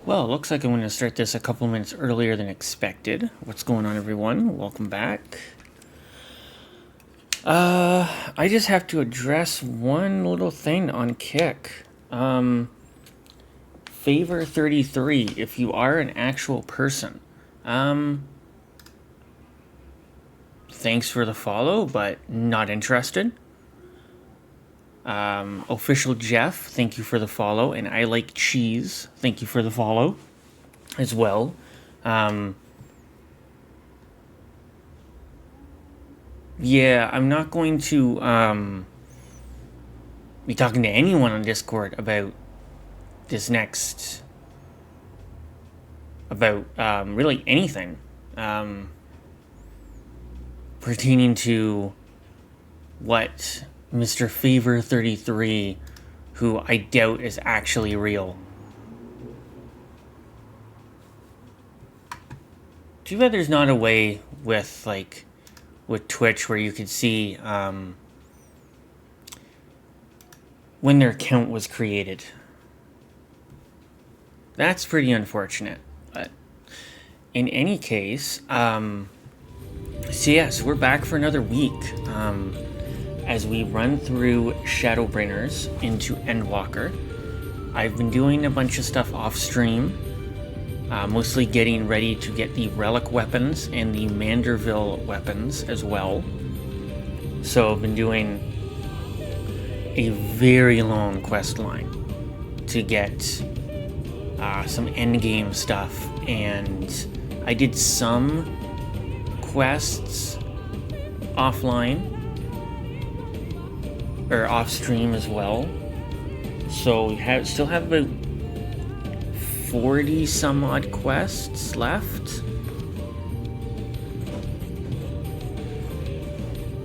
Well, it looks like I'm going to start this a couple minutes earlier than expected. What's going on, everyone? Welcome back. I just have to address one little thing on Kick. Favor 33, if you are an actual person. Thanks for the follow, but not interested. Official Jeff, thank you for the follow, and I like cheese, thank you for the follow as well. Yeah, I'm not going to be talking to anyone on Discord about this next, about really anything pertaining to what Mr. Favor 33, who I doubt is actually real. Too bad there's not a way with Twitch where you could see when their account was created. That's pretty unfortunate. But in any case, so yes, we're back for another week. As we run through Shadowbringers into Endwalker. I've been doing a bunch of stuff off stream, mostly getting ready to get the Relic weapons and the Manderville weapons as well. So I've been doing a very long quest line to get some endgame stuff, and I did some quests offline or off stream as well. So we still have about 40 some odd quests left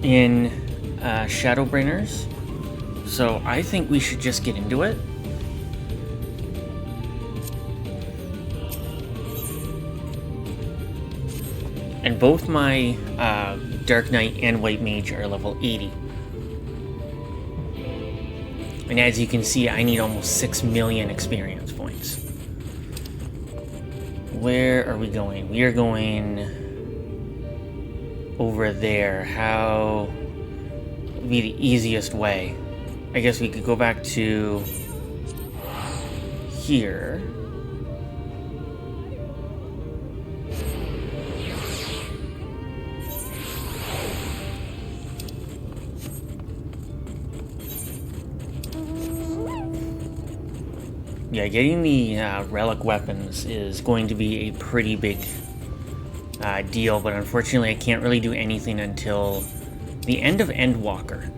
in Shadowbringers. So I think we should just get into it. And both my Dark Knight and White Mage are level 80. And as you can see, I need almost 6 million experience points. Where are we going? We are going over there. How would be the easiest way? I guess we could go back to here. Yeah, getting the Relic weapons is going to be a pretty big deal, but unfortunately I can't really do anything until the end of Endwalker.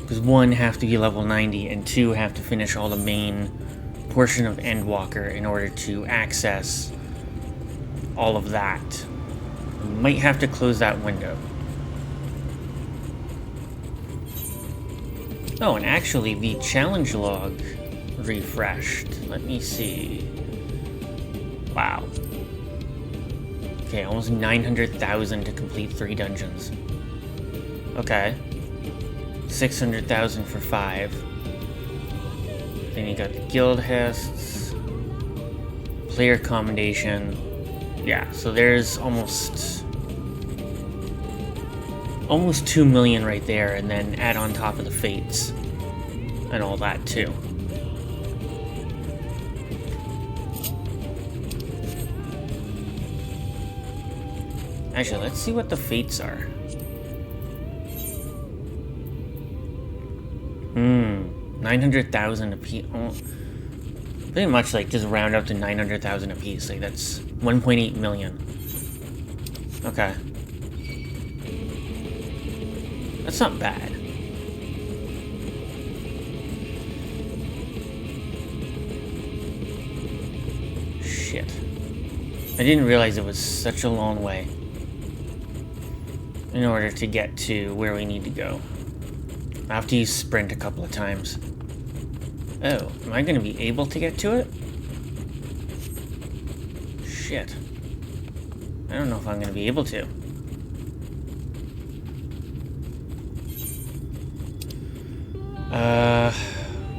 Because 1, have to be level 90, and 2, have to finish all the main portion of Endwalker in order to access all of that. Might have to close that window. Oh, and actually, the challenge log refreshed. Let me see. Wow. Okay, almost 900,000 to complete 3 dungeons. Okay. 600,000 for 5. Then you got the guild hests, player commendation. Yeah, so there's almost 2 million right there, and then add on top of the fates and all that too. Actually, let's see what the fates are. 900,000 a piece. Oh, pretty much like just round up to 900,000 a piece. Like that's 1.8 million. Okay. That's not bad. Shit. I didn't realize it was such a long way in order to get to where we need to go. I have to use sprint a couple of times. Oh, am I going to be able to get to it? Shit. I don't know if I'm going to be able to.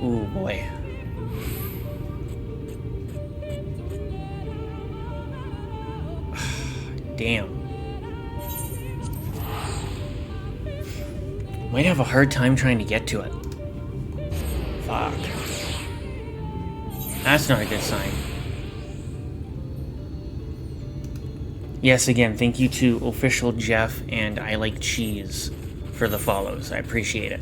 Ooh, boy. Damn. Might have a hard time trying to get to it. Fuck. That's not a good sign. Yes, again, thank you to Official Jeff and I Like Cheese for the follows. I appreciate it.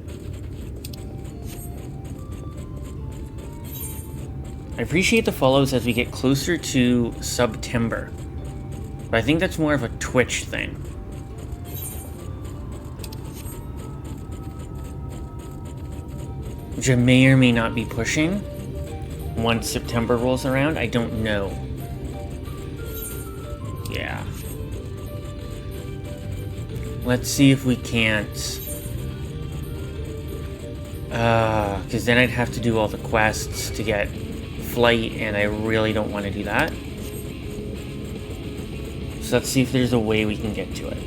I appreciate the follows as we get closer to September. But I think that's more of a Twitch thing. Which I may or may not be pushing once September rolls around. I don't know. Yeah. Let's see if we can't. Because then I'd have to do all the quests to get flight, and I really don't want to do that. So let's see if there's a way we can get to it.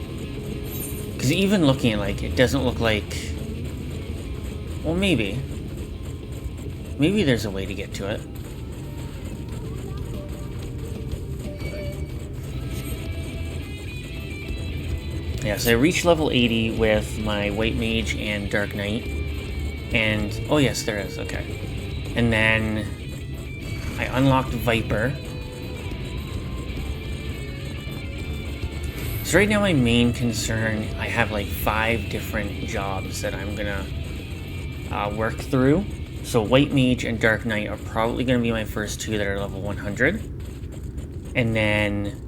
Because even looking at it doesn't look like... Well, maybe. Maybe there's a way to get to it. Yeah, so I reached level 80 with my White Mage and Dark Knight. And... Oh yes, there is. Okay. And then... I unlocked Viper. So right now my main concern, I have 5 different jobs that I'm gonna work through. So White Mage and Dark Knight are probably gonna be my first 2 that are level 100. And then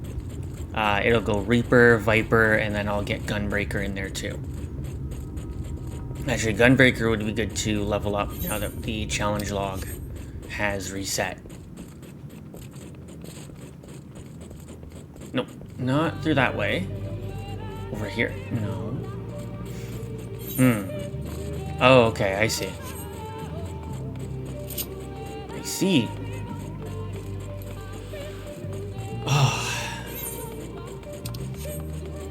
it'll go Reaper, Viper, and then I'll get Gunbreaker in there too. Actually, Gunbreaker would be good to level up now that the challenge log has reset. Nope, not through that way. Over here. No. Oh, okay, I see. I see. Oh.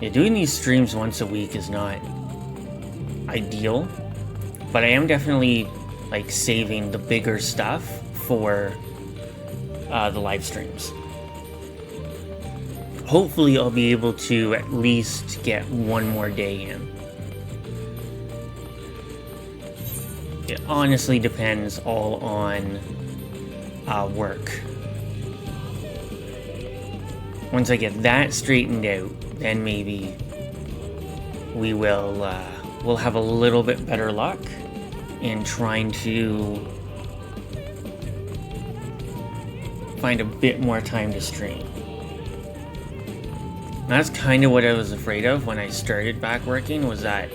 Yeah, doing these streams once a week is not ideal, but I am definitely saving the bigger stuff for the live streams. Hopefully I'll be able to at least get one more day in. It honestly depends all on work. Once I get that straightened out, then maybe we will we'll have a little bit better luck in trying to find a bit more time to stream. That's kind of what I was afraid of when I started back working, was that,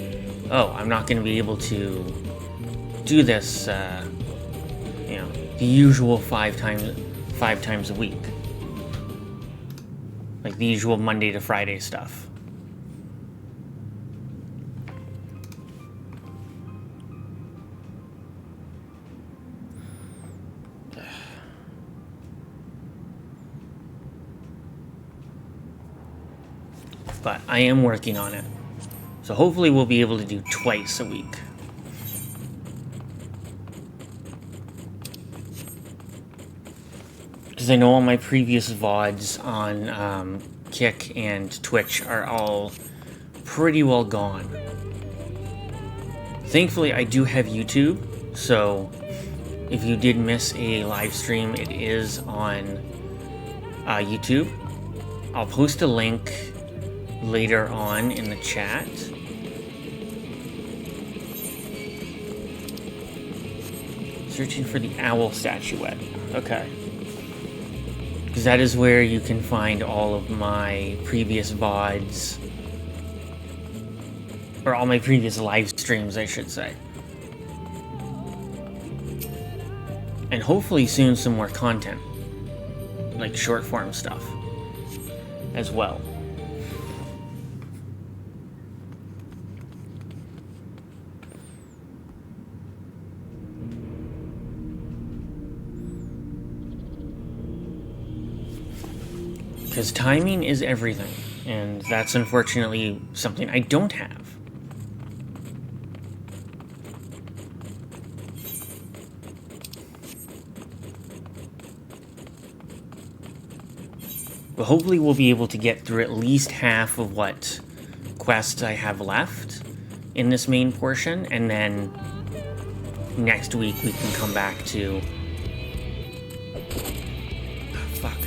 oh, I'm not going to be able to do this, the usual 5 times a week. Like the usual Monday to Friday stuff. But I am working on it. So hopefully we'll be able to do twice a week. Because I know all my previous VODs on Kick and Twitch are all pretty well gone. Thankfully, I do have YouTube, so if you did miss a live stream, it is on YouTube. I'll post a link later on in the chat. Searching for the owl statuette. Okay. Because that is where you can find all of my previous VODs. Or all my previous live streams, I should say. And hopefully soon some more content. Like short form stuff. As well. Because timing is everything, and that's unfortunately something I don't have. But hopefully we'll be able to get through at least half of what quests I have left in this main portion, and then next week we can come back to... Oh, fuck.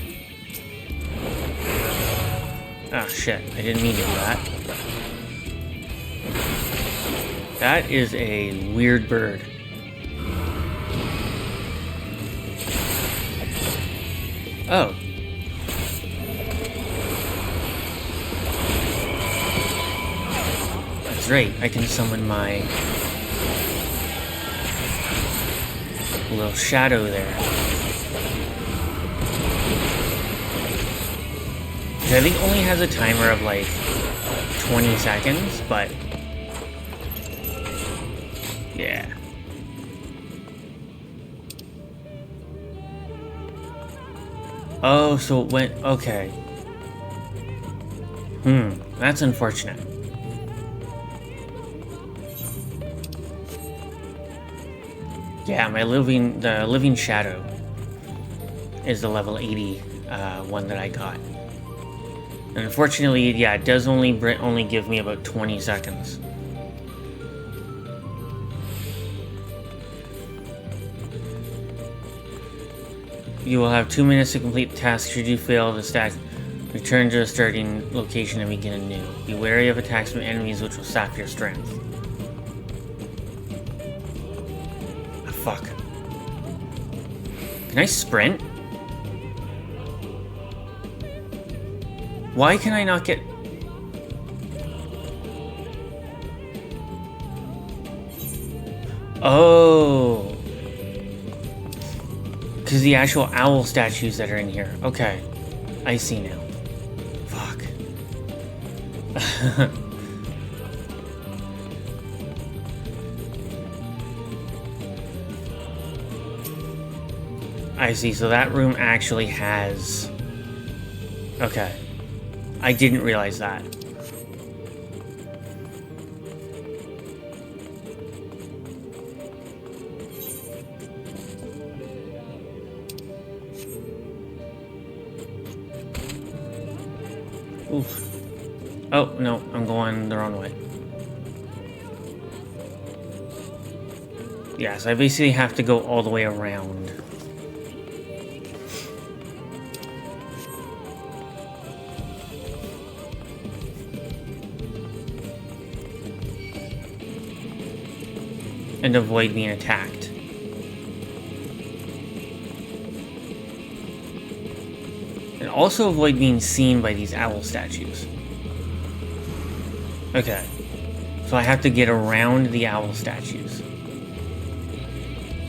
Oh, shit. I didn't mean to do that. That is a weird bird. Oh. That's right, I can summon my little shadow there. Which I think only has a timer of like 20 seconds, but yeah. Oh, so it went... Okay. That's unfortunate. Yeah, the living shadow is the level 80 one that I got. And unfortunately, yeah, it does only give me about 20 seconds. You will have 2 minutes to complete the task. Should you fail the stack, return to the starting location and begin anew. Be wary of attacks from enemies which will sap your strength. Ah, fuck. Can I sprint? Why can I not get... Oh... Because the actual owl statues that are in here. Okay. I see now. Fuck. I see. So that room actually has... Okay. I didn't realize that. Oof. Oh, no, I'm going the wrong way. Yeah, so I basically have to go all the way around. And avoid being attacked. And also avoid being seen by these owl statues. Okay. So I have to get around the owl statues.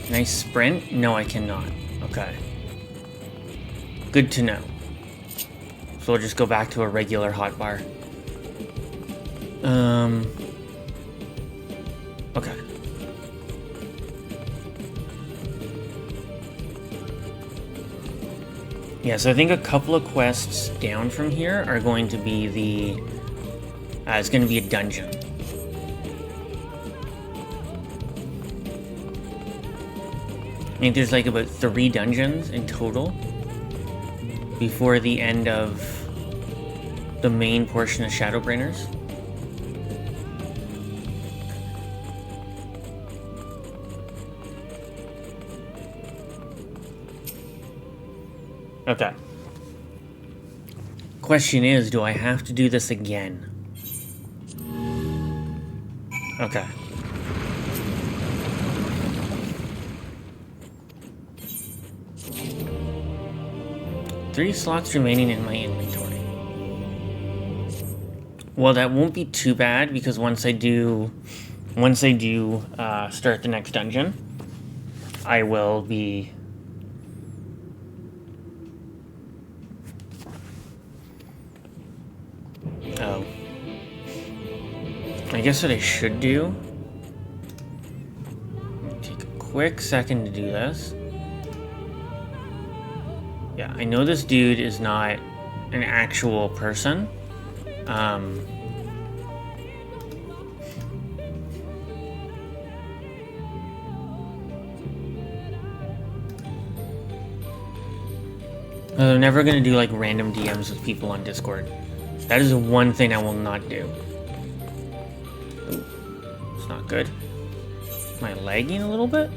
Can I sprint? No, I cannot. Okay. Good to know. So we'll just go back to a regular hotbar. Okay. Yeah, so I think a couple of quests down from here are going to be the... it's going to be a dungeon. I think there's like about 3 dungeons in total before the end of the main portion of Shadowbringers. Okay. Question is, do I have to do this again? Okay. Three slots remaining in my inventory. Well, that won't be too bad because once I do start the next dungeon, I will be... Oh. I guess what I should do... Take a quick second to do this. Yeah, I know this dude is not an actual person. I'm never gonna do like random DMs with people on Discord. That is the one thing I will not do. Ooh, it's not good. Am I lagging a little bit?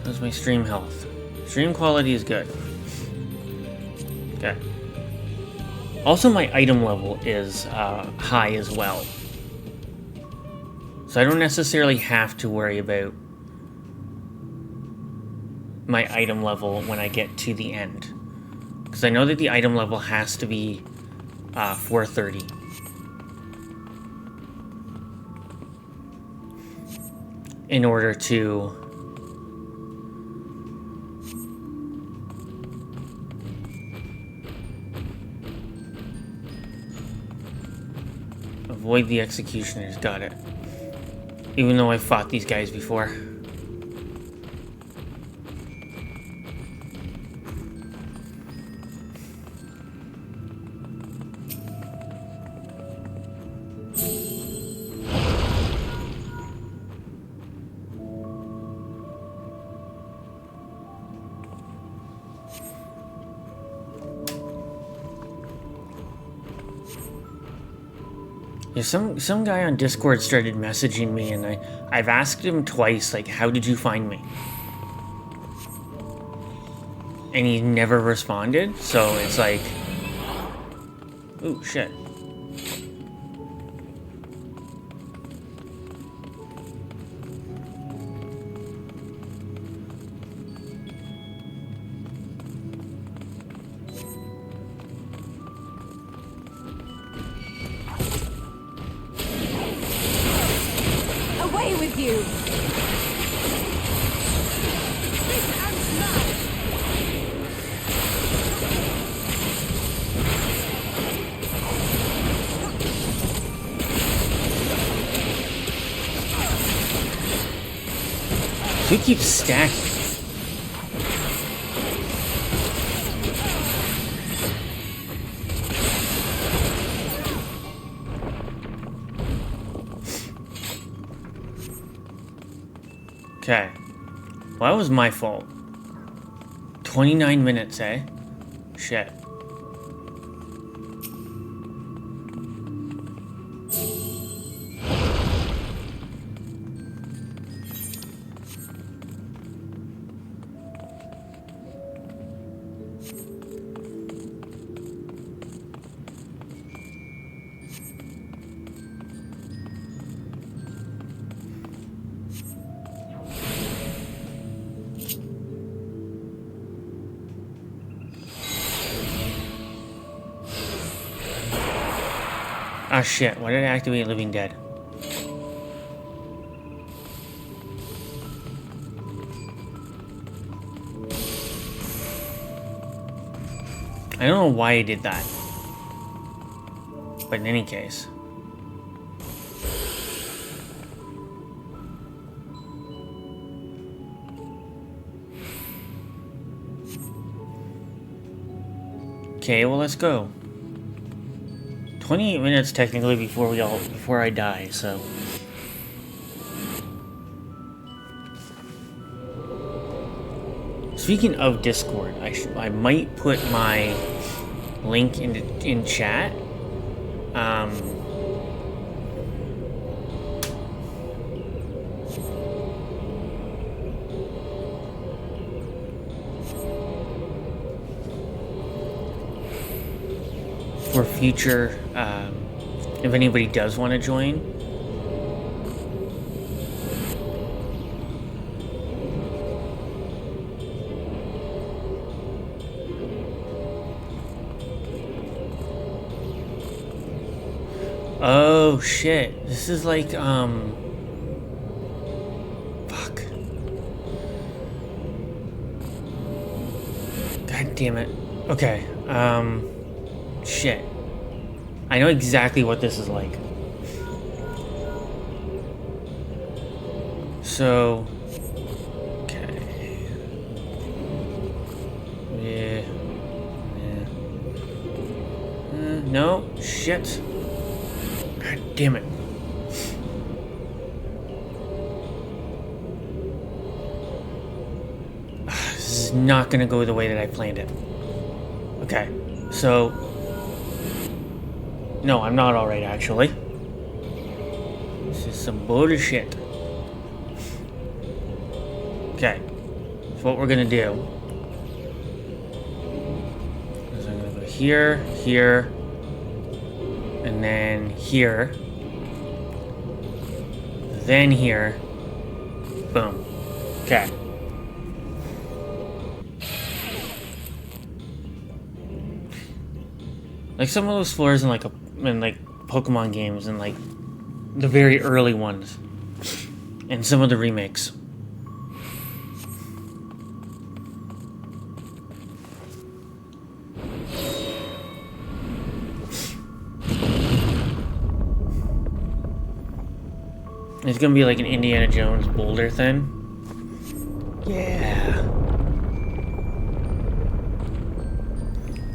How's my stream health? Stream quality is good. Okay. Also, my item level is high as well. So I don't necessarily have to worry about my item level when I get to the end. Because I know that the item level has to be 430. In order to avoid the executioners. Got it. Even though I fought these guys before. Yeah, some guy on Discord started messaging me, and I've asked him twice, like, how did you find me? And he never responded, so it's like, ooh, shit. With you. Who keeps stacking? Okay. Well, that was my fault. 29 minutes, eh? Shit. Ah, shit. Why did I activate Living Dead? I don't know why I did that. But in any case. Okay, well, let's go. 28 minutes technically before I die, so. Speaking of Discord, I might put my link in chat. For future, if anybody does want to join. Oh shit, this is like, fuck. God damn it. Okay, shit. I know exactly what this is like. So, okay. Yeah. No, shit. God damn it. This is not gonna go the way that I planned it. Okay, so... No, I'm not alright, actually. This is some bullshit. Okay, so what we're gonna do is I'm gonna go here, here, and then here, then here, boom. Okay. Like some of those floors in like Pokemon games and like the very early ones, and some of the remakes. It's gonna be like an Indiana Jones boulder thing. Yeah.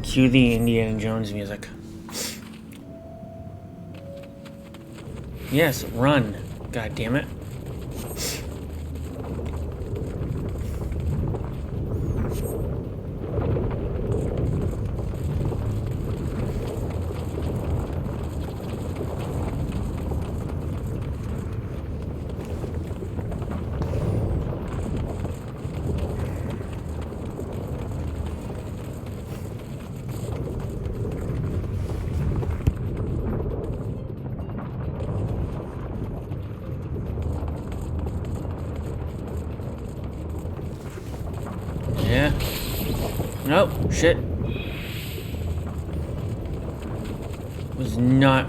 Cue the Indiana Jones music. Yes, run. God damn it. Yeah. Nope. Shit. Was not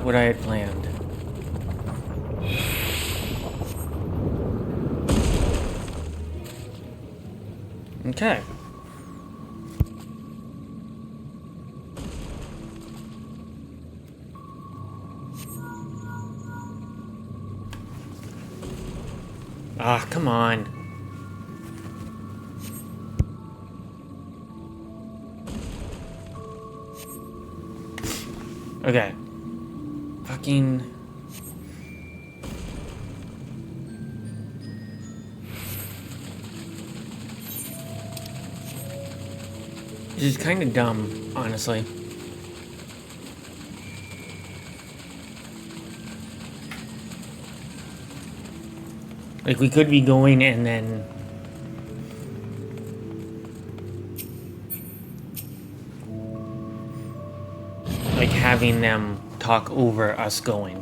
what I had planned. Okay. Ah, come on. Okay. Fucking... This is kind of dumb, honestly. Like, we could be going and then... like, having them talk over us going.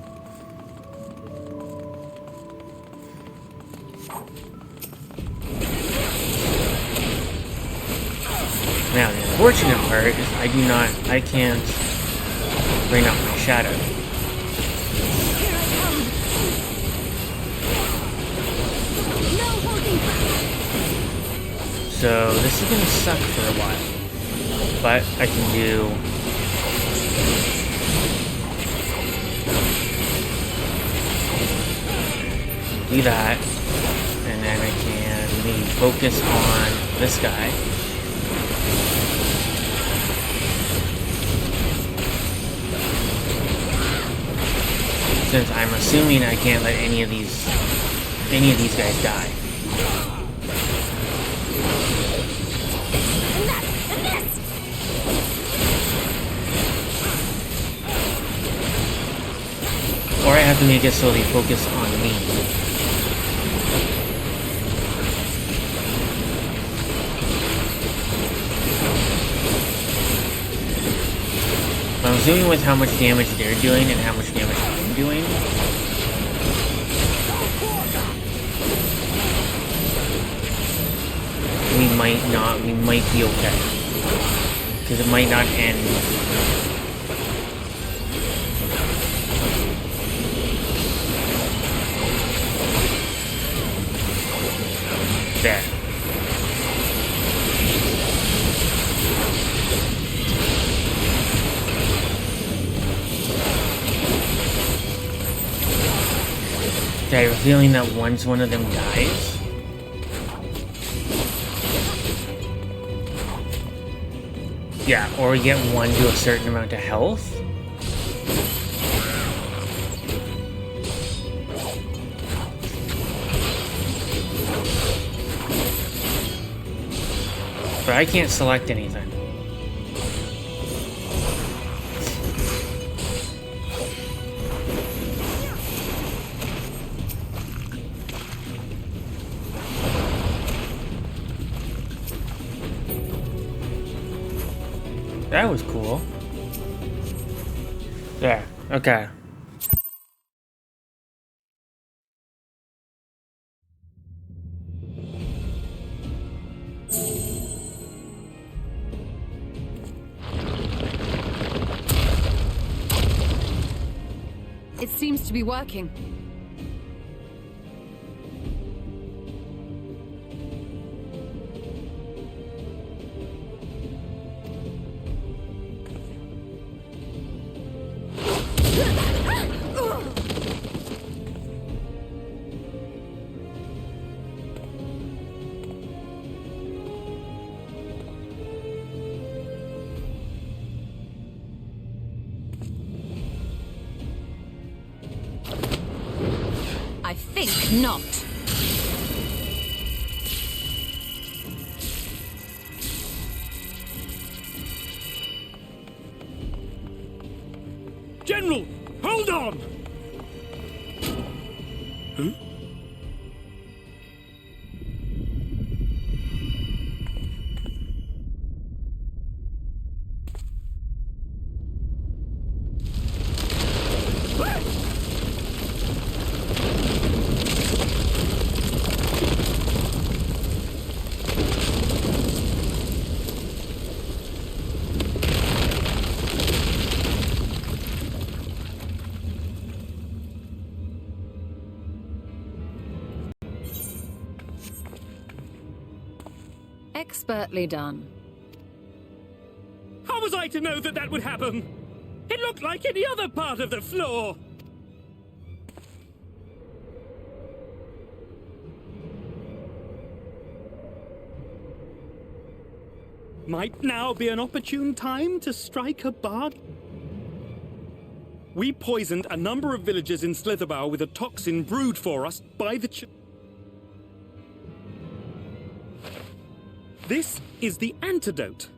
Now, the unfortunate part is I can't bring up my shadow. So, this is gonna suck for a while. But I can do... do that, and then I can maybe focus on this guy. Since I'm assuming I can't let any of these guys die. Or I have to make it so they focus on me. I'm assuming with how much damage they're doing and how much damage I'm doing. We might be okay. Because it might not end. There. I have a feeling that once one of them dies... yeah, or we get one to a certain amount of health. But I can't select anything. That was cool. Yeah, okay. It seems to be working. I think not. General, hold on! Huh? Expertly done. How was I to know that that would happen? It looked like any other part of the floor. Might now be an opportune time to strike a bargain. We poisoned a number of villagers in Slitherbough with a toxin brewed for us by the This is the antidote.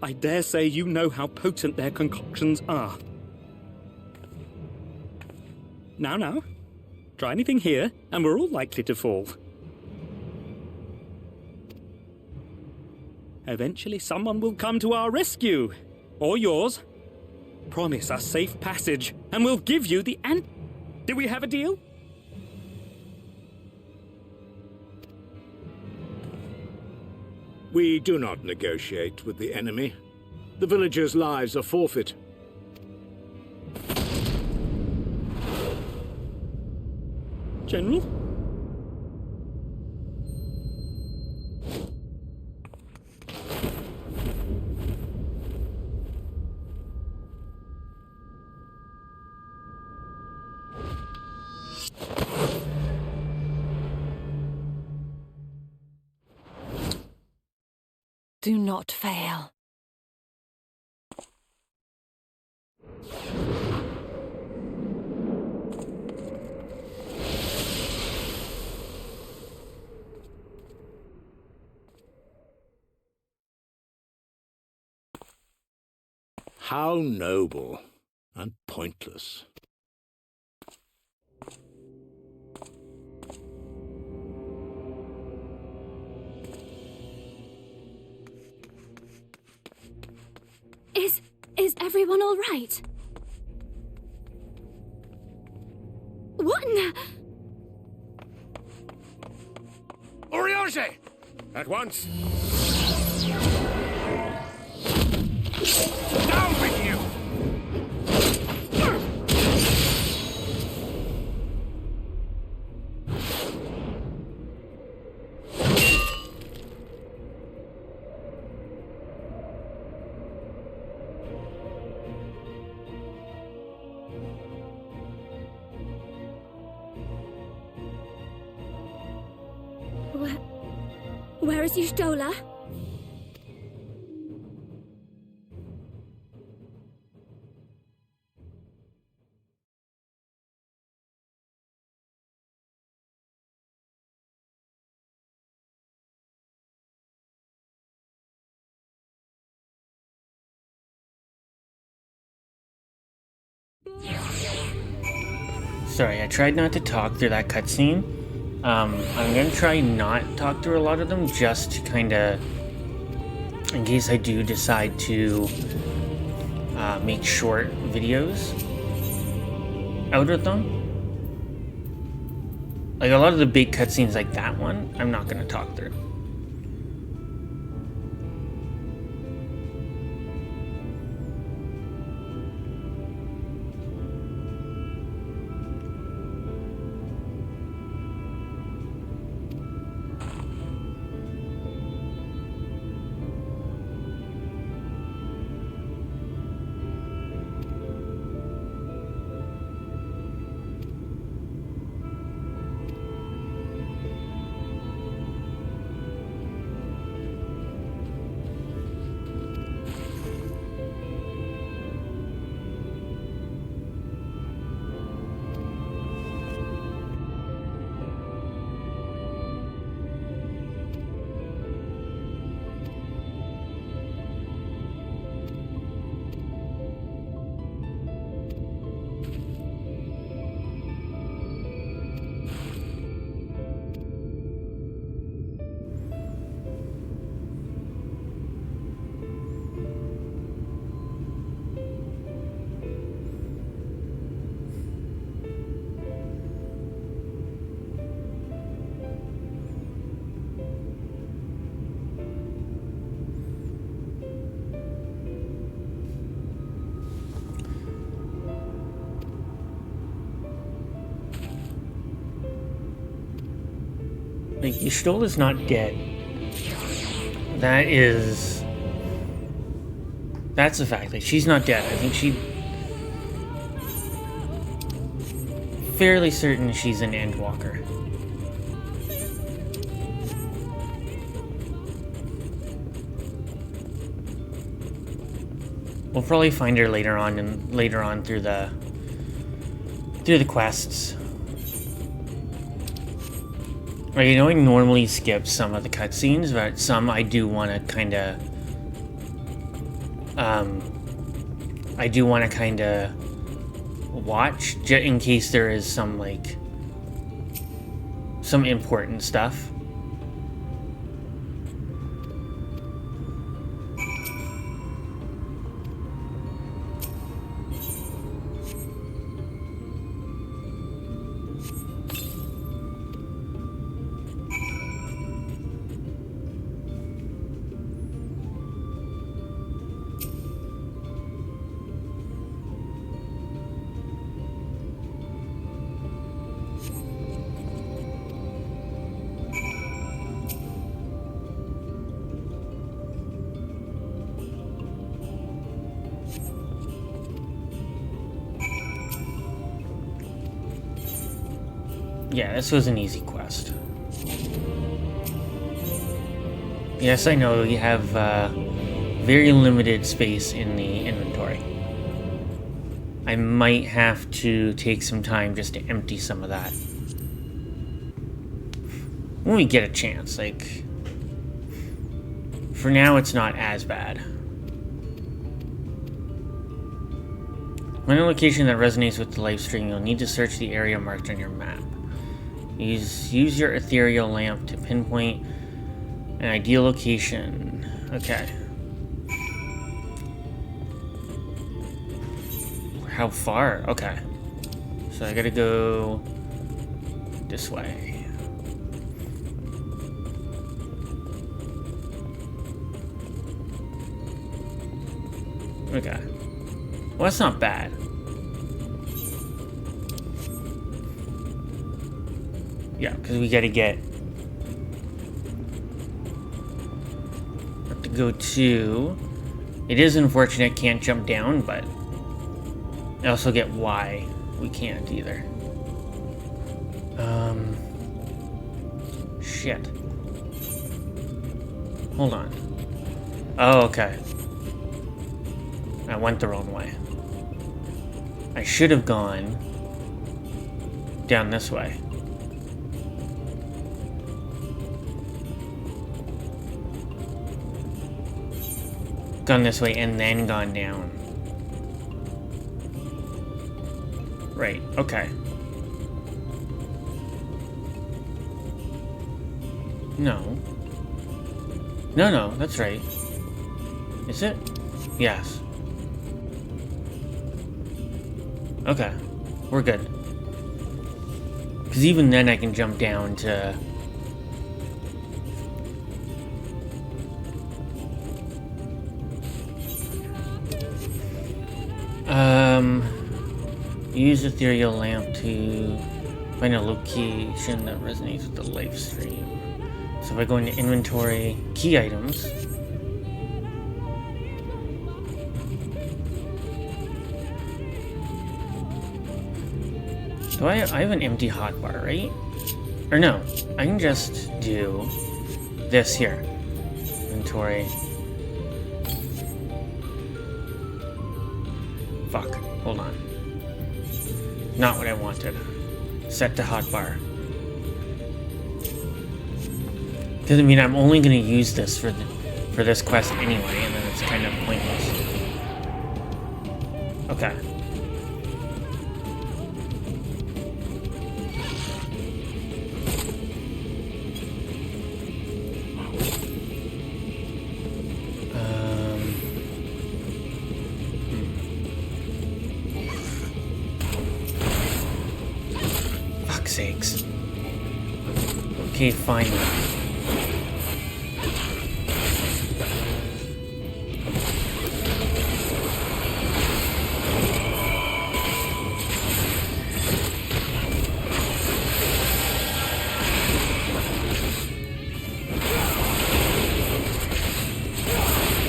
I dare say you know how potent their concoctions are. Now, try anything here, and we're all likely to fall. Eventually someone will come to our rescue. Or yours. Promise us safe passage, and we'll give you the Do we have a deal? We do not negotiate with the enemy. The villagers' lives are forfeit. General? Do not fail. How noble and pointless. Is everyone all right? What in the... Oriage! At once! Down with you! Where is Y'shtola? Sorry, I tried not to talk through that cutscene. I'm gonna try not talk through a lot of them, just to kind of, in case I do decide to make short videos out of them. Like a lot of the big cutscenes like that one, I'm not gonna talk through. Like, Yshtola's not dead. That's a fact. Like, she's not dead. I think fairly certain she's an Endwalker. We'll probably find her later on through the quests. Like, I know I normally skip some of the cutscenes, but some I do want to kind of watch, just in case there is some important stuff. Yeah, this was an easy quest. Yes, I know you have very limited space in the inventory. I might have to take some time just to empty some of that. When we get a chance, like... For now, it's not as bad. Find a location that resonates with the live stream, you'll need to search the area marked on your map. Use your ethereal lamp to pinpoint an ideal location. Okay. How far? Okay. So I gotta go this way. Okay. Well, that's not bad. Yeah, because we gotta have to go to... It is unfortunate can't jump down, but I also get why we can't either. Shit. Hold on. Oh, okay. I went the wrong way. I should have gone down this way. Gone this way and then gone down. Right, okay. No. No, that's right. Is it? Yes. Okay. We're good. Because even then I can jump down to... Use ethereal lamp to find a location that resonates with the life stream. So if I go into inventory, key items. So I have an empty hotbar, right? Or no, I can just do this here. Inventory. Fuck, hold on. Not what I wanted. Set to hotbar. Because I mean, I'm only going to use this for this quest anyway, and then it's kind of pointless. Okay. Fuck's sakes. Okay, fine.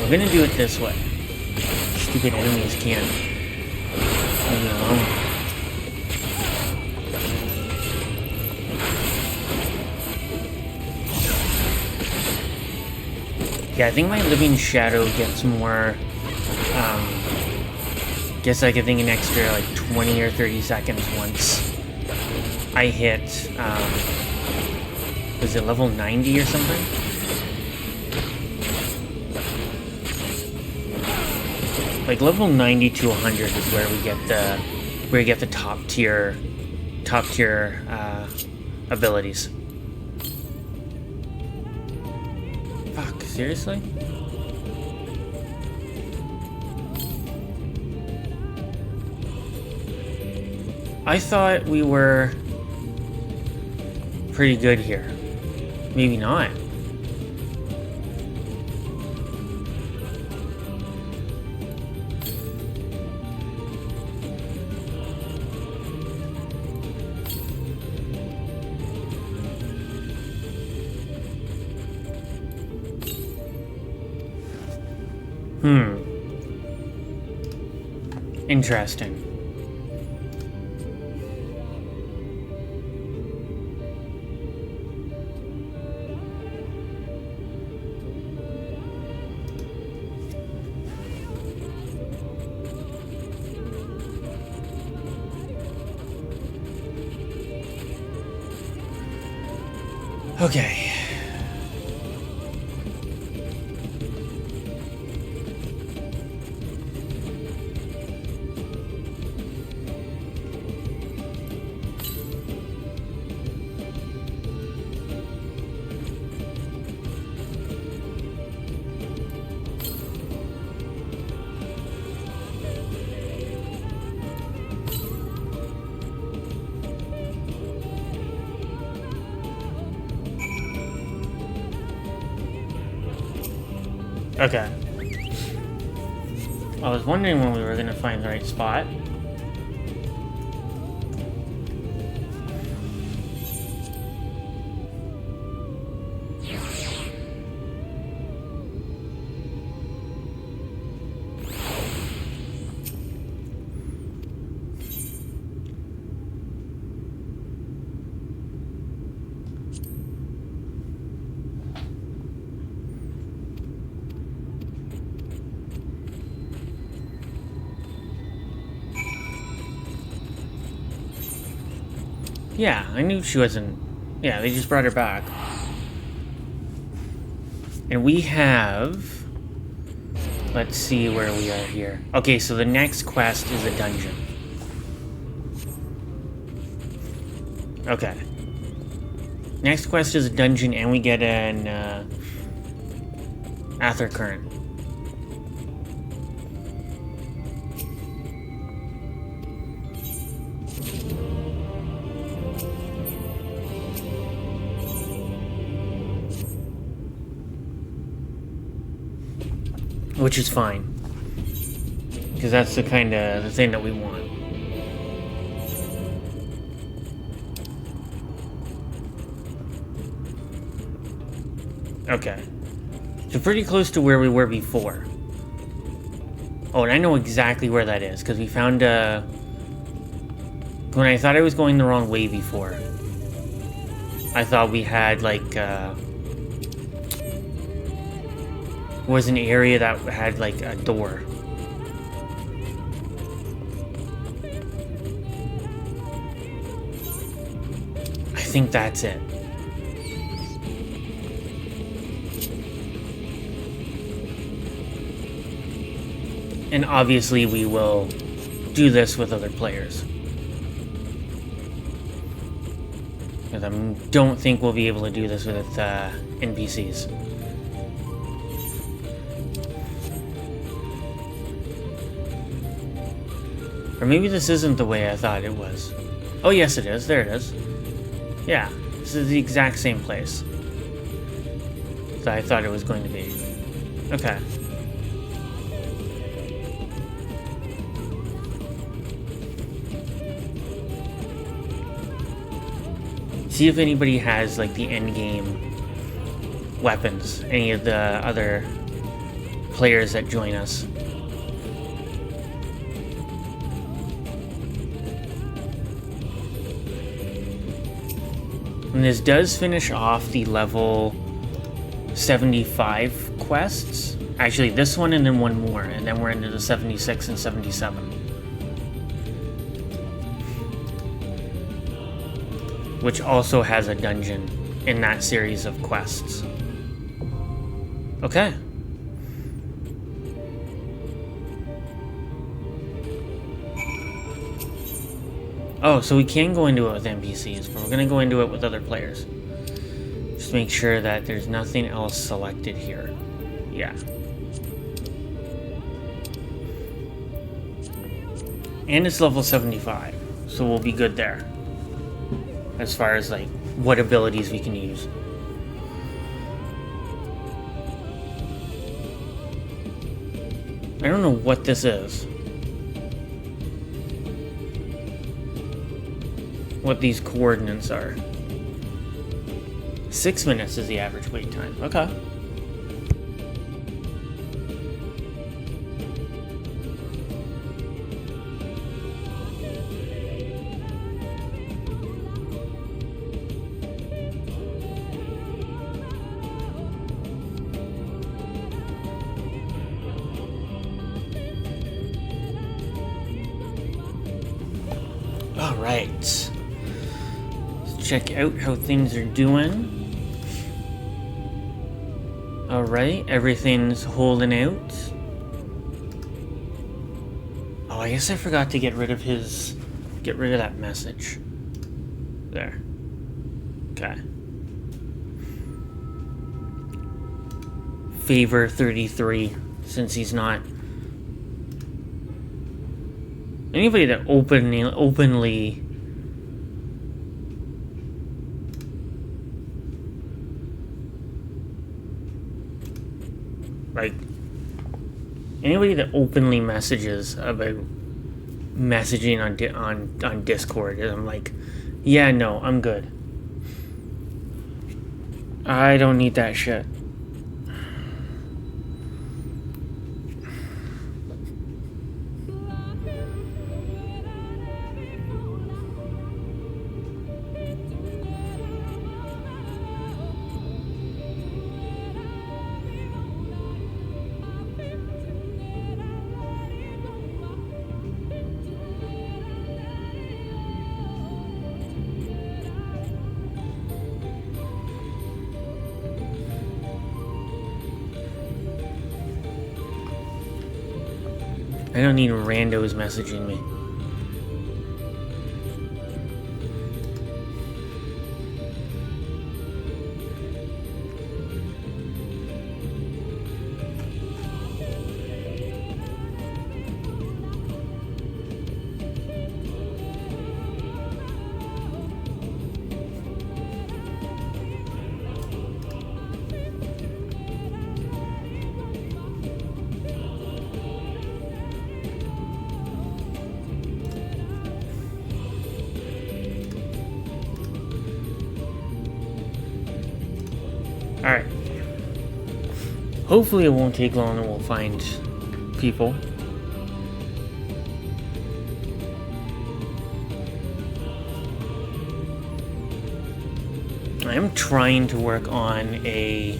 We're gonna do it this way. Stupid enemies can't leave me alone. Yeah, I think my living shadow gets more, gets like I think an extra like 20 or 30 seconds once I hit, was it level 90 or something? Like level 90 to 100 is where we get the top tier abilities. Fuck, seriously? I thought we were pretty good here. Maybe not. Interesting. Okay. Okay. I was wondering when we were gonna find the right spot. Yeah, I knew she wasn't... Yeah, they just brought her back. And we have... Let's see where we are here. Okay, so the next quest is a dungeon. Okay. Next quest is a dungeon, and we get an Aether Current. Which is fine, because that's the kind of the thing that we want. Okay, so pretty close to where we were before. Oh, and I know exactly where that is, because we found when I thought I was going the wrong way before, I thought we had like was an area that had like a door. I think that's it. And obviously we will do this with other players. Because I don't think we'll be able to do this with NPCs. Or maybe this isn't the way I thought it was. Oh, yes it is. There it is. Yeah, this is the exact same place that I thought it was going to be. Okay. See if anybody has, like, the endgame weapons. Any of the other players that join us. And this does finish off the level 75 quests. Actually, this one and then one more, and then we're into the 76 and 77. Which also has a dungeon in that series of quests. Okay. Oh, so we can go into it with NPCs, but we're going to go into it with other players. Just make sure that there's nothing else selected here. Yeah. And it's level 75, so we'll be good there. As far as, like, what abilities we can use. I don't know what this is. What these coordinates are. 6 minutes is the average wait time. Okay. All right. Let's check out how things are doing. All right, everything's holding out. Oh, I guess I forgot to get rid of that message. There. Okay. Favor 33, since he's not. Anybody that openly like anybody that openly messages about messaging on Discord, I'm like, yeah, no, I'm good. I don't need that shit. I don't need randos messaging me. Hopefully it won't take long and we'll find people. I am trying to work on a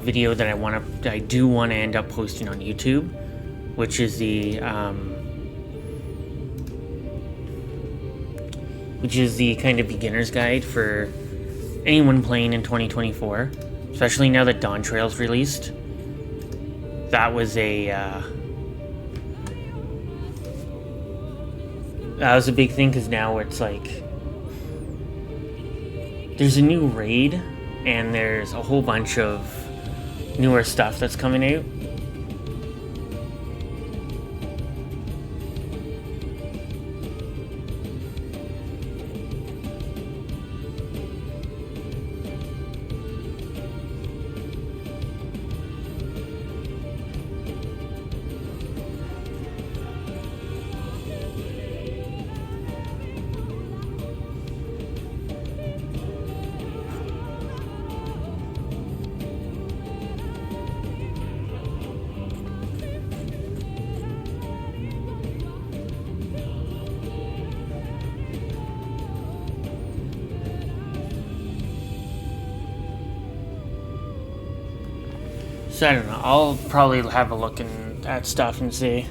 video that I do want to end up posting on YouTube, which is the kind of beginner's guide for anyone playing in 2024, especially now that Dawn Trail's released. That was a big thing, because now it's like there's a new raid and there's a whole bunch of newer stuff that's coming out. So I don't know, I'll probably have a look at stuff and see.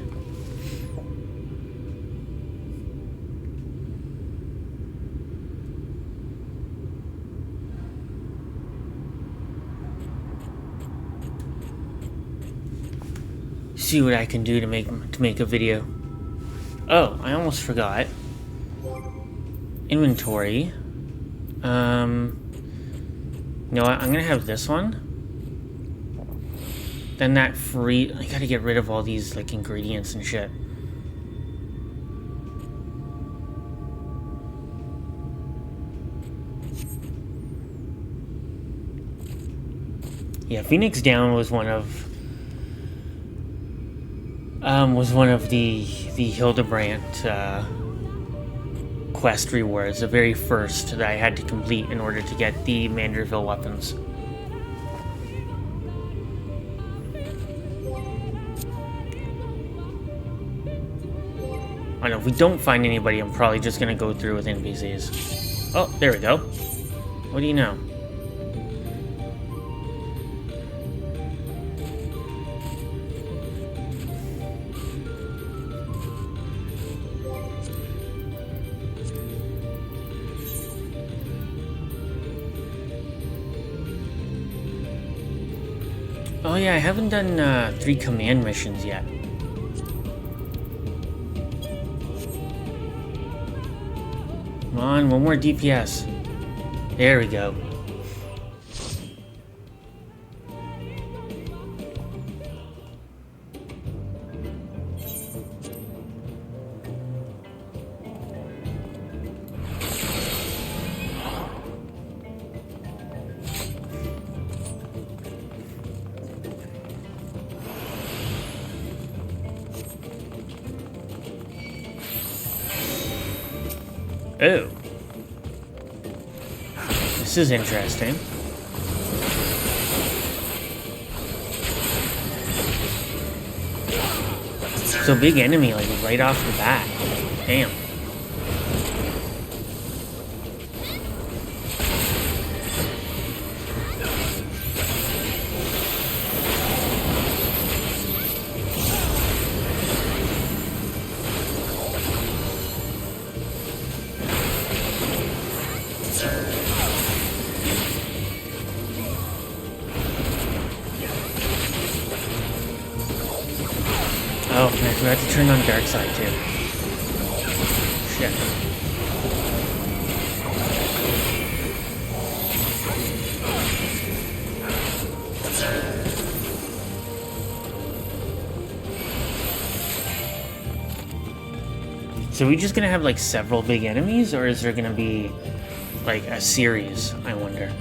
See what I can do to make a video. Oh, I almost forgot. Inventory. You know what? I'm gonna have this one. Then that free... I gotta get rid of all these, like, ingredients and shit. Yeah, Phoenix Down was one of the Hildebrandt quest rewards, the very first that I had to complete in order to get the Manderville weapons. I know, if we don't find anybody, I'm probably just gonna go through with NPCs. Oh, there we go. What do you know? Oh yeah, I haven't done 3 command missions yet. Come on, one more DPS. There we go. Oh. This is interesting. So big enemy, like, right off the bat. Damn. Oh, and I forgot to turn on dark side too. Shit. So are we just gonna have like several big enemies, or is there gonna be like a series, I wonder?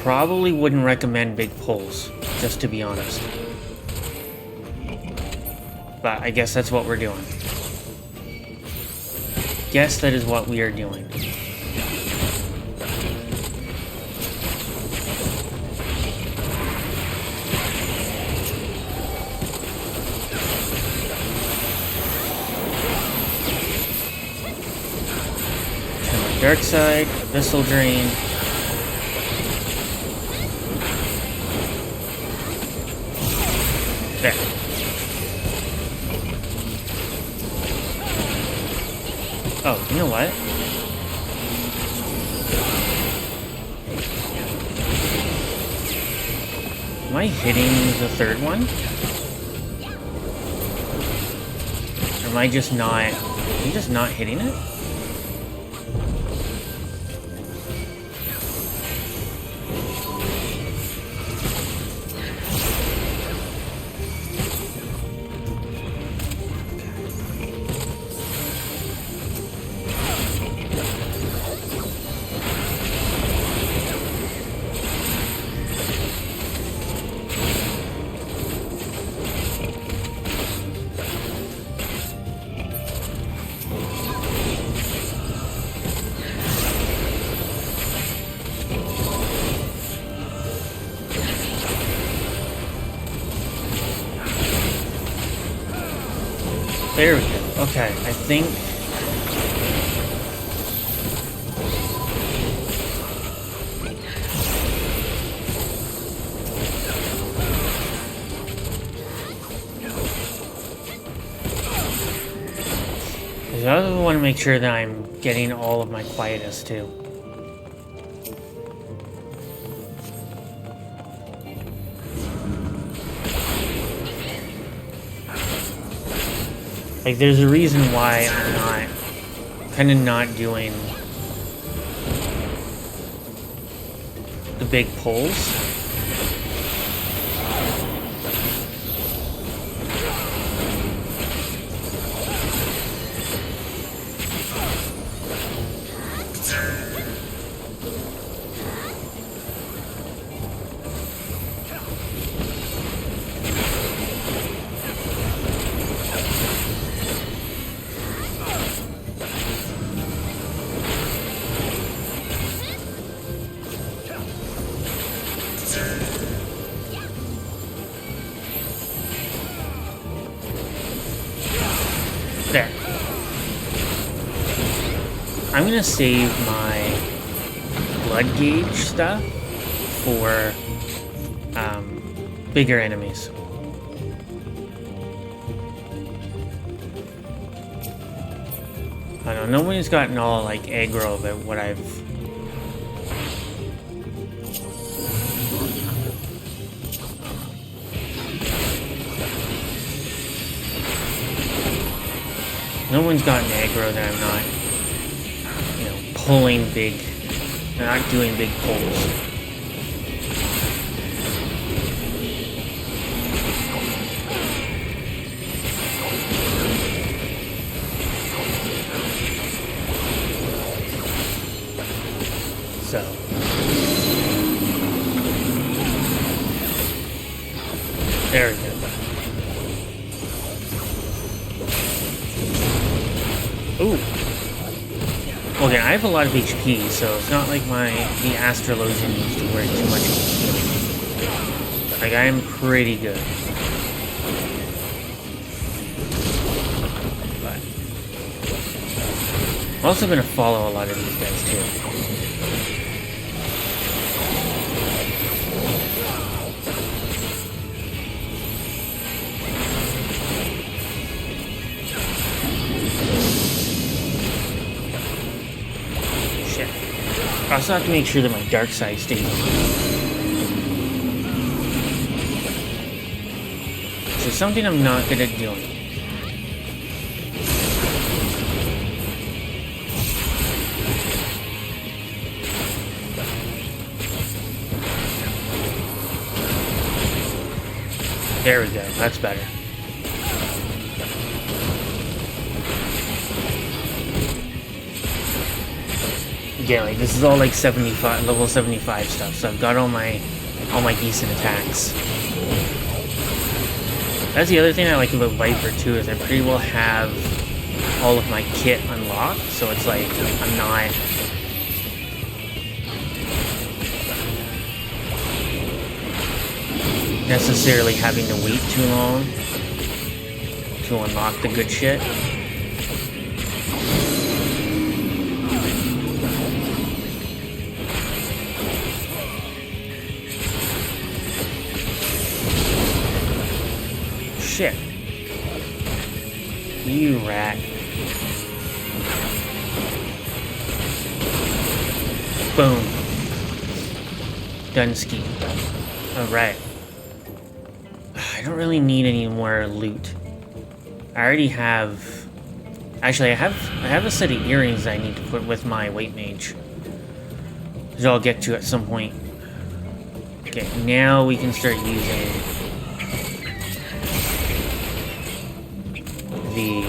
Probably wouldn't recommend big pulls, just to be honest. But I guess that's what we're doing. Guess that is what we are doing. Dark side, Abyssal Drain. There. Oh, you know what? Am I hitting the third one? Or am I just not... I'm just not hitting it? There we go. Okay, I think... I also want to make sure that I'm getting all of my quietus too. Like, there's a reason why I'm kind of not doing the big pulls. There. I'm gonna save my blood gauge stuff for bigger enemies. I don't know, nobody's gotten all like aggro about what I've... No one's gotten aggro that I'm not, you know, pulling big, not doing big pulls. So. There we go. Ooh. Okay, I have a lot of HP, so it's not like the Astrologian needs to worry too much. Like, I am pretty good. But I'm also gonna follow a lot of these guys too. I also have to make sure that my dark side stays on. Which is something I'm not good at doing. There we go, that's better. Again, like this is all like 75, level 75 stuff, so I've got all my decent attacks. That's the other thing I like about Viper too, is I pretty well have all of my kit unlocked, so it's like I'm not necessarily having to wait too long to unlock the good shit. Shit. You rat. Boom. Dunsky. Alright. I don't really need any more loot. I already have... Actually, I have a set of earrings I need to put with my weight mage, which I'll get to at some point. Okay, now we can start using the...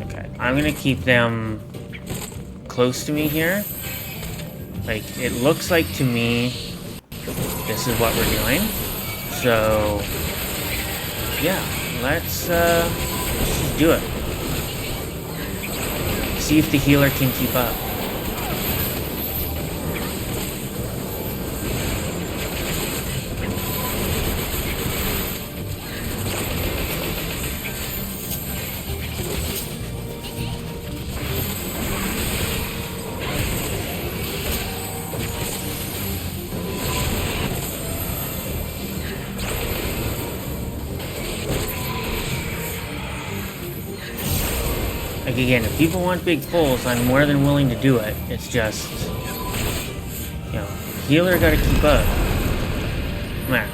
Okay, I'm gonna keep them close to me here. Like, it looks like to me this is what we're doing. So, yeah, let's just do it. See if the healer can keep up. Like, again, if people want big pulls, I'm more than willing to do it. It's just, you know, healer gotta keep up. Man.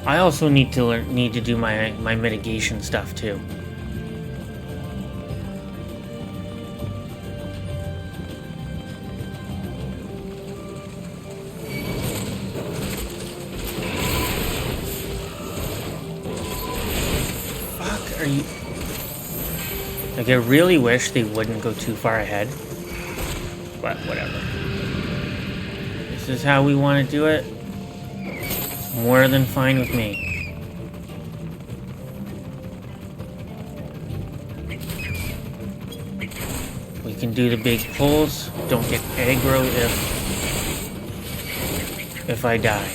I also need to do my mitigation stuff too. Are you... Like, I really wish they wouldn't go too far ahead. But, whatever. This is how we want to do it. More than fine with me. We can do the big pulls. Don't get aggro if I die.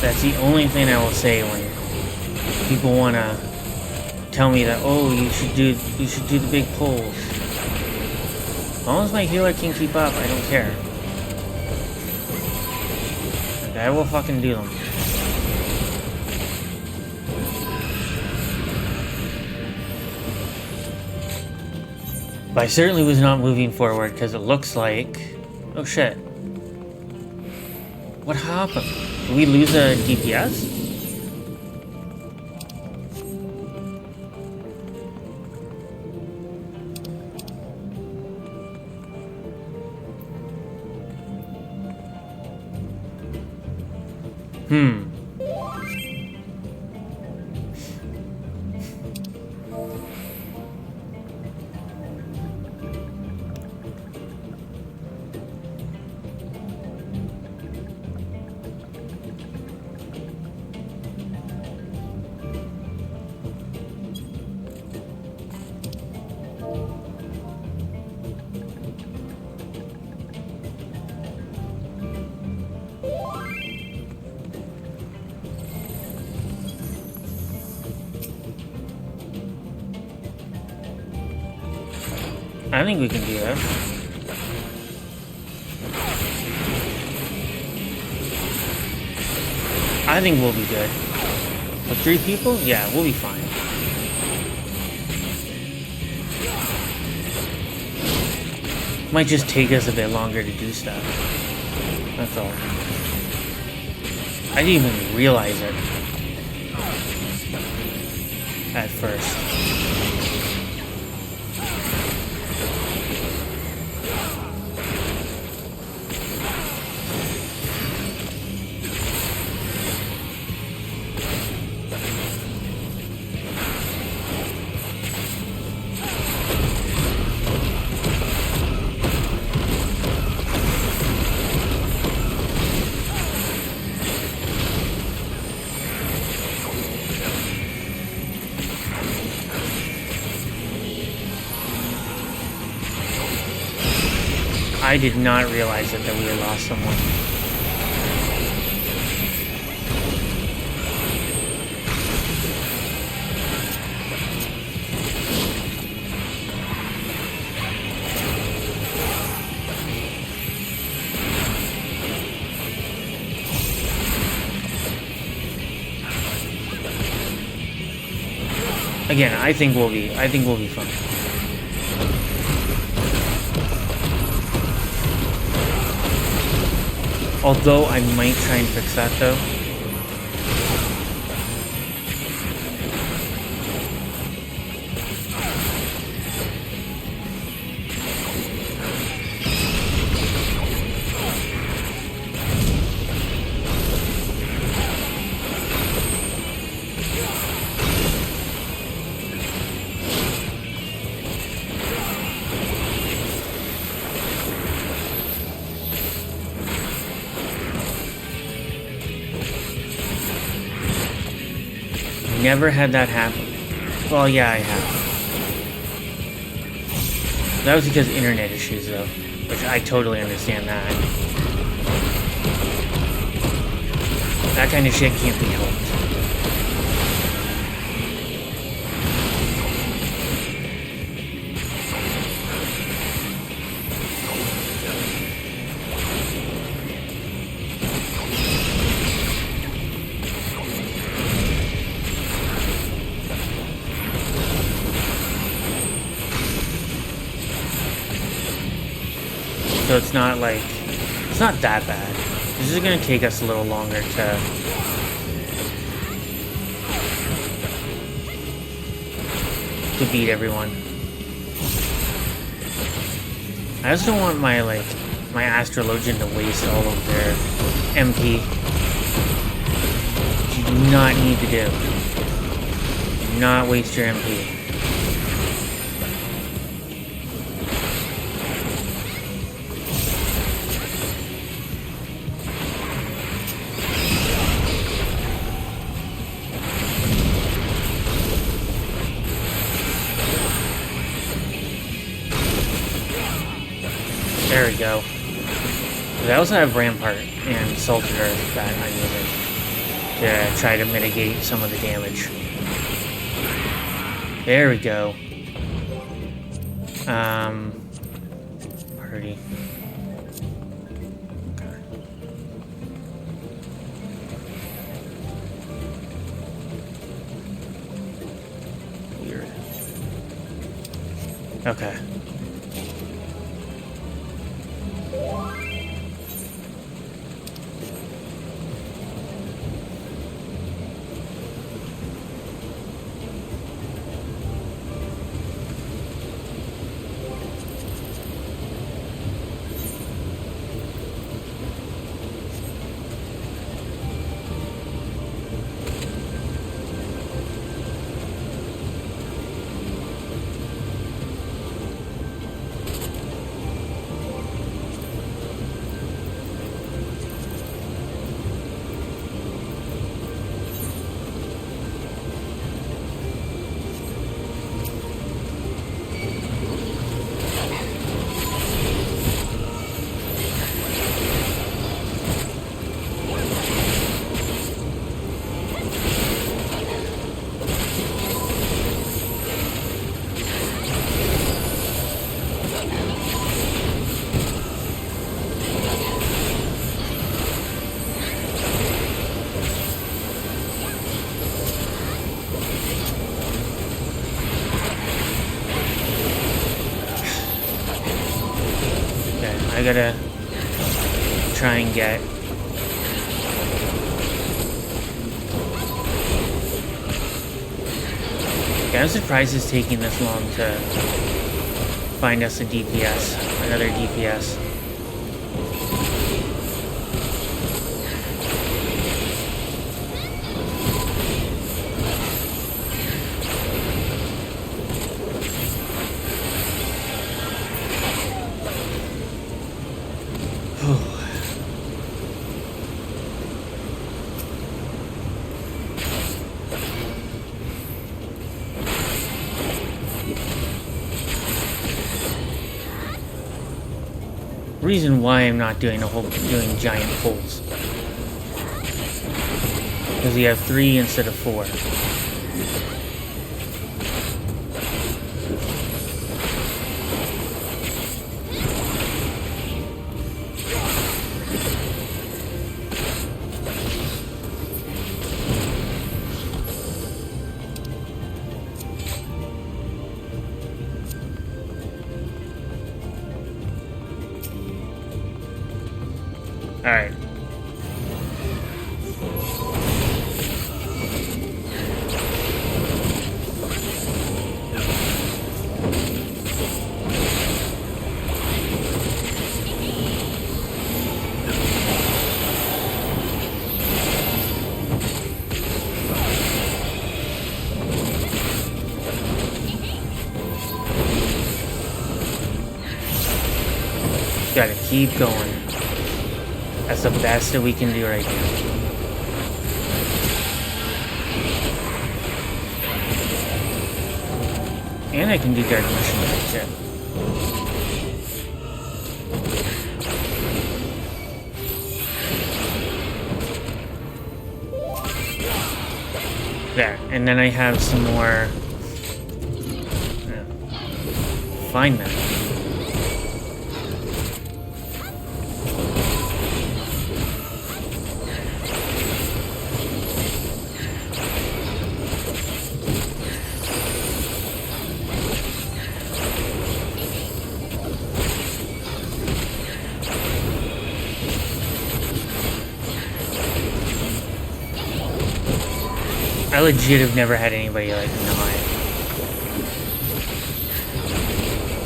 That's the only thing I will say when people want to tell me that, oh, you should do the big pulls. As long as my healer can keep up, I don't care. Like, I will fucking do them. But I certainly was not moving forward because it looks like... Oh shit. What happened? Did we lose a DPS? I think we can do that. I think we'll be good. With 3 people? Yeah, we'll be fine. Might just take us a bit longer to do stuff. That's all. I didn't even realize it at first. I did not realize that we had lost someone. Again, I think we'll be fine. Although I might try and fix that though. Never had that happen. Well, yeah, I have. That was because internet issues, though, which I totally understand that. That kind of shit can't be helped. So it's not like, it's not that bad. This is going to take us a little longer to beat everyone. I just don't want my Astrologian to waste all of their MP. Which you do not need to do. Do not waste your MP. There we go. I also have Rampart and Salted Earth that I'm using to try to mitigate some of the damage. There we go. Party. Okay. Weird. Okay. I gotta try and get... Okay, I'm surprised it's taking this long to find us a DPS, another DPS. Reason why I'm not doing doing giant pulls, because we have 3 instead of 4. All right. Gotta keep going. That's the best that we can do right now. And I can do dark machinery too. There, and then I have some more. Find them. I legit have never had anybody like not,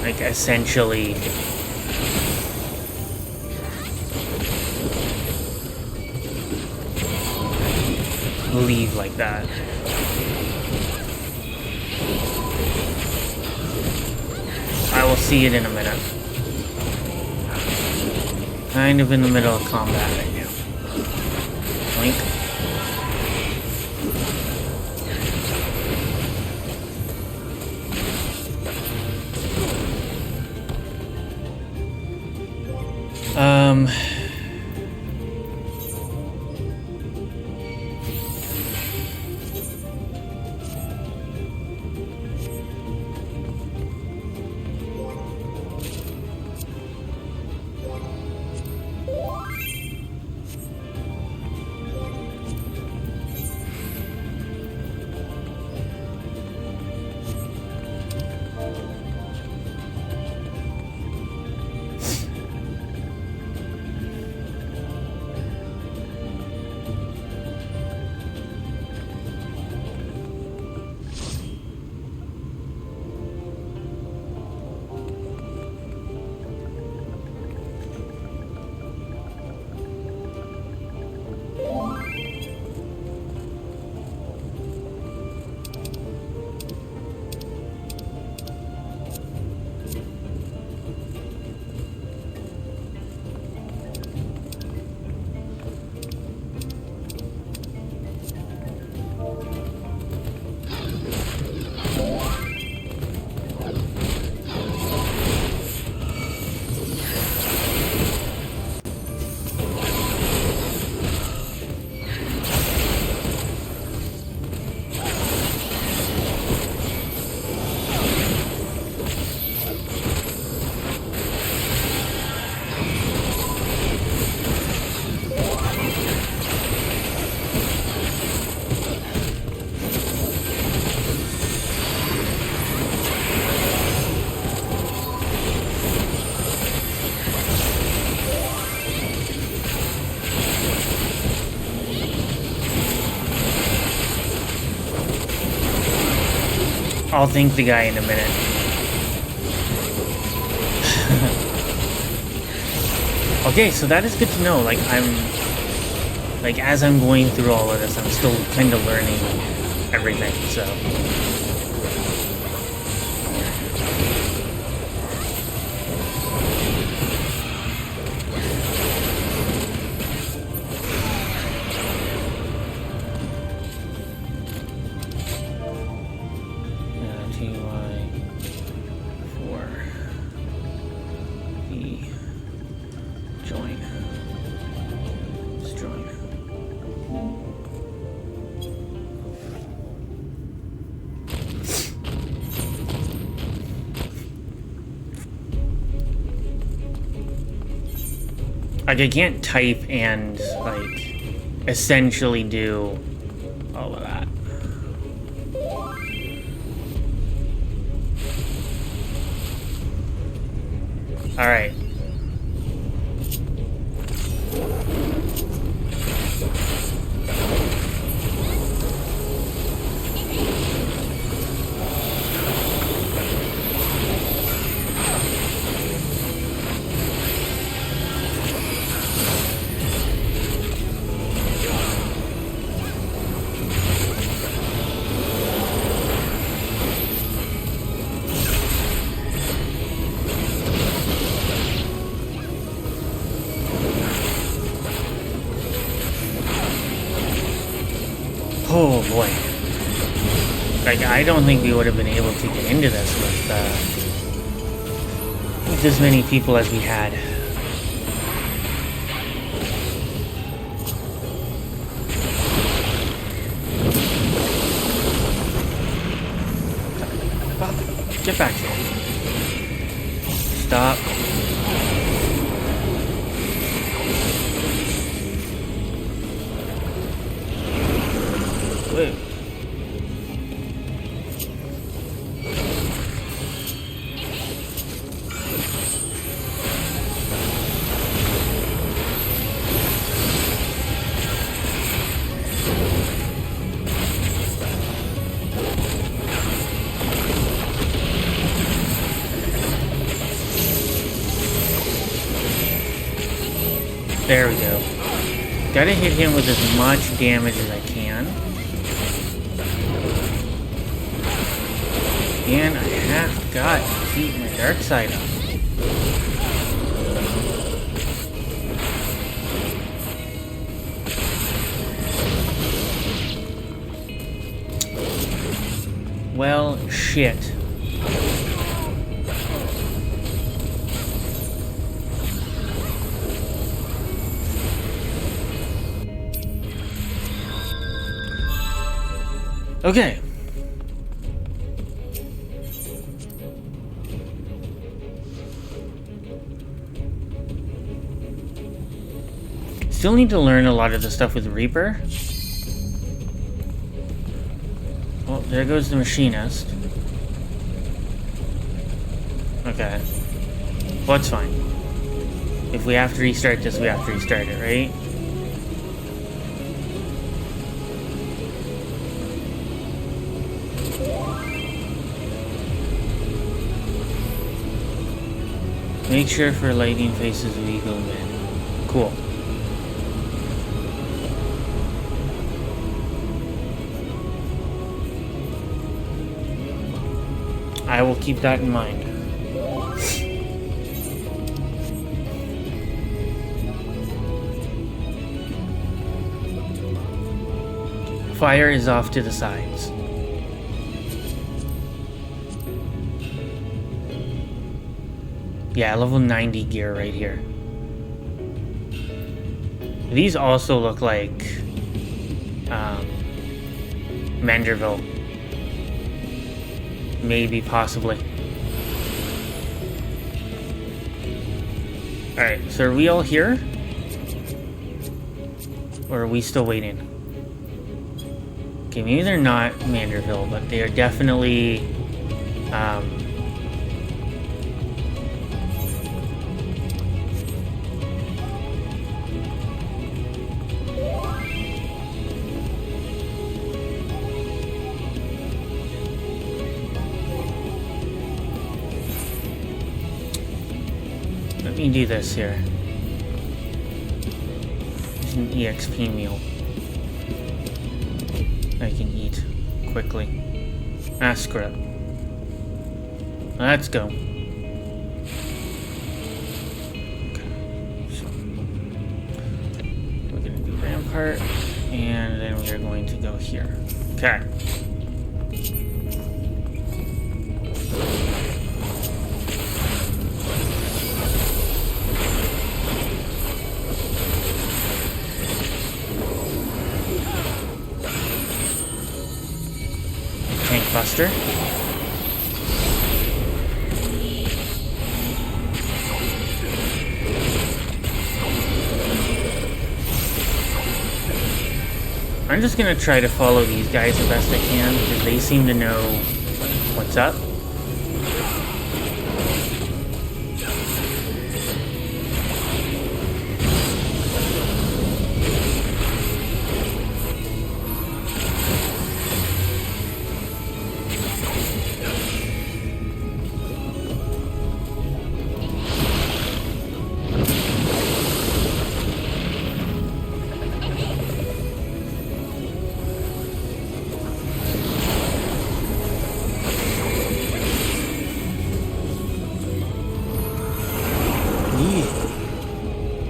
like, essentially leave like that. I will see it in a minute. Kind of in the middle of combat right now. Blink. I'll thank the guy in a minute. Okay, so that is good to know. Like, as I'm going through all of this, I'm still kind of learning everything, so. Like, I can't type and, like, essentially do all of that. Alright. Oh boy. Like, I don't think we would have been able to get into this with as many people as we had. Get back here. Stop. Wait. There we go. Gotta hit him with as much damage as I can. And I have got to keep my dark side up. Well, shit. Okay. Still need to learn a lot of the stuff with Reaper. Well, there goes the machinist. Okay. Well, it's fine. If we have to restart this, we have to restart it, right? Make sure for lightning faces we go in. Cool. I will keep that in mind. Fire is off to the sides. Yeah, level 90 gear right here. These also look like Manderville. Maybe, possibly. Alright, so are we all here? Or are we still waiting? Okay, maybe they're not Manderville, but they are definitely me do this here. There's an EXP meal I can eat quickly. Ah, screw it. Let's go. Okay, so we're gonna do Rampart, and then we are going to go here. Okay. Tank Buster. I'm just gonna try to follow these guys the best I can because they seem to know what's up.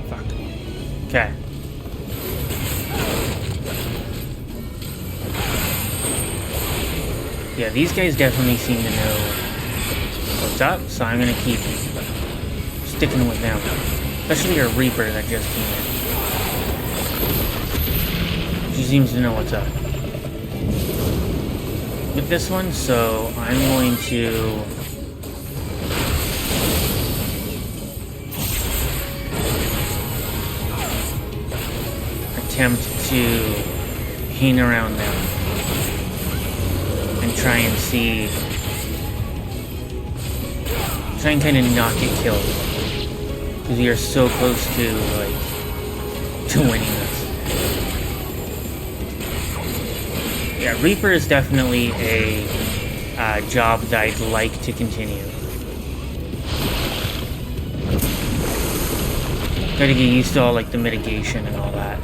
Fuck. Okay. Yeah, these guys definitely seem to know what's up, so I'm gonna keep sticking with them. Especially our Reaper that just came in. She seems to know what's up with this one, so I'm going to attempt to hang around them and try and kind of not get killed, because we are so close to winning this. Yeah, Reaper is definitely a job that I'd like to continue. Gotta get used to all the mitigation and all that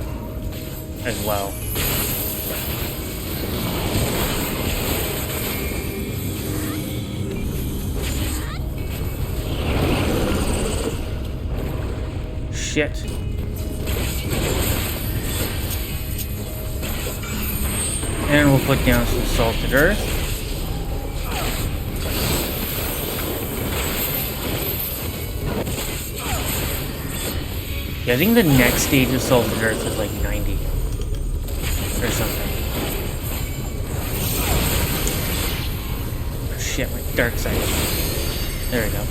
as well. Shit. And we'll put down some salted earth. Yeah, I think the next stage of salted earth is 90 or something. Oh, shit, my dark side. There we go.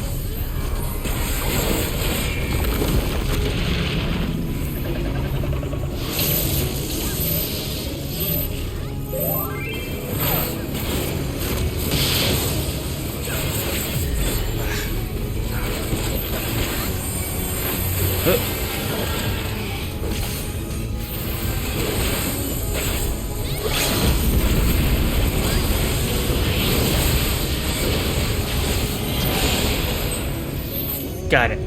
Got it.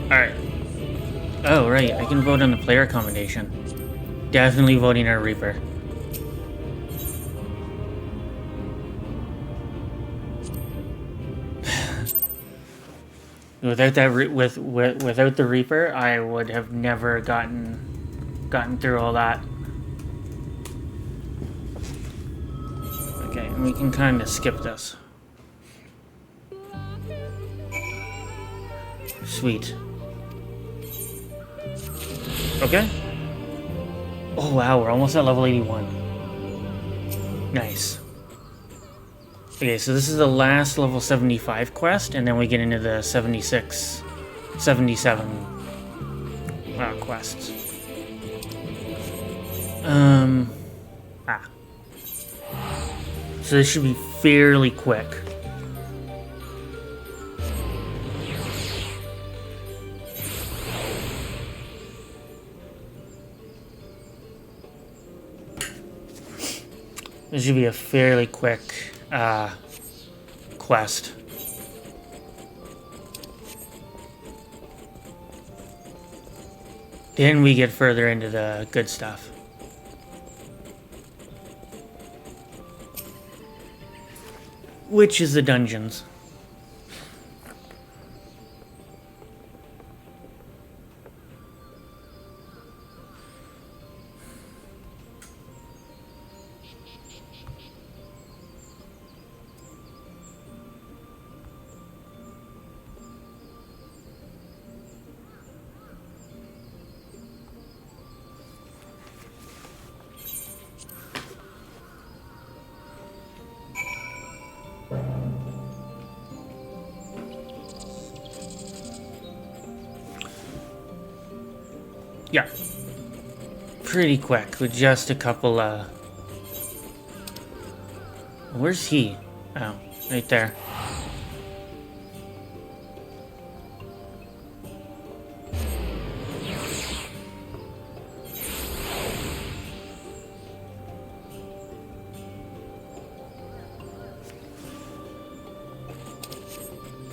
Alright. Oh, right. I can vote on the player accommodation. Definitely voting our Reaper. Without that, without the Reaper, I would have never gotten through all that. Okay, and we can kind of skip this. Sweet. Okay. Oh wow, we're almost at level 81. Nice. Okay, so this is the last level 75 quest, and then we get into the 76, 77 quests. So this should be fairly quick. This should be a fairly quick quest. Then we get further into the good stuff. Which is the dungeons. Yeah. Pretty quick with just a couple Where's he? Oh, right there.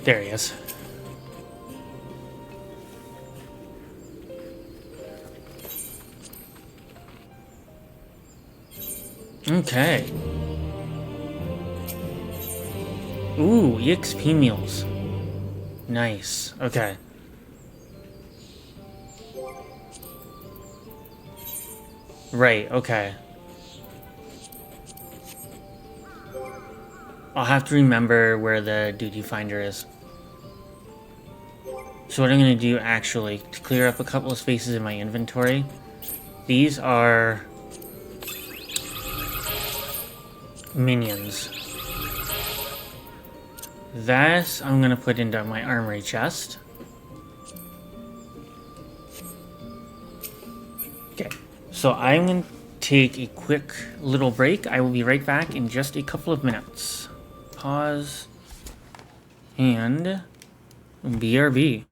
There he is. Okay. Ooh, EXP meals. Nice. Okay. Right, okay. I'll have to remember where the duty finder is. So what I'm going to do, actually, to clear up a couple of spaces in my inventory, these are minions. That I'm going to put into my armory chest. Okay, so I'm going to take a quick little break. I will be right back in just a couple of minutes. Pause. And BRB.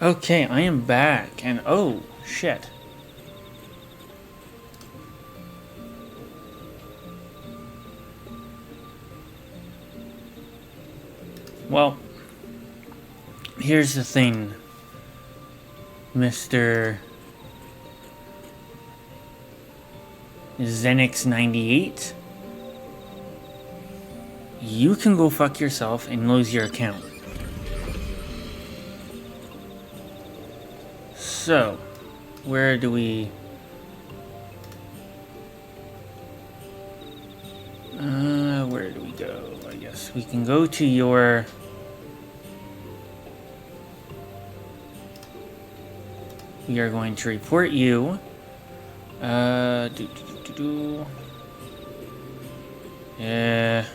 Okay, I am back, and oh, shit. Well, here's the thing, Mr. Zenix98. You can go fuck yourself and lose your account. So, where do we... where do we go? I guess we can go to your... We are going to report you. Yeah.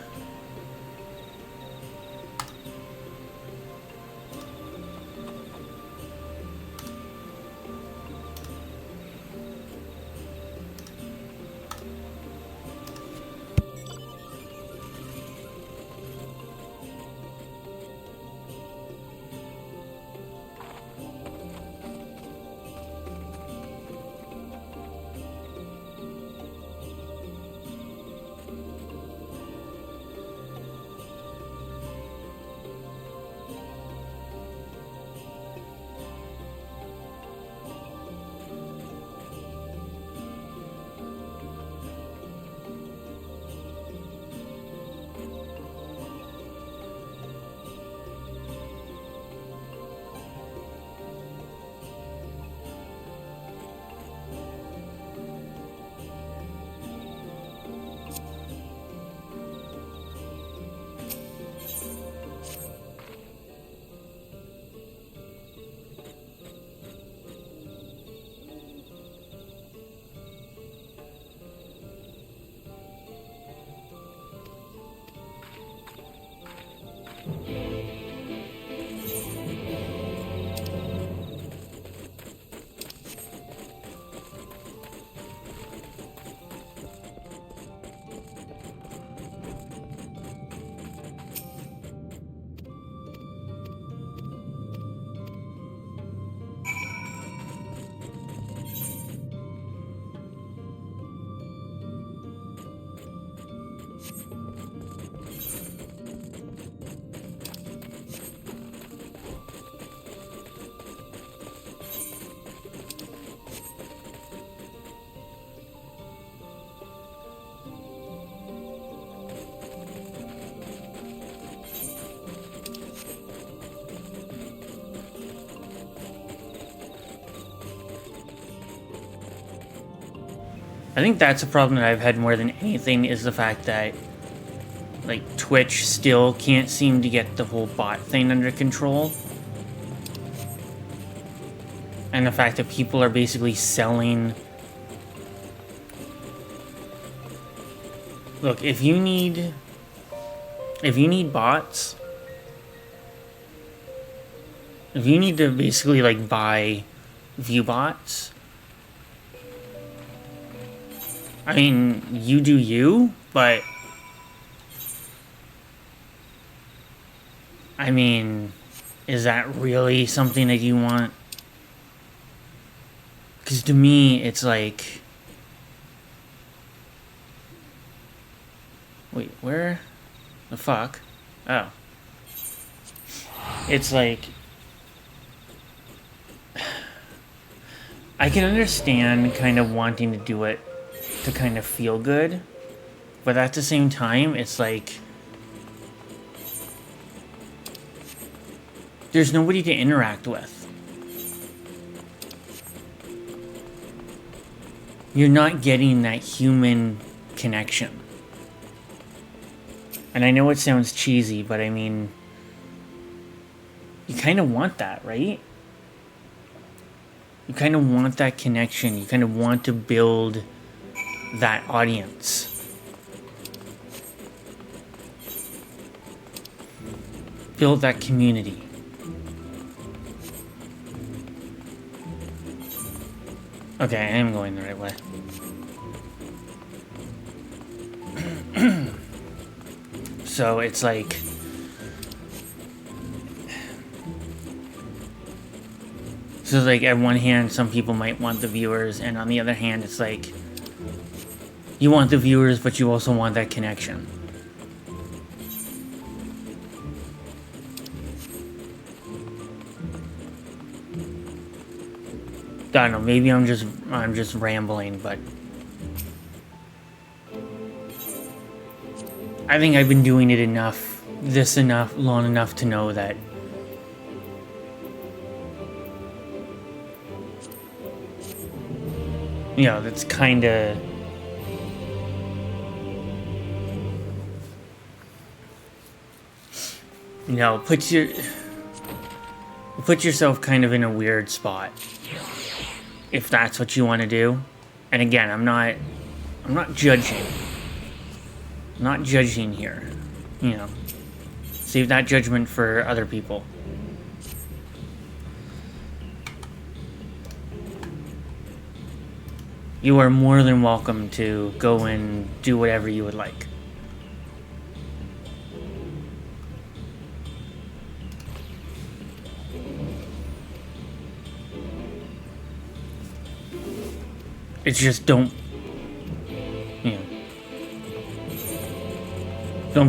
I think that's a problem that I've had more than anything, is the fact that, like, Twitch still can't seem to get the whole bot thing under control. And the fact that people are basically selling... Look, if you need bots, if you need to basically, like, buy view bots, I mean, you do you, but I mean, is that really something that you want? Because to me, it's like, wait, where the fuck? Oh, it's like, I can understand kind of wanting to do it to kind of feel good, but at the same time, it's like, there's nobody to interact with. You're not getting that human connection. And I know it sounds cheesy, but I mean, you kind of want that, right? You kind of want that connection. You kind of want to build that audience. Build that community. Okay, I am going the right way. So it's like, So like at one hand, some people might want the viewers, and on the other hand, it's like you want the viewers, but you also want that connection. I don't know, maybe I'm just rambling, but I think I've been doing it long enough to know that that's kind of put yourself kind of in a weird spot if that's what you want to do. And again, I'm not judging. I'm not judging here. Save that judgment for other people. You are more than welcome to go and do whatever you would like. It's just don't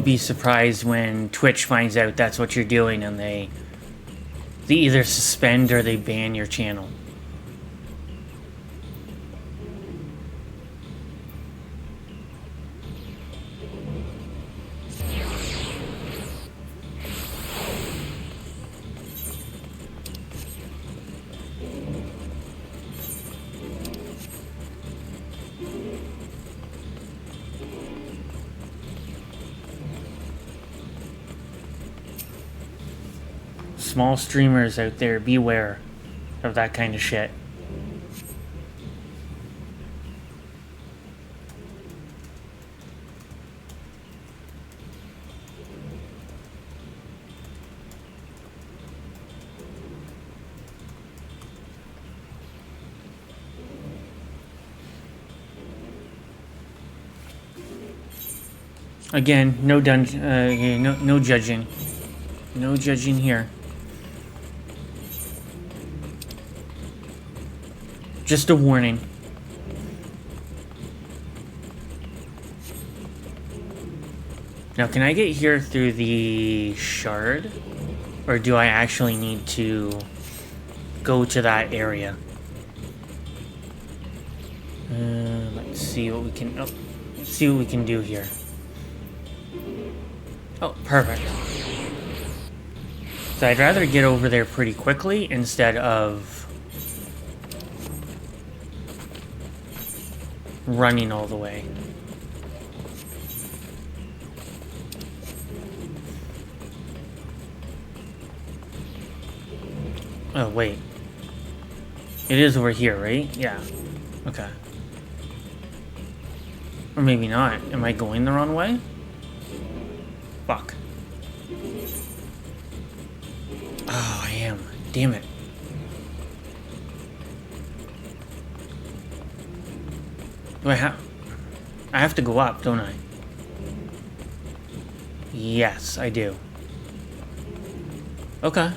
be surprised when Twitch finds out that's what you're doing and they either suspend or they ban your channel. Small streamers out there, beware of that kind of shit. Again, no judging. No judging here. Just a warning. Now, can I get here through the shard? Or do I actually need to go to that area? Let's see what we can... let's see what we can do here. Oh, perfect. So I'd rather get over there pretty quickly instead of running all the way. Oh, wait. It is over here, right? Yeah. Okay. Or maybe not. Am I going the wrong way? Fuck. Oh, I am. Damn it. Do I have to go up, don't I? Yes, I do. Okay.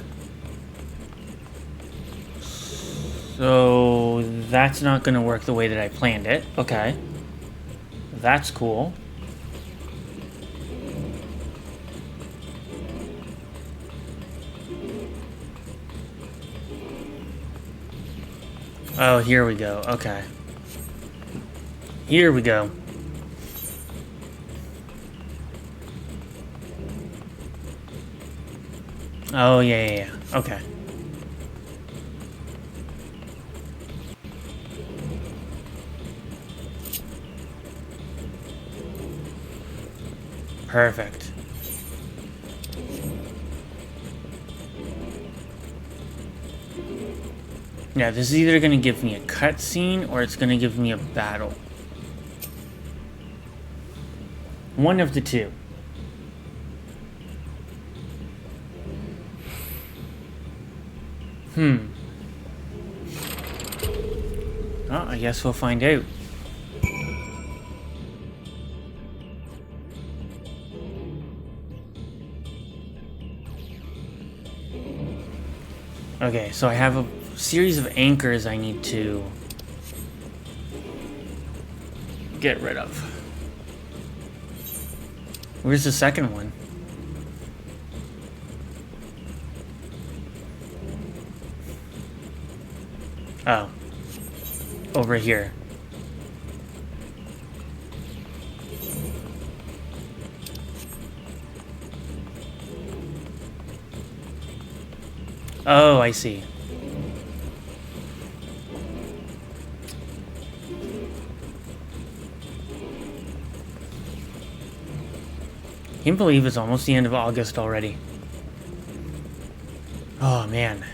So that's not gonna work the way that I planned it. Okay. That's cool. Oh, here we go. Okay. Here we go. Oh, yeah. Okay. Perfect. Yeah, this is either going to give me a cutscene or it's going to give me a battle. One of the two. Oh, I guess we'll find out. Okay, so I have series of anchors I need to get rid of. Where's the second one? Oh. Over here. Oh, I see. Can't believe it's almost the end of August already. Oh, man.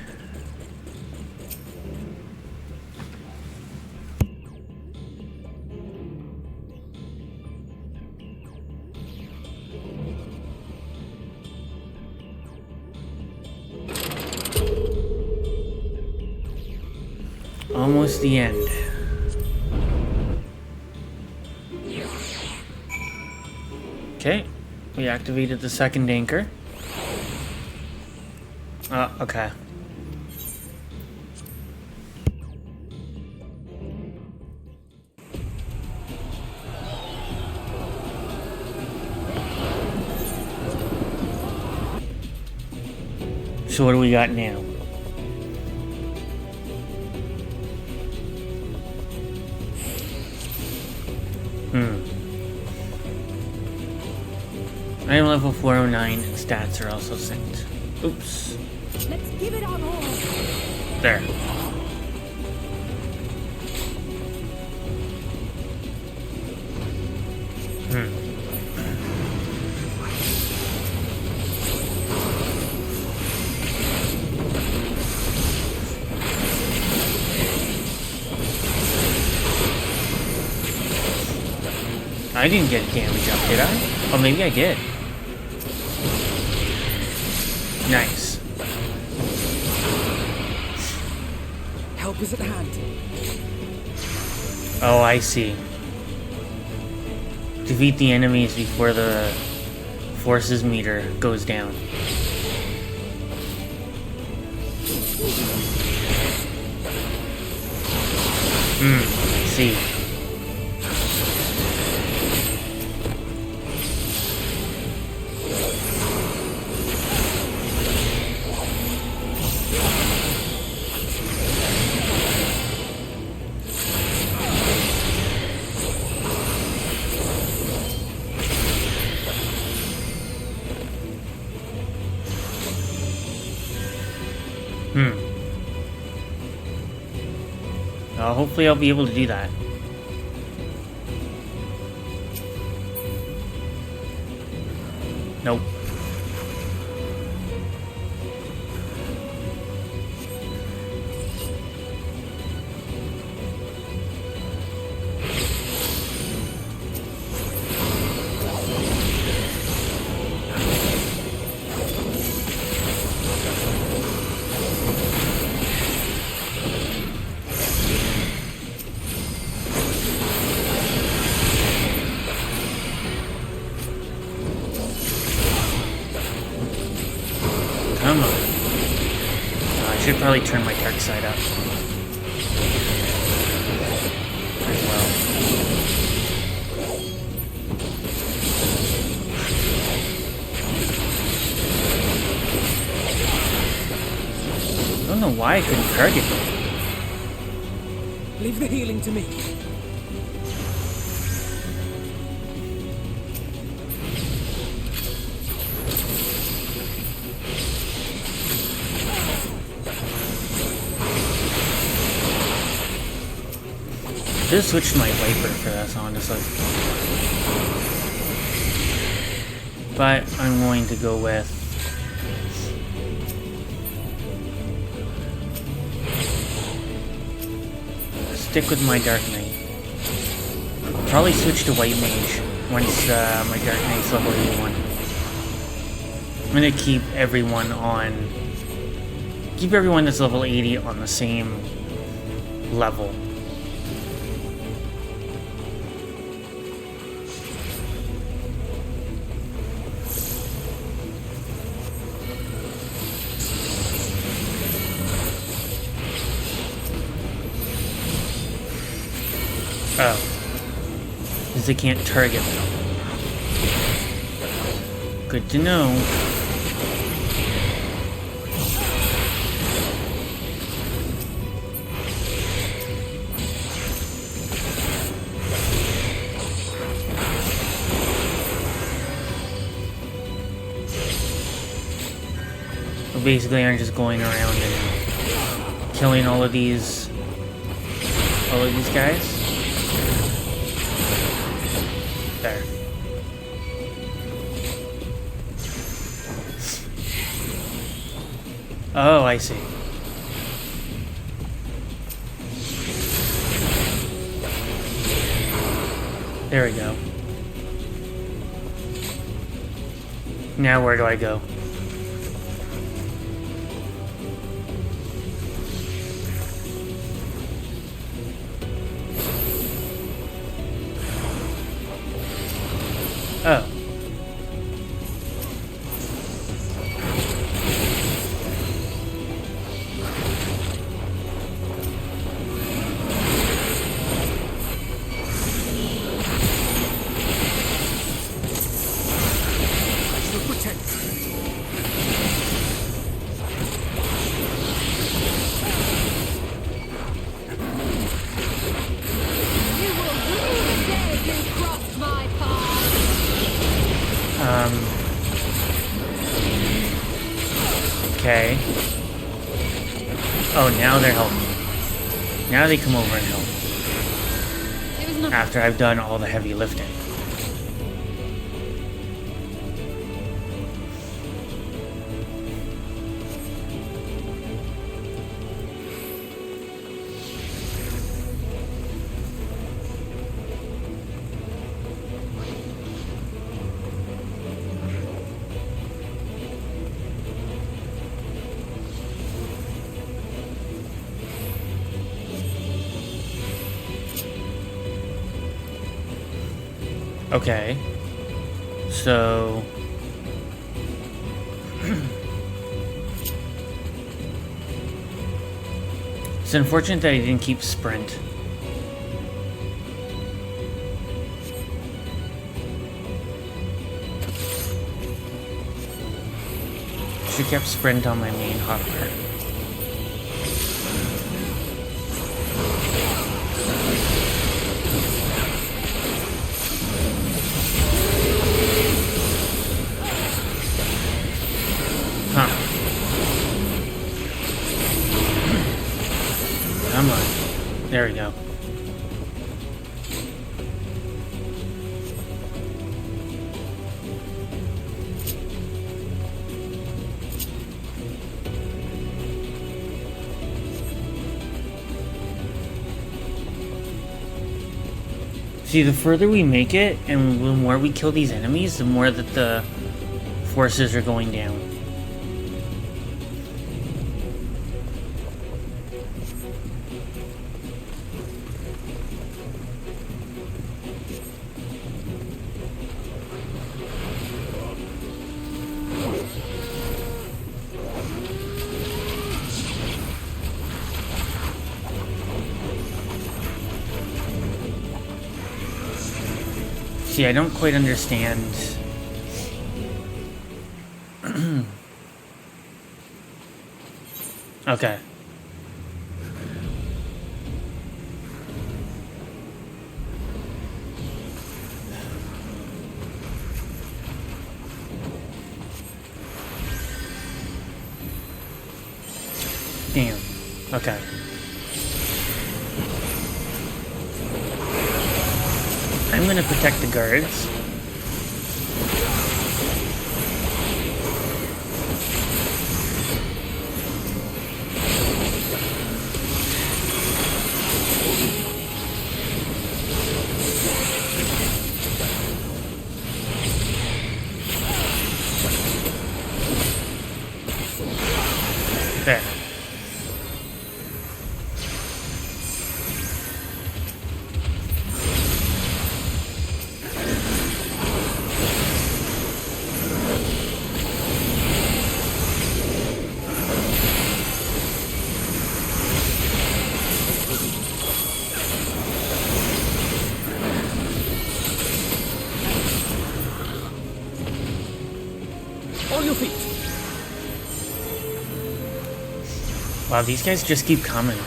Almost the end. Okay, we activated the second anchor. Okay. So what do we got now? I am level 409 and stats are also synced. Oops. Let's give it our all. There. I didn't get damage up, did I? Oh, maybe I did. Nice. Help is at hand. Oh, I see. Defeat the enemies before the forces meter goes down. I see. Hopefully I'll be able to do that. Nope. Come on. I should probably turn my dark side up. As well. I don't know why I couldn't target him. Leave the healing to me. Just switched my Viper for this, honestly. But I'm going to go with stick with my Dark Knight. I'll probably switch to White Mage once my Dark Knight's level 81. I'm gonna keep everyone that's level 80 on the same level. Oh. Because they can't target them. Good to know. So basically, I'm just going around and killing all of these guys. There. Oh, I see. There we go. Now where do I go? Oh. You will rue the day you crossed my path. Okay. Oh, now they're helping. Now they come over and help. It was not After I've done all the heavy lifting. Okay. So... it's unfortunate that I didn't keep sprint. Should have kept sprint on my main hopper. Huh. Come on. There we go. See, the further we make it, and the more we kill these enemies, the more that the forces are going down. See, I don't quite understand. Okay. Damn. Okay. I'm gonna protect the guards. There. Wow, these guys just keep coming.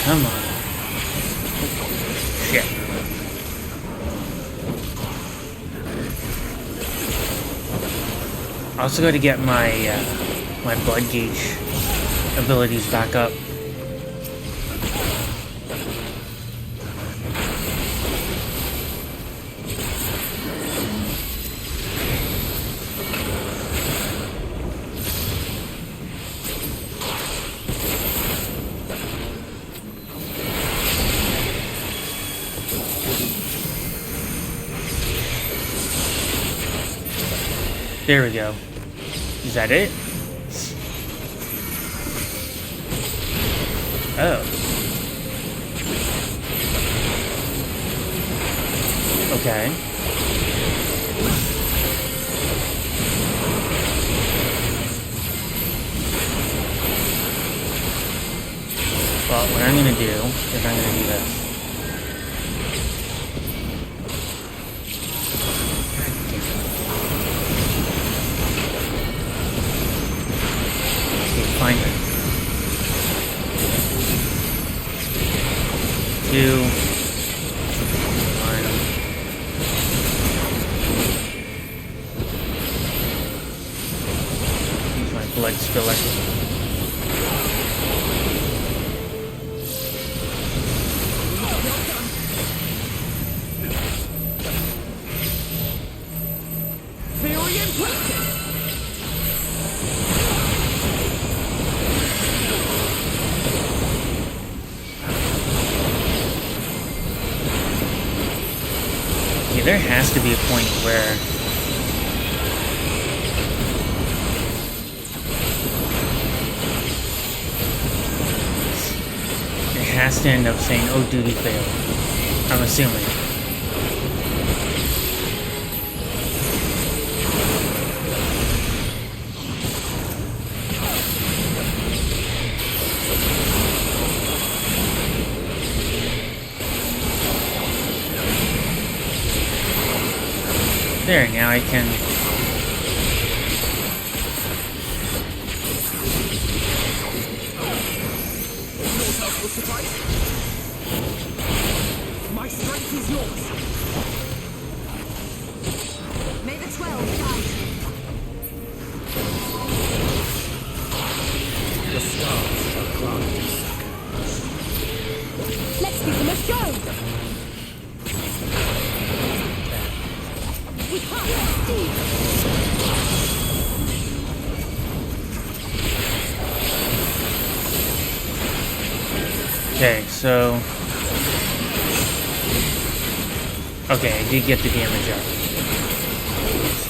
Come on. Shit. I also got to get my my blood gauge abilities back up. There we go. Is that it? Oh. Okay. Well, what I'm gonna do is I'm gonna do this. Find it. 2, 1. Use my blood spiller. Theory in practice! Yeah, there has to be a point where it has to end up saying, "Oh, duty failed." I'm assuming. There, now I can... My strength is yours! May the 12 guide you. The stars shall grant you succor. Let's give them a show! With heart and steel! Okay, so... Okay, I did get the damage up.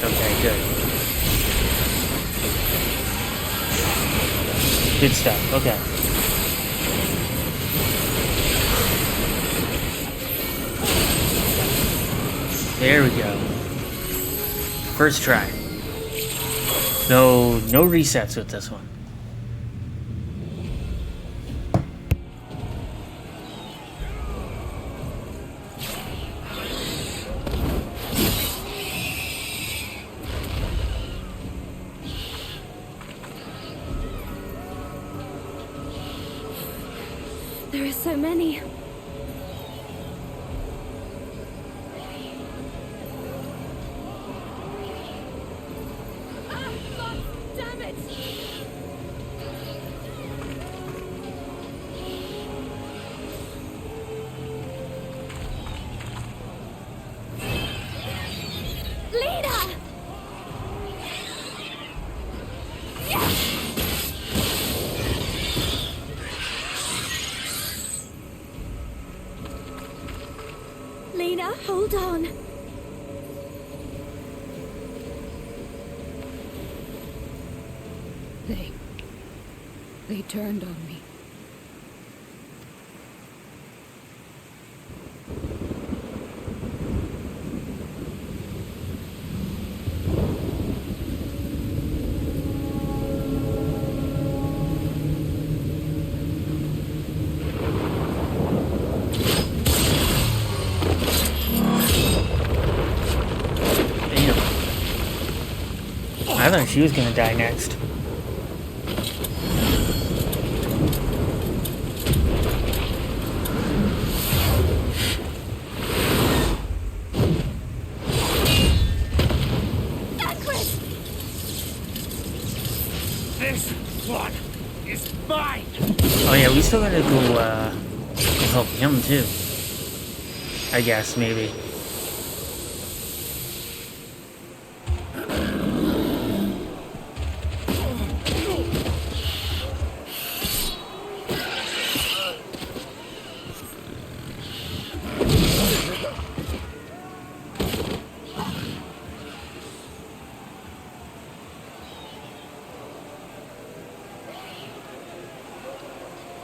Okay, good. Good stuff, okay. There we go. First try. No resets with this one. There are so many. Ah, fuck! Damn it! Lena! Lena, hold on. They turned on me. I thought she was gonna die next. This one is mine! Oh yeah, we still gotta go help him too. I guess, maybe.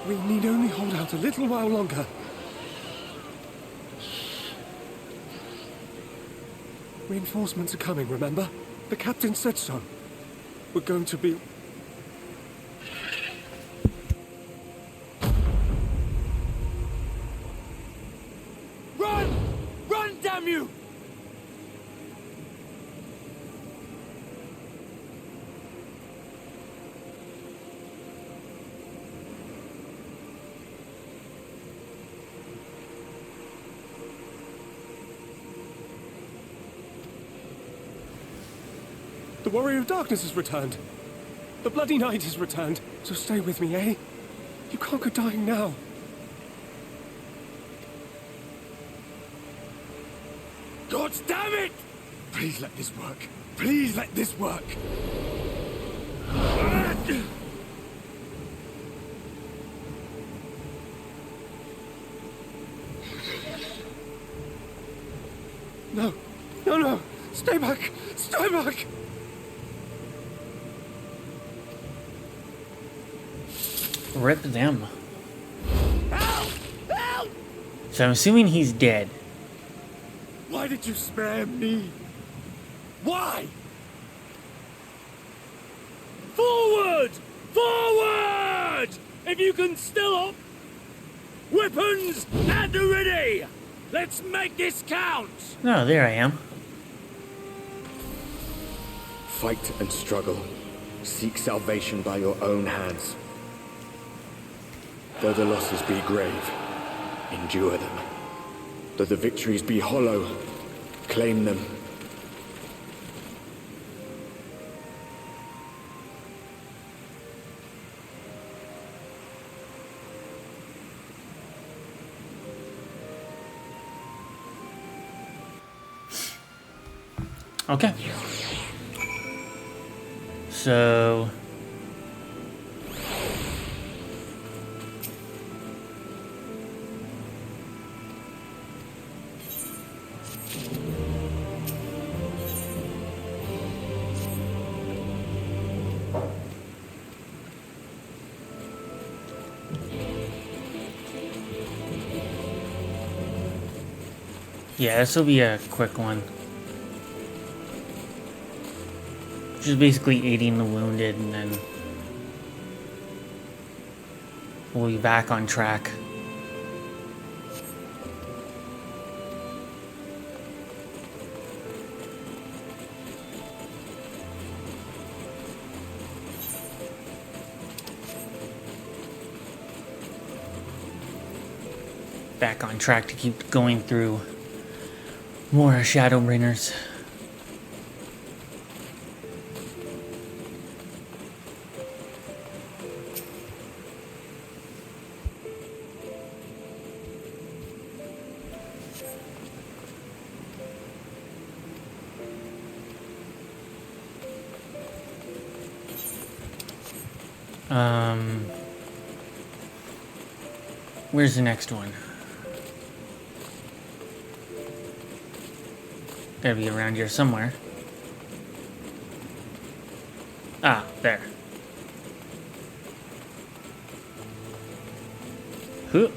We need only hold out a little while longer. Reinforcements are coming, remember? The captain said so. We're going to be... Run! Run, damn you! The Warrior of Darkness has returned. The Bloody Knight has returned. So stay with me, eh? You can't go dying now. God damn it! Please let this work. Please let this work. No. No, no. Stay back. Stay back. Rip them. Help! Help! So I'm assuming he's dead. Why did you spare me? Why? Forward! Forward! If you can still up, weapons at the ready! Let's make this count! Oh, there I am. Fight and struggle. Seek salvation by your own hands. Though the losses be grave, endure them. Though the victories be hollow, claim them. Okay. So... yeah, this will be a quick one. Just basically aiding the wounded, and then we'll be back on track. Back on track to keep going through more Shadowbringers. Where's the next one? Gotta be around here somewhere. Ah, there. Who?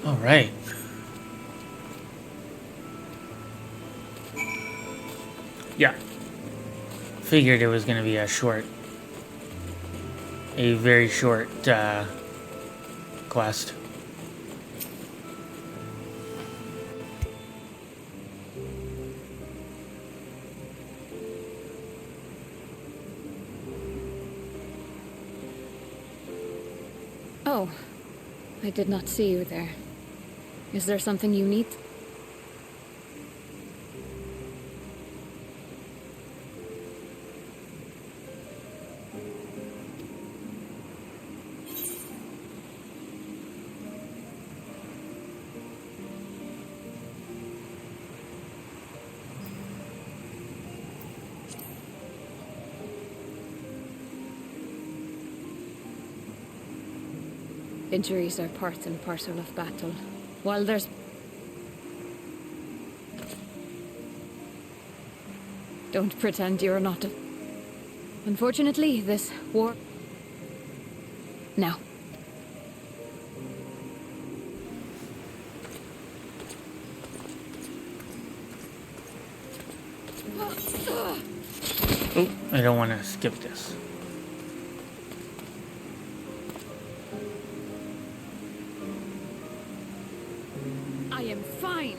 All right. Yeah. Figured it was gonna be a very short quest. Oh, I did not see you there. Is there something you need? Injuries are part and parcel of battle. While there's... Don't pretend you're not. Unfortunately, this war... Now. Oh, I don't want to skip this. I am fine.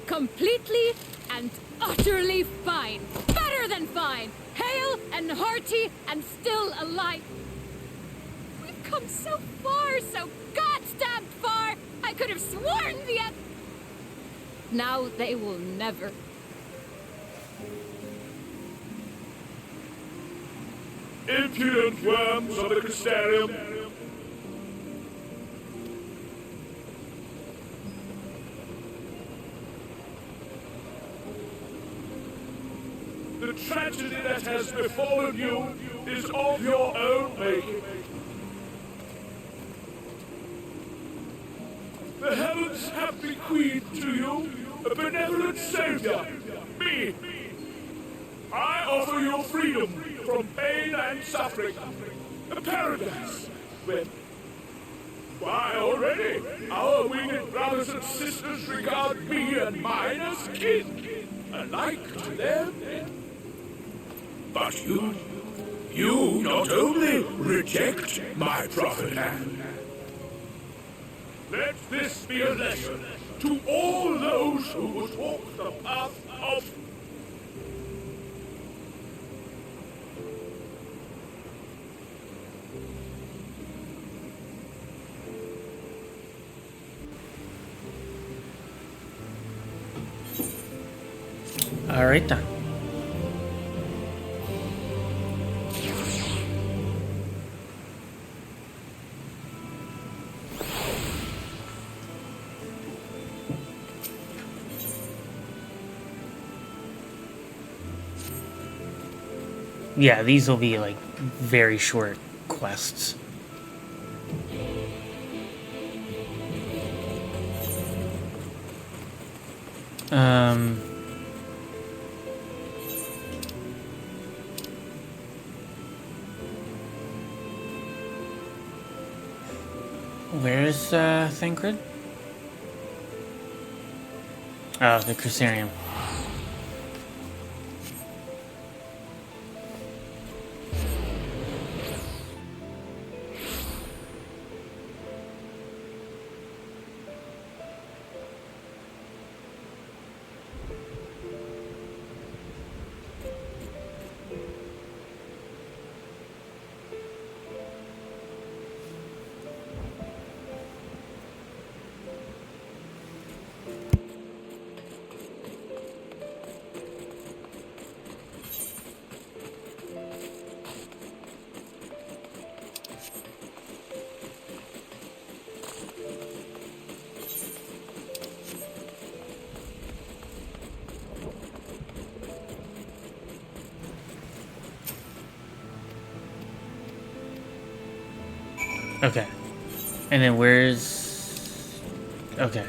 Completely and utterly fine. Better than fine. Hale and hearty and still alive. We've come so far, so goddamn far. I could have sworn the end. Now they will never. Impudent worms of the Crystarium. The tragedy that has befallen you is of your own making. The heavens have bequeathed to you a benevolent savior, me. I offer you freedom from pain and suffering, a paradise when, why already, our winged brothers and sisters regard me and mine as kin, alike to them. But you not only reject my prophet hand. Let this be a lesson to all those who would walk the path of... All right then. Yeah, these will be like very short quests. Where's Thancred? Oh, the Crystarium. Okay. And then where's... Okay.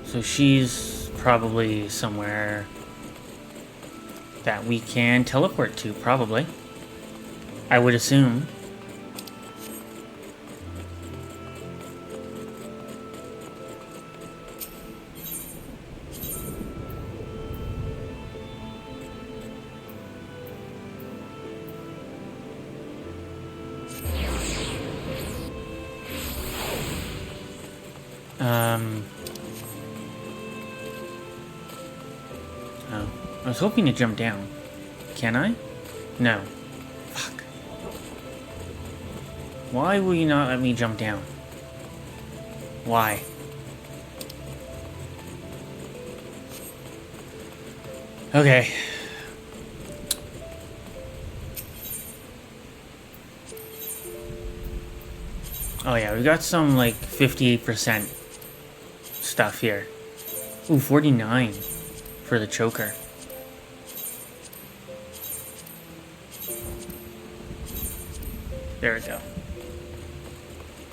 So she's probably somewhere that we can teleport to, probably. I would assume. Oh, I was hoping to jump down. Can I? No. Why will you not let me jump down? Why? Okay. Oh yeah, we got some like 58% stuff here. Ooh, 49 for the choker. There we go.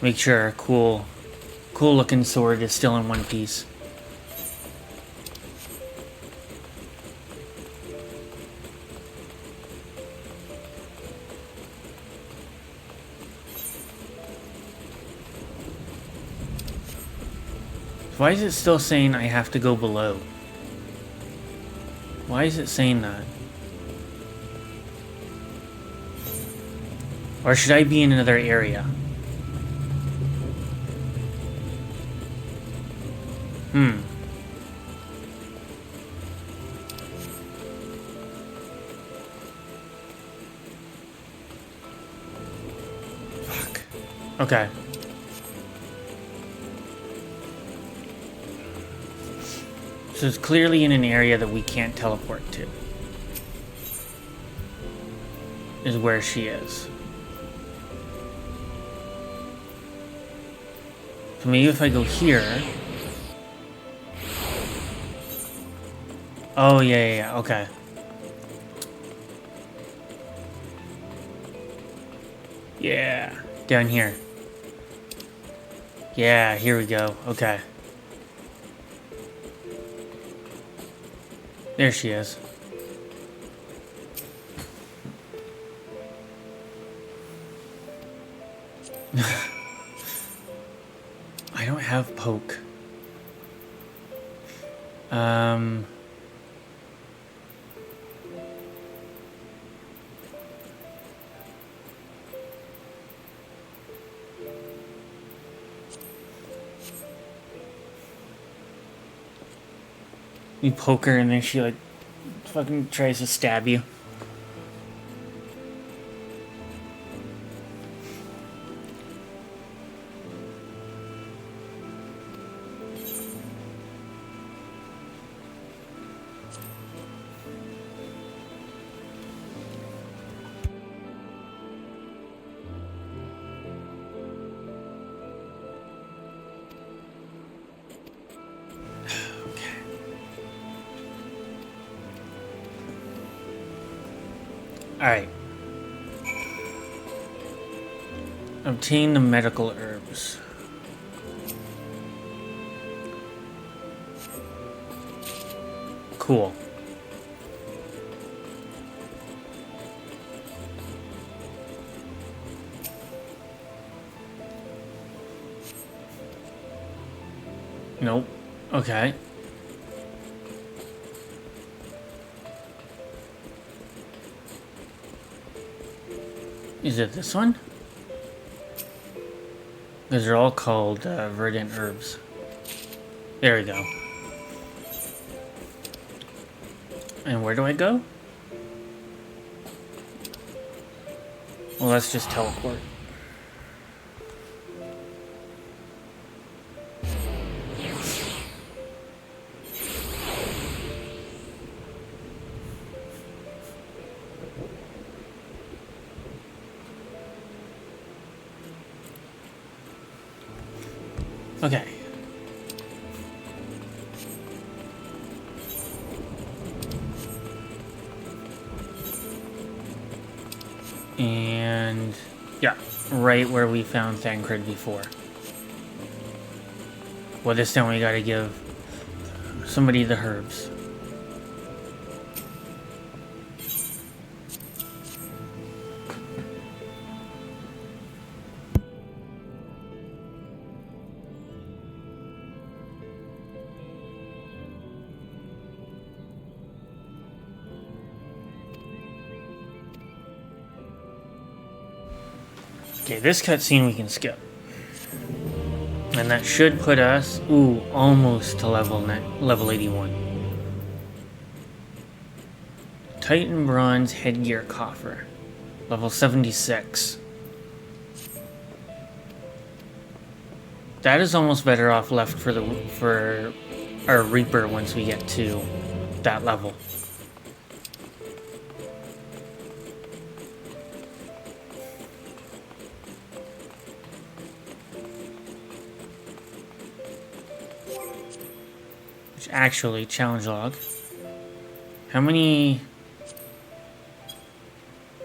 Make sure our cool looking sword is still in one piece. Why is it still saying I have to go below? Why is it saying that? Or should I be in another area? Fuck. Okay. So it's clearly in an area that we can't teleport to. Is where she is. So maybe if I go here... Oh, yeah, okay. Yeah, down here. Yeah, here we go. Okay. There she is. I don't have poke. You poke her and then she like fucking tries to stab you. Alright. Obtain the medical herbs. Cool. Nope. Okay. Is it this one? Because they're all called verdant herbs. There we go. And where do I go? Well, let's just teleport. Okay. And yeah, right where we found Thancred before. Well, this time we gotta give somebody the herbs. Okay, this cutscene we can skip. And that should put us, ooh, almost to level 81. Titan Bronze Headgear Coffer. Level 76. That is almost better off left for our Reaper once we get to that level. Which actually, challenge log. How many...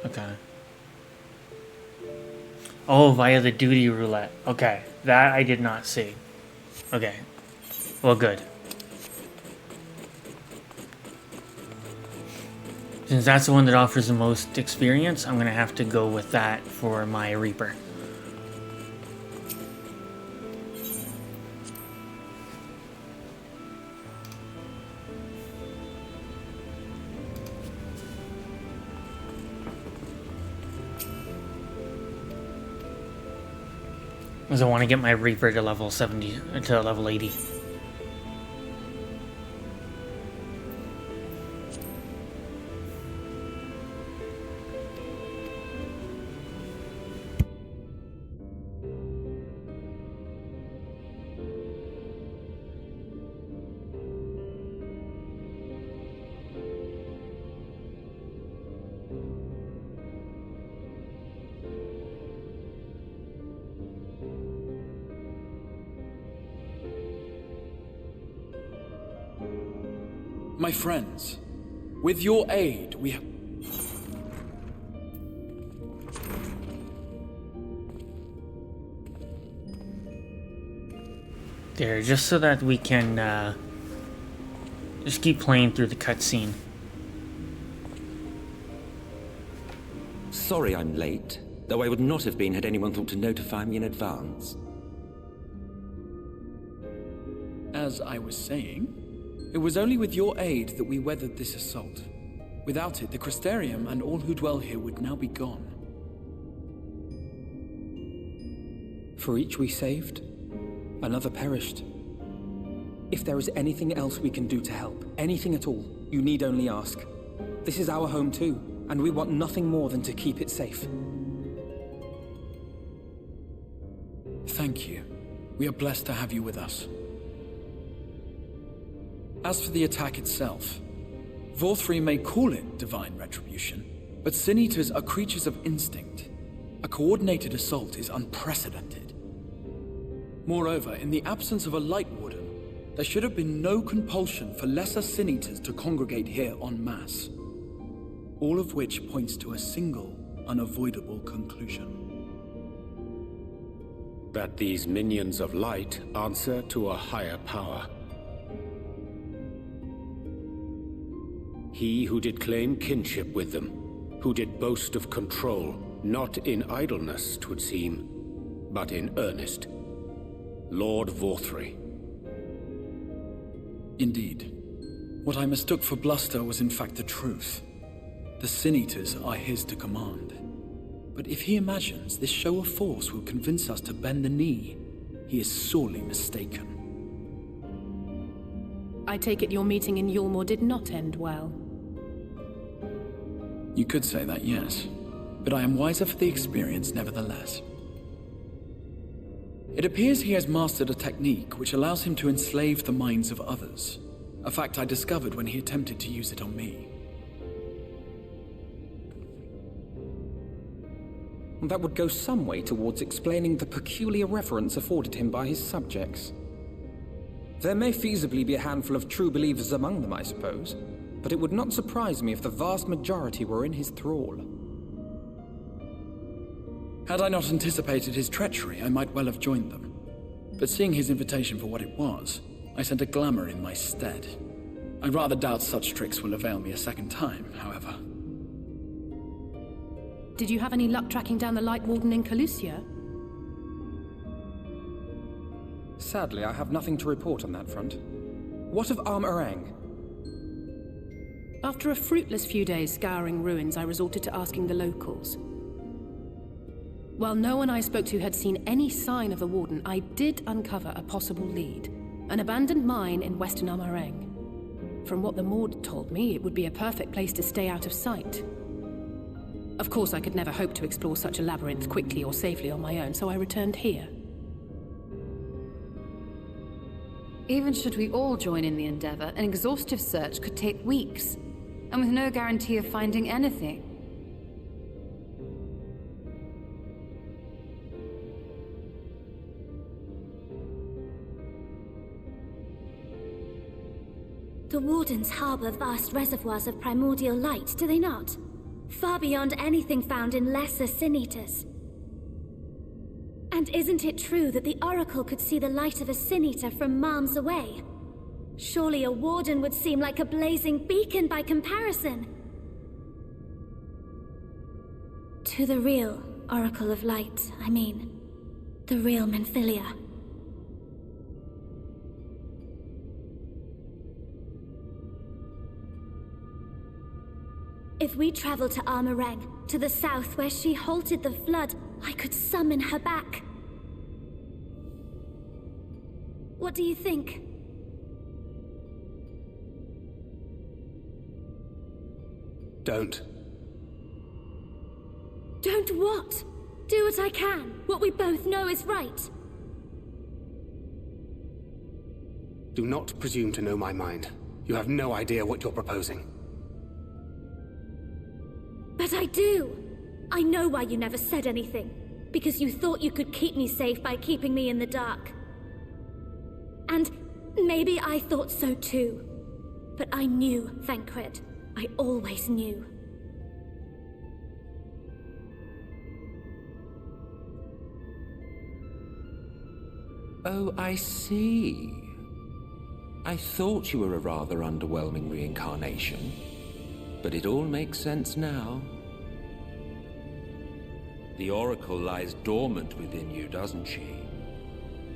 Okay. Oh, via the duty roulette. Okay, that I did not see. Okay. Well, good. Since that's the one that offers the most experience, I'm gonna have to go with that for my Reaper. Because I want to get my Reaper to level 70, to level 80. My friends, with your aid, we have... There, just so that we can just keep playing through the cutscene. Sorry I'm late, though I would not have been had anyone thought to notify me in advance. As I was saying, it was only with your aid that we weathered this assault. Without it, the Crystarium and all who dwell here would now be gone. For each we saved, another perished. If there is anything else we can do to help, anything at all, you need only ask. This is our home too, and we want nothing more than to keep it safe. Thank you. We are blessed to have you with us. As for the attack itself, Vorthri may call it divine retribution, but Sin Eaters are creatures of instinct. A coordinated assault is unprecedented. Moreover, in the absence of a Light Warden, there should have been no compulsion for lesser Sin Eaters to congregate here en masse. All of which points to a single, unavoidable conclusion. That these minions of light answer to a higher power. He who did claim kinship with them, who did boast of control, not in idleness, 'twould seem, but in earnest. Lord Vorthri. Indeed. What I mistook for bluster was in fact the truth. The Sin Eaters are his to command. But if he imagines this show of force will convince us to bend the knee, he is sorely mistaken. I take it your meeting in Yulmore did not end well. You could say that, yes. But I am wiser for the experience nevertheless. It appears he has mastered a technique which allows him to enslave the minds of others. A fact I discovered when he attempted to use it on me. That would go some way towards explaining the peculiar reverence afforded him by his subjects. There may feasibly be a handful of true believers among them, I suppose, but it would not surprise me if the vast majority were in his thrall. Had I not anticipated his treachery, I might well have joined them. But seeing his invitation for what it was, I sent a glamour in my stead. I rather doubt such tricks will avail me a second time, however. Did you have any luck tracking down the Light Warden in Calusia? Sadly, I have nothing to report on that front. What of Armorang? After a fruitless few days scouring ruins, I resorted to asking the locals. While no one I spoke to had seen any sign of the Warden, I did uncover a possible lead. An abandoned mine in western Armorang. From what the Maud told me, it would be a perfect place to stay out of sight. Of course, I could never hope to explore such a labyrinth quickly or safely on my own, so I returned here. Even should we all join in the endeavor, an exhaustive search could take weeks, and with no guarantee of finding anything. The Wardens harbor vast reservoirs of primordial light, do they not? Far beyond anything found in lesser Sin-Eaters. And isn't it true that the Oracle could see the light of a Sin-Eater from miles away? Surely a Warden would seem like a blazing beacon by comparison. To the real Oracle of Light, I mean. The real Menphilia. If we travel to Armoreng, to the south where she halted the flood, I could summon her back. What do you think? Don't. Don't what? Do what I can. What we both know is right. Do not presume to know my mind. You have no idea what you're proposing. But I do! I know why you never said anything. Because you thought you could keep me safe by keeping me in the dark. And maybe I thought so too. But I knew, Thancred. I always knew. Oh, I see. I thought you were a rather underwhelming reincarnation. But it all makes sense now. The Oracle lies dormant within you, doesn't she?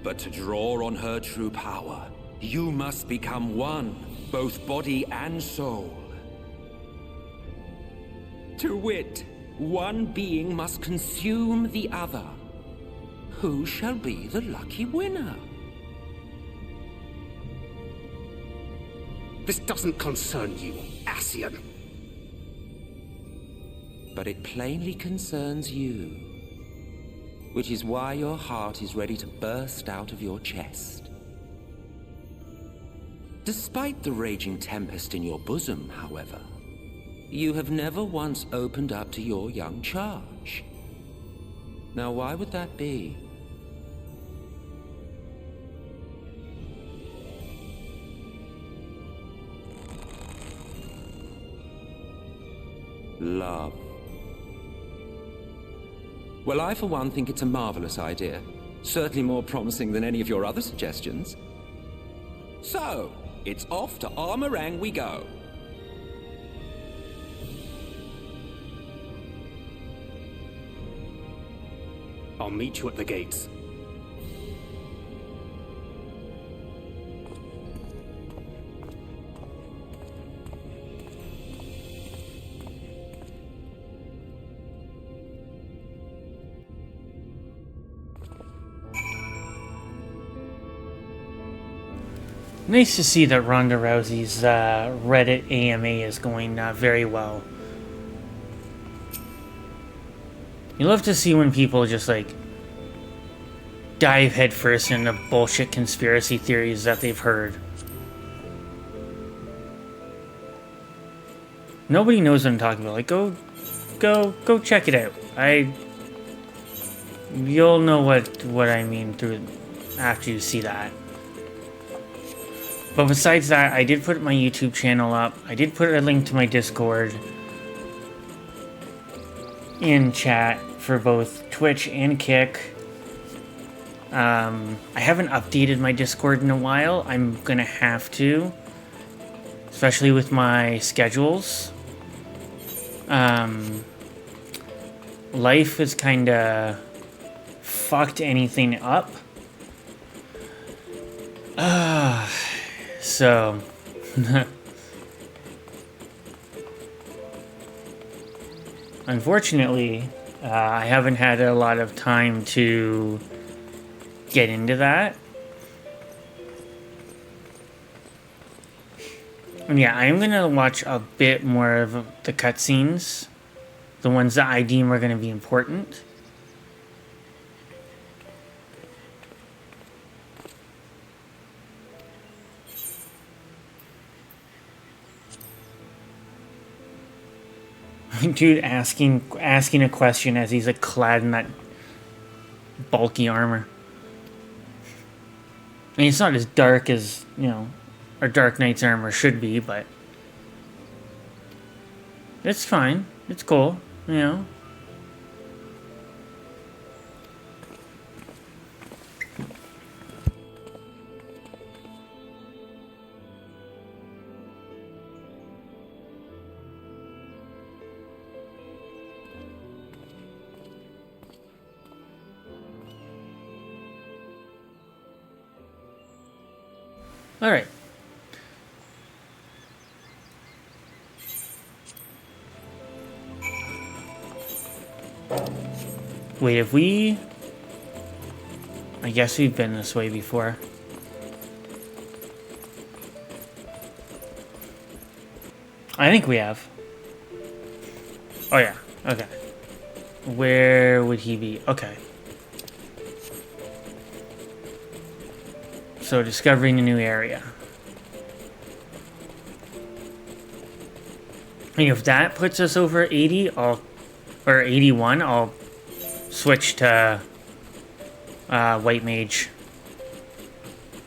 But to draw on her true power, you must become one, both body and soul. To wit, one being must consume the other. Who shall be the lucky winner? This doesn't concern you, Ascian. But it plainly concerns you. Which is why your heart is ready to burst out of your chest. Despite the raging tempest in your bosom, however, you have never once opened up to your young charge. Now, why would that be? Love. Well, I for one think it's a marvelous idea. Certainly more promising than any of your other suggestions. So, it's off to Armoreng we go. I'll meet you at the gates. Nice to see that Ronda Rousey's Reddit AMA is going very well. You love to see when people just like dive headfirst into bullshit conspiracy theories that they've heard. Nobody knows what I'm talking about. Like, go check it out. You'll know what I mean through after you see that. But besides that, I did put my YouTube channel up. I did put a link to my Discord in chat for both Twitch and Kick. I haven't updated my Discord in a while. I'm gonna have to, especially with my schedules. Life has kinda fucked anything up. So unfortunately, I haven't had a lot of time to get into that. And yeah, I'm gonna watch a bit more of the cutscenes, the ones that I deem are gonna be important. Dude asking a question as he's like clad in that bulky armor. I mean, it's not as dark as, you know, our Dark Knight's armor should be, but it's fine. It's cool, you know. All right. Wait, have we... I guess we've been this way before. I think we have. Oh yeah, okay. Where would he be? Okay. So discovering a new area. And if that puts us over 80, or 81, I'll switch to White Mage.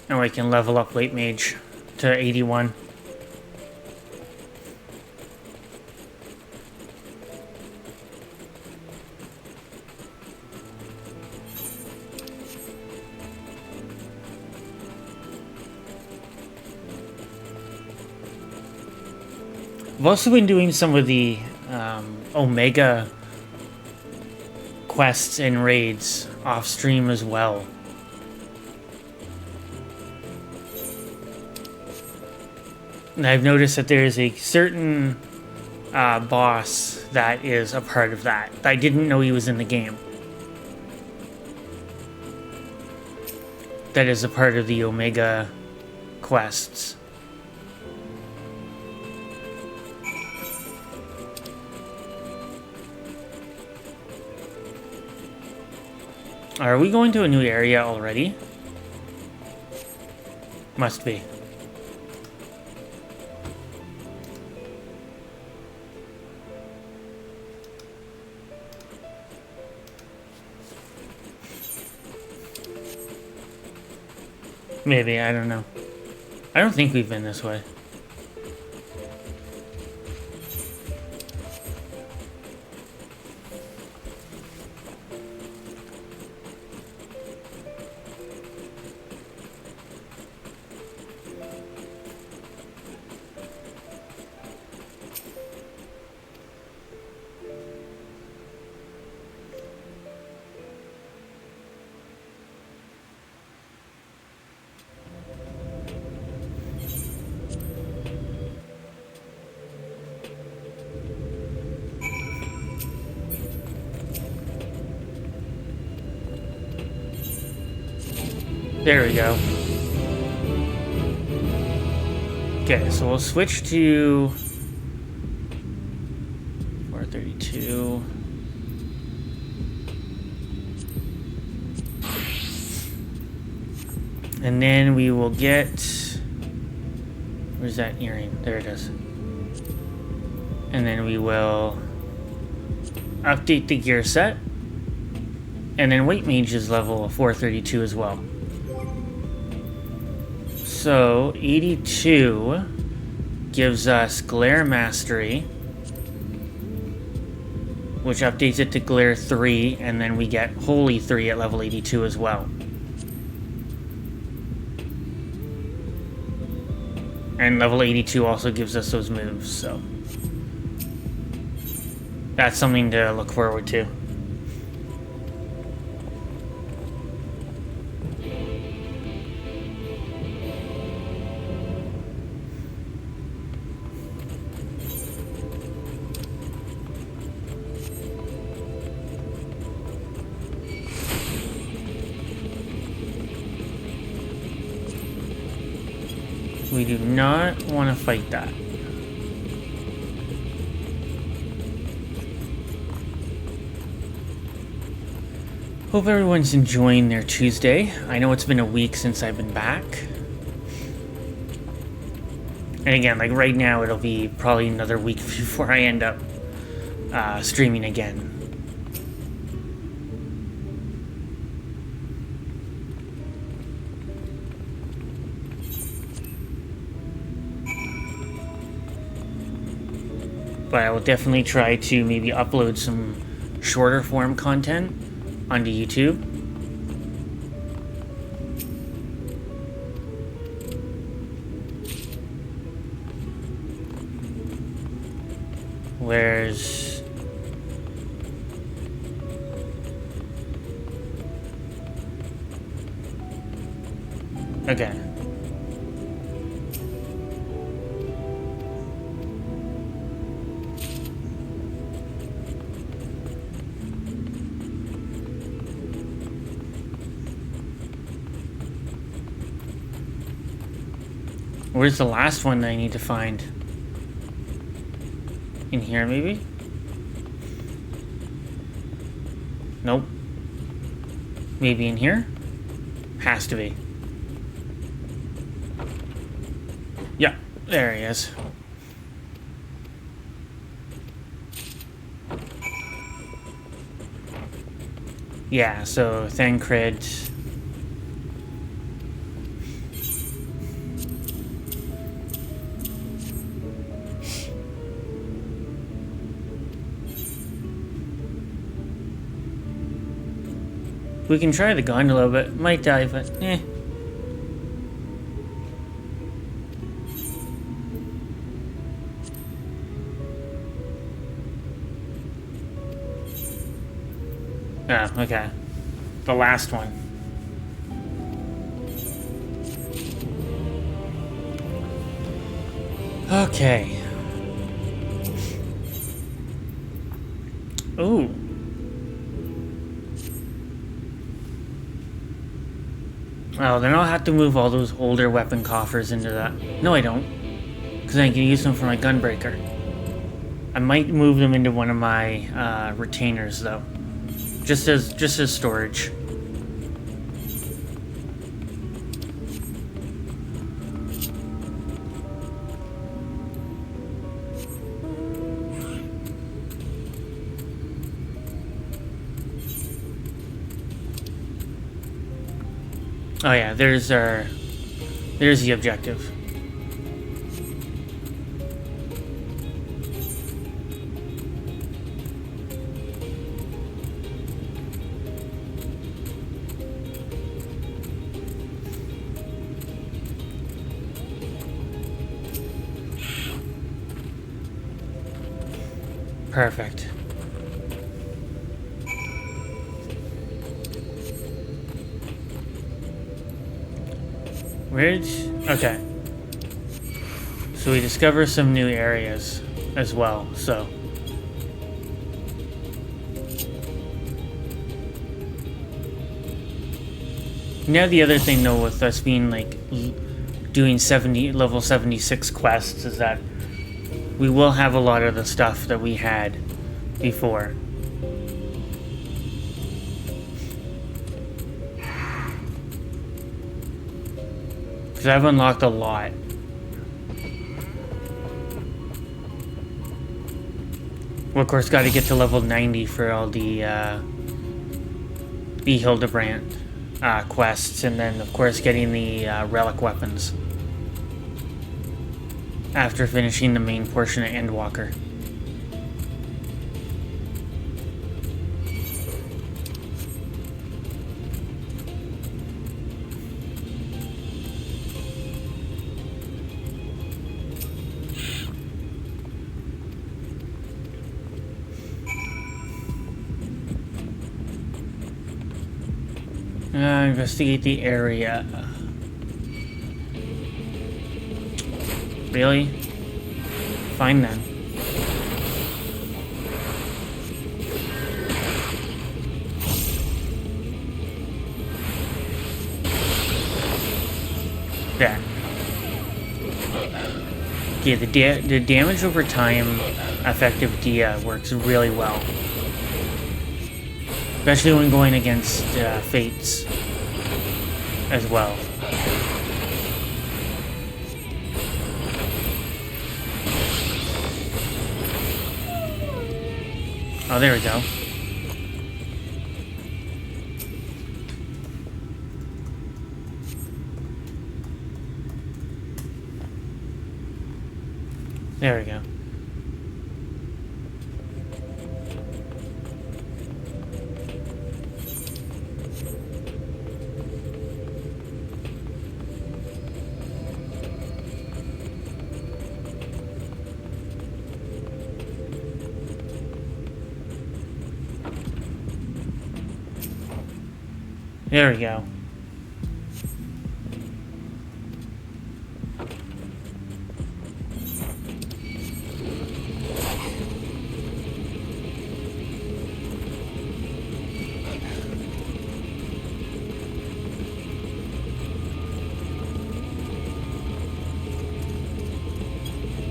And we can level up White Mage to 81. I've also been doing some of the Omega quests and raids off stream as well. And I've noticed that there is a certain boss that is a part of that. I didn't know he was in the game. That is a part of the Omega quests. Are we going to a new area already? Must be. Maybe, I don't know. I don't think we've been this way. There we go. Okay, so we'll switch to 432. And then we will get... Where's that earring? There it is. And then we will update the gear set. And then White Mage is level 432 as well. So, 82 gives us Glare Mastery, which updates it to Glare 3, and then we get Holy 3 at level 82 as well. And level 82 also gives us those moves, so that's something to look forward to. We do not want to fight that. Hope everyone's enjoying their Tuesday. I know it's been a week since I've been back. And again, like right now, it'll be probably another week before I end up streaming again. But I will definitely try to maybe upload some shorter form content onto YouTube. Where's... Okay. Where's the last one that I need to find? In here, maybe? Nope. Maybe in here? Has to be. Yeah, there he is. Yeah, so Thancred. We can try the gondola, but might die, but eh. Oh, okay. The last one. Okay. Ooh. Oh, then I'll have to move all those older weapon coffers into that. No, I don't. Because I can use them for my gunbreaker. I might move them into one of my retainers, though. Just as storage. Oh yeah, there's the objective. Perfect. Okay. So we discover some new areas as well, so. Now the other thing though with us being like doing level 76 quests is that we will have a lot of the stuff that we had before. Because I've unlocked a lot. Well, of course, got to get to level 90 for all the Hildebrand quests, and then, of course, getting the relic weapons after finishing the main portion of Endwalker. Investigate the area. Really? Fine then. There. Yeah, the damage over time effective Dia works really well. Especially when going against Fates as well. Oh, there we go. There we go. There we go.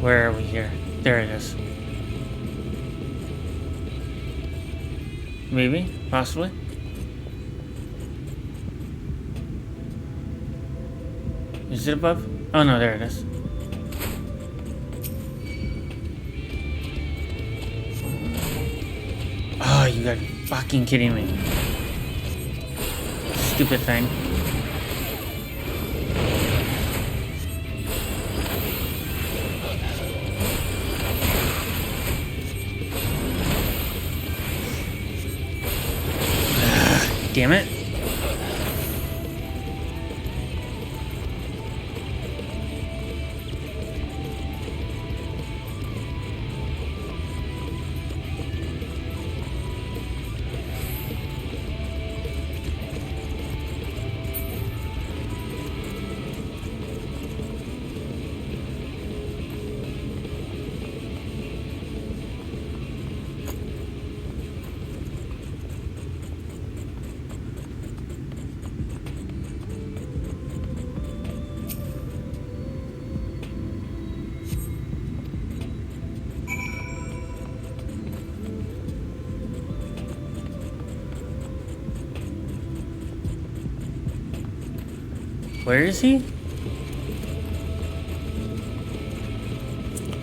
Where are we here? There it is. Maybe? Possibly? Is it above? Oh no, there it is. Oh, you gotta be fucking kidding me. Stupid thing. Damn it. Where is he?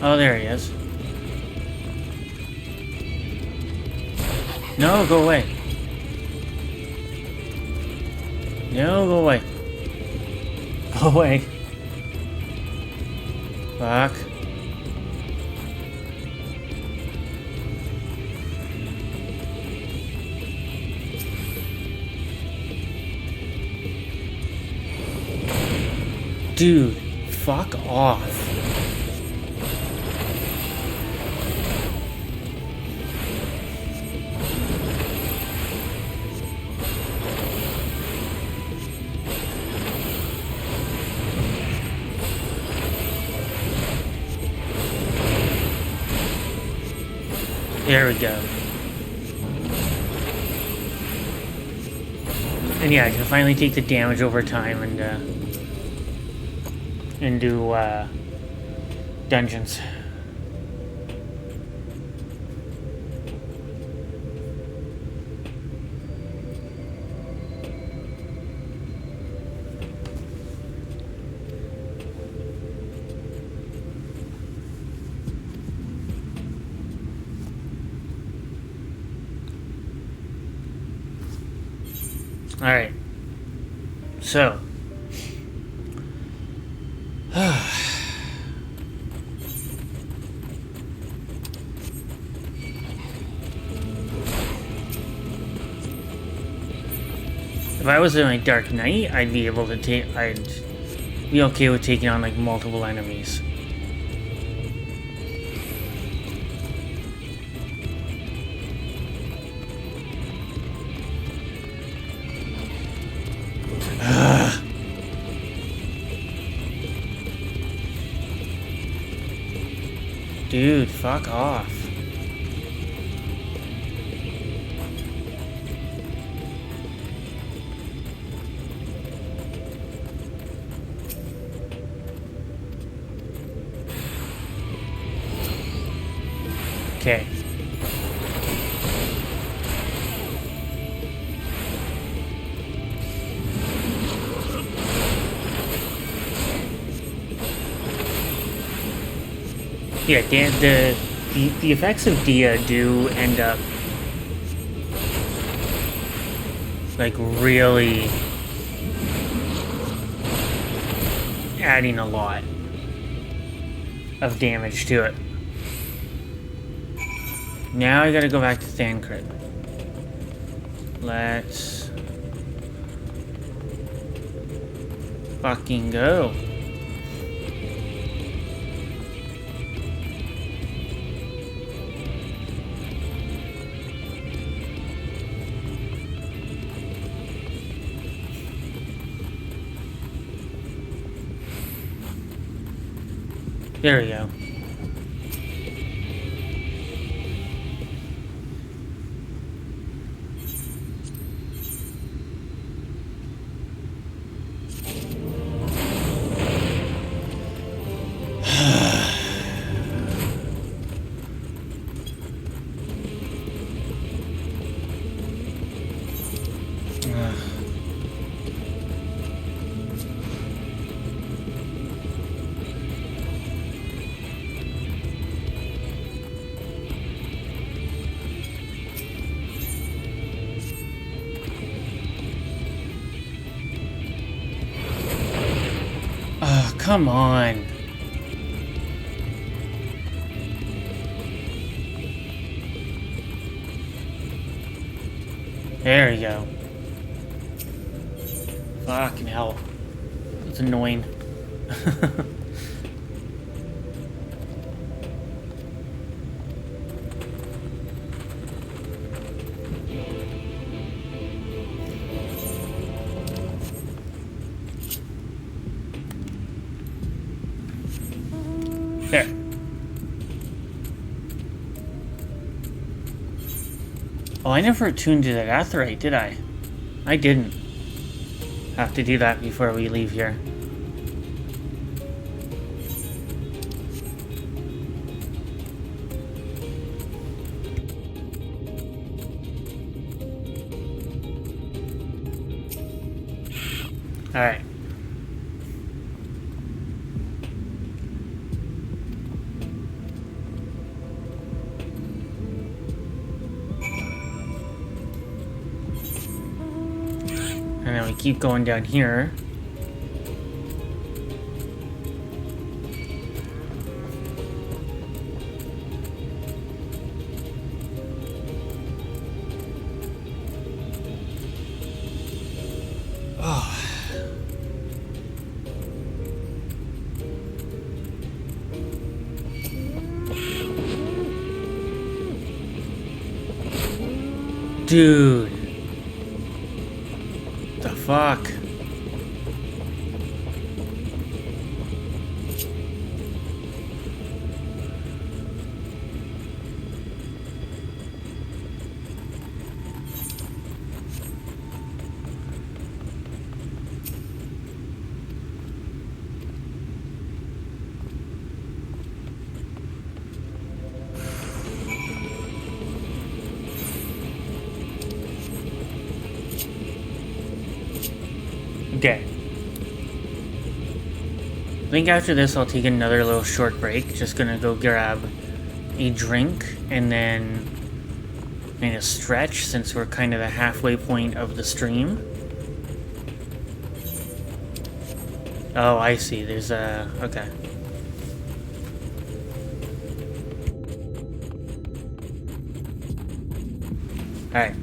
Oh, there he is. No, go away. No, go away. Go away. Fuck. Dude, fuck off. There we go. And yeah, I can finally take the damage over time and do dungeons. All right. So. If I was in like Dark Knight, I'd be able to take. I'd be okay with taking on like multiple enemies. Dude, fuck off. Okay. Yeah, the effects of Dia do end up like really adding a lot of damage to it. Now I gotta go back to Thancred. Let's fucking go. There we go. Come on. There you go. Fucking hell. It's annoying. There. Oh, I never attuned to that aetheryte, did I? I didn't. Have to do that before we leave here. Alright. And then we keep going down here. Oh. Dude. The fuck? Okay. I think after this I'll take another little short break. Just gonna go grab a drink and then kind of stretch since we're kind of the halfway point of the stream. Oh, I see. There's a... okay. Alright.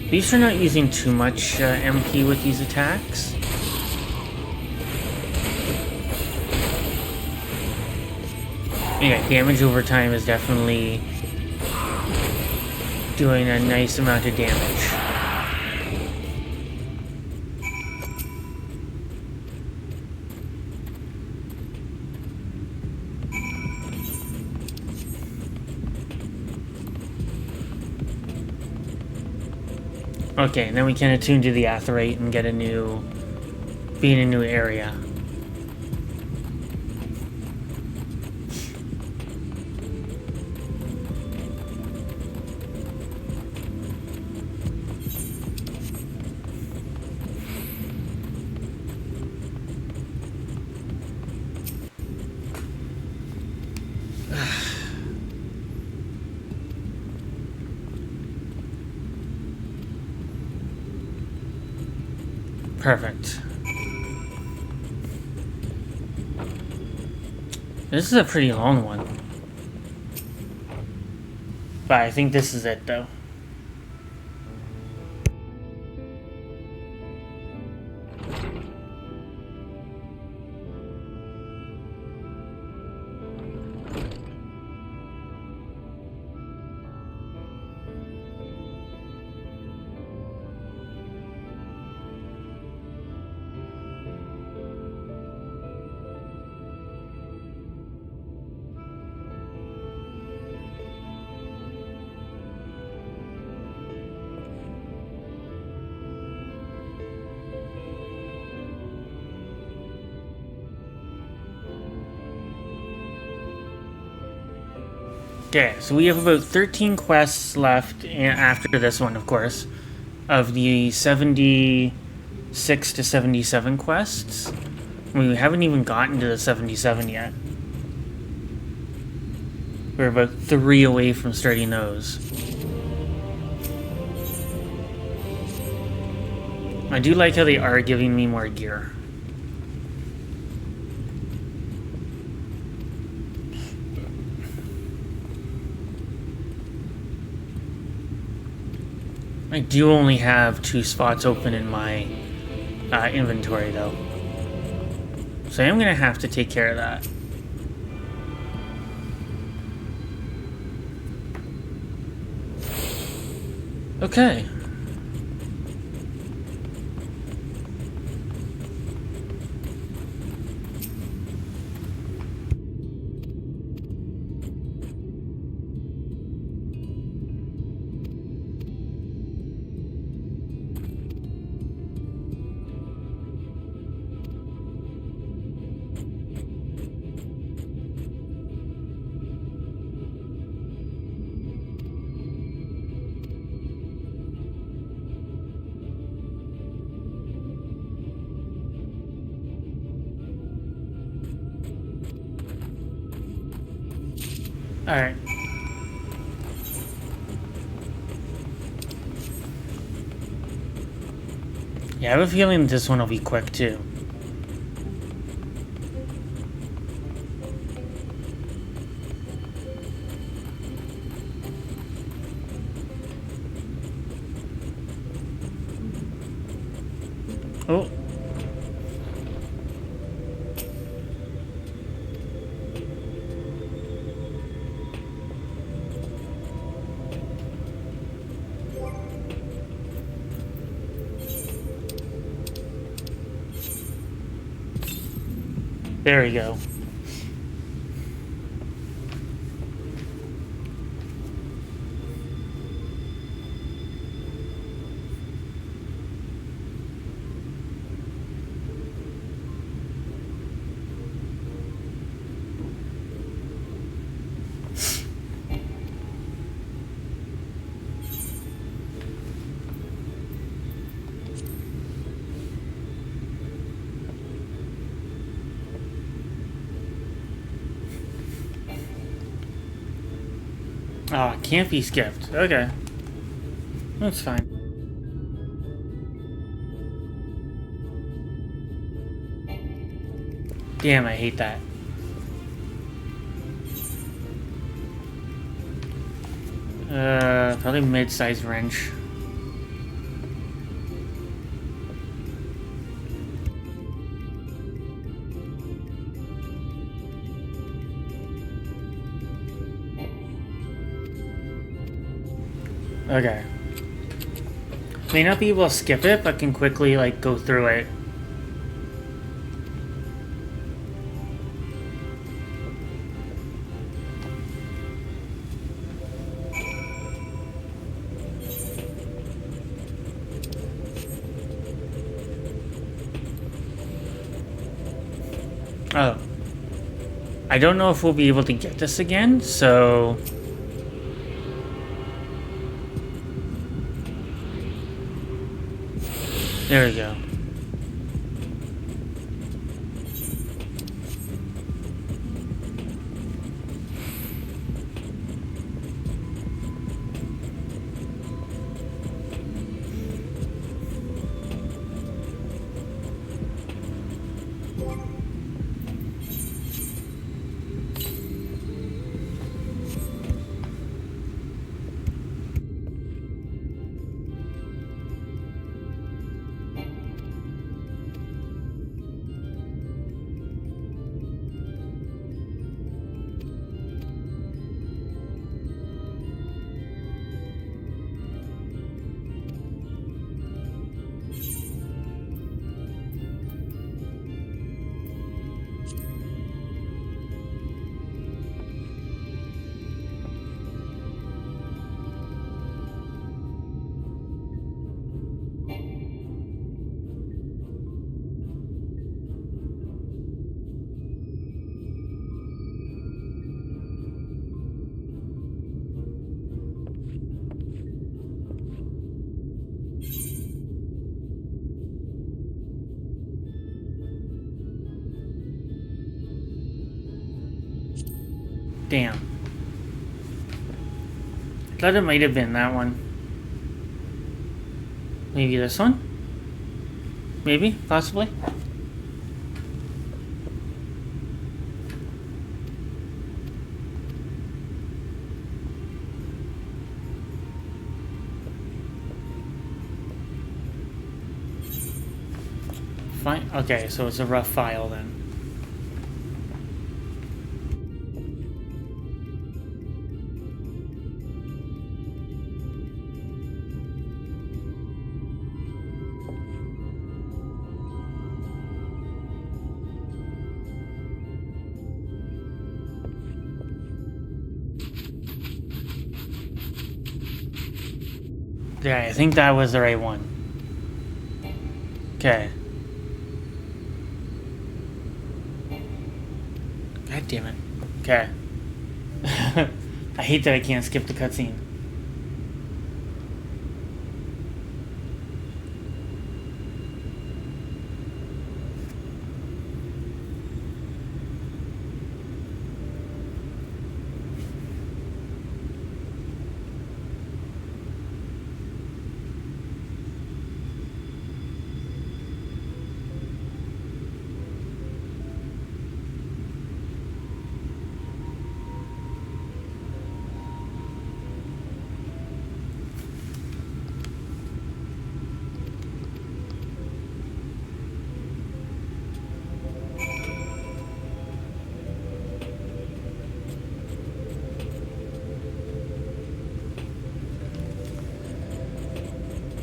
At least we're not using too much MP with these attacks. Yeah, damage over time is definitely doing a nice amount of damage. Okay, and then we can attune to the Aetheryte and get be in a new area. Perfect. This is a pretty long one. But I think this is it, though. Okay, so we have about 13 quests left after this one, of course, of the 76 to 77 quests. We haven't even gotten to the 77 yet. We're about 3 away from starting those. I do like how they are giving me more gear. I do only have 2 spots open in my inventory, though. So I am going to have to take care of that. Okay. Alright. Yeah, I have a feeling this one will be quick too. Oh. There we go. Oh, it can't be skipped. Okay. That's fine. Damn, I hate that. Probably mid-sized wrench. Okay. May not be able to skip it, but can quickly, like, go through it. I don't know if we'll be able to get this again, so... There we go. Damn. I thought it might have been that one. Maybe this one? Maybe? Possibly? Fine. Okay, so it's a rough file then. Yeah, I think that was the right one. Okay. God damn it. Okay. I hate that I can't skip the cutscene.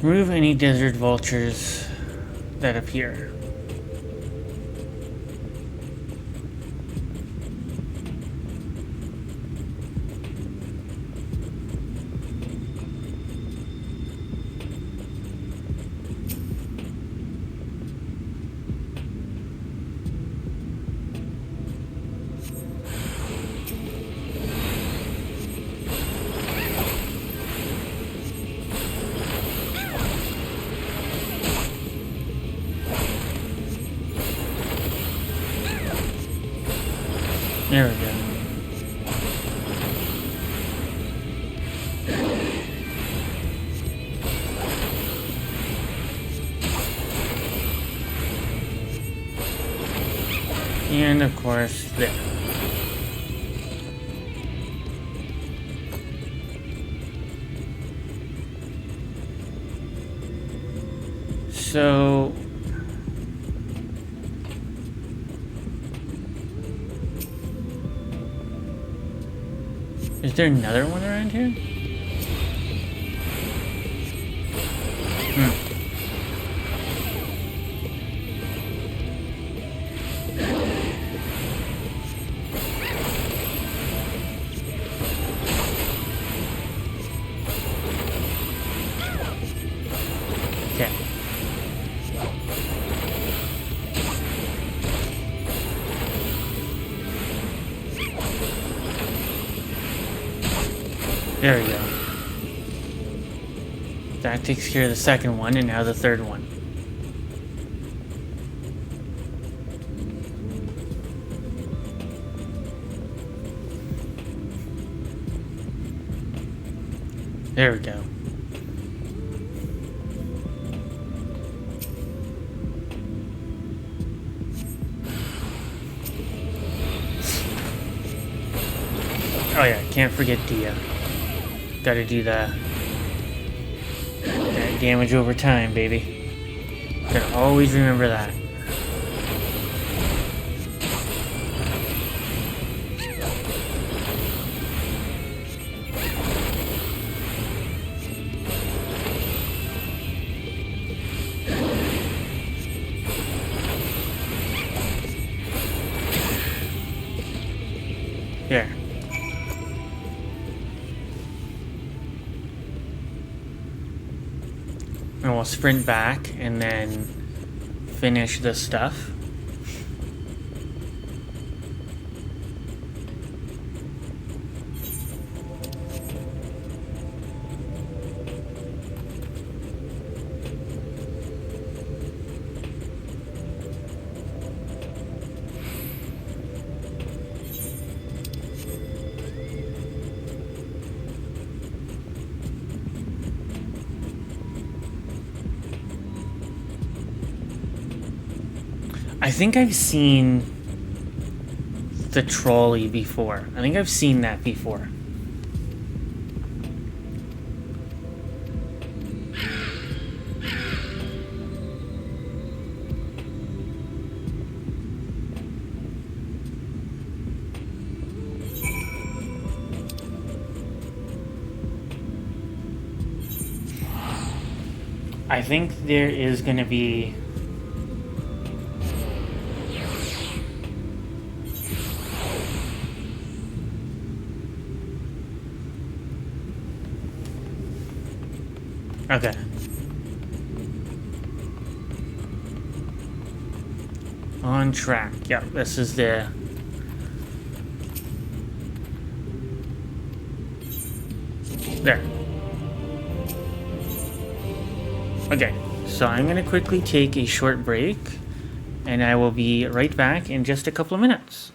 Remove any desert vultures that appear. There we go. And of course, there. So... is there another one around here? Okay. There we go. That takes care of the second one, and now the third one. There we go. Oh yeah, can't forget Dia. Gotta do that damage over time, baby. Gotta always remember that. There. And we'll sprint back and then finish the stuff. I think I've seen the trolley before. I think I've seen that before. I think there is going to be... Okay. On track. Yeah, this is the... There. Okay, so I'm going to quickly take a short break, and I will be right back in just a couple of minutes.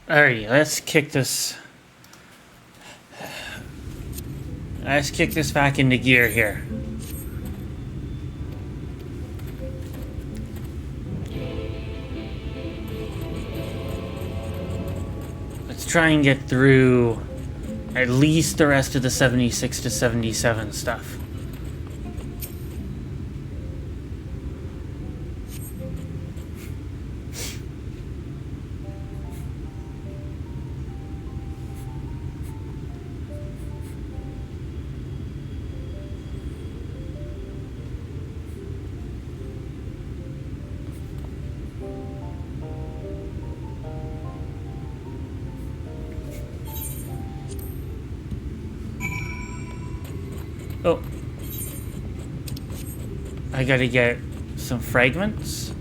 Alrighty, let's kick this. Let's kick this back into gear here. Let's try and get through at least the rest of the 76 to 77 stuff. Oh. I gotta get some fragments.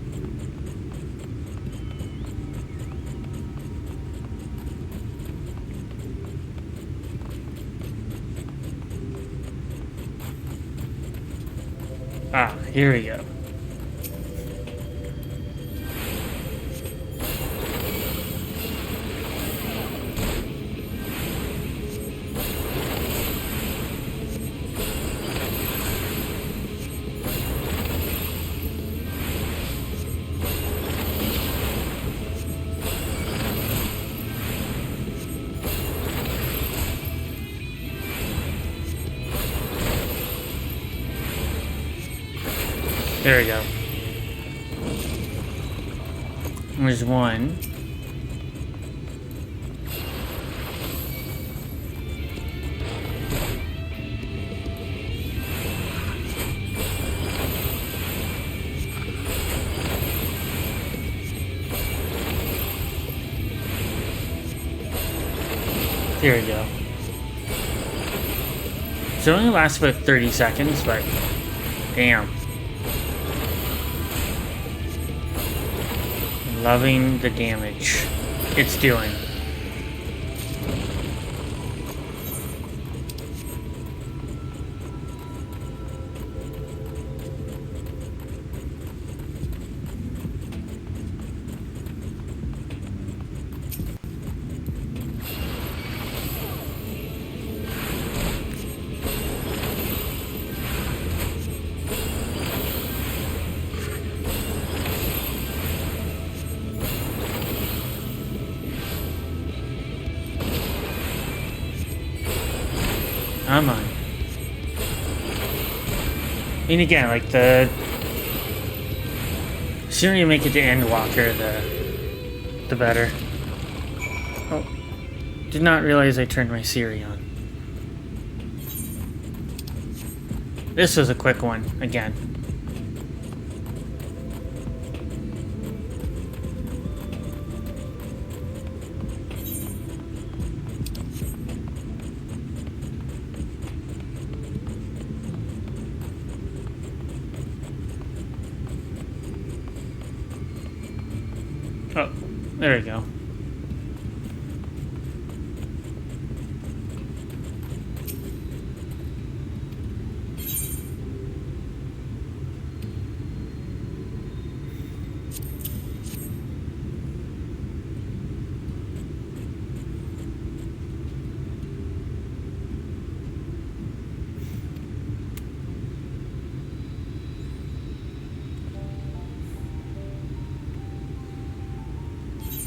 Ah, here we go. There we go. There's one. There we go. So it only lasts about 30 seconds, but damn. Loving the damage it's doing. Come on. And again, like the sooner you make it to Endwalker, the better. Oh, did not realize I turned my Siri on. This was a quick one, again. Oh, there we go.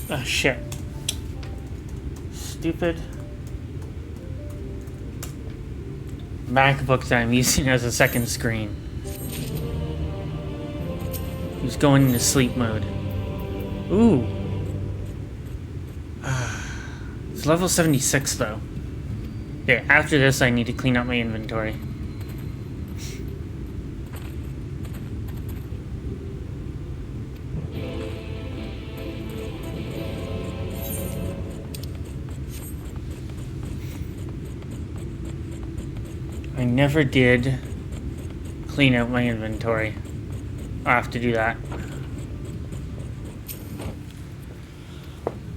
Oh shit. Stupid MacBook that I'm using as a second screen. He's going into sleep mode. Ooh. It's level 76 though. Yeah, after this I need to clean up my inventory. I never did clean out my inventory. I'll have to do that.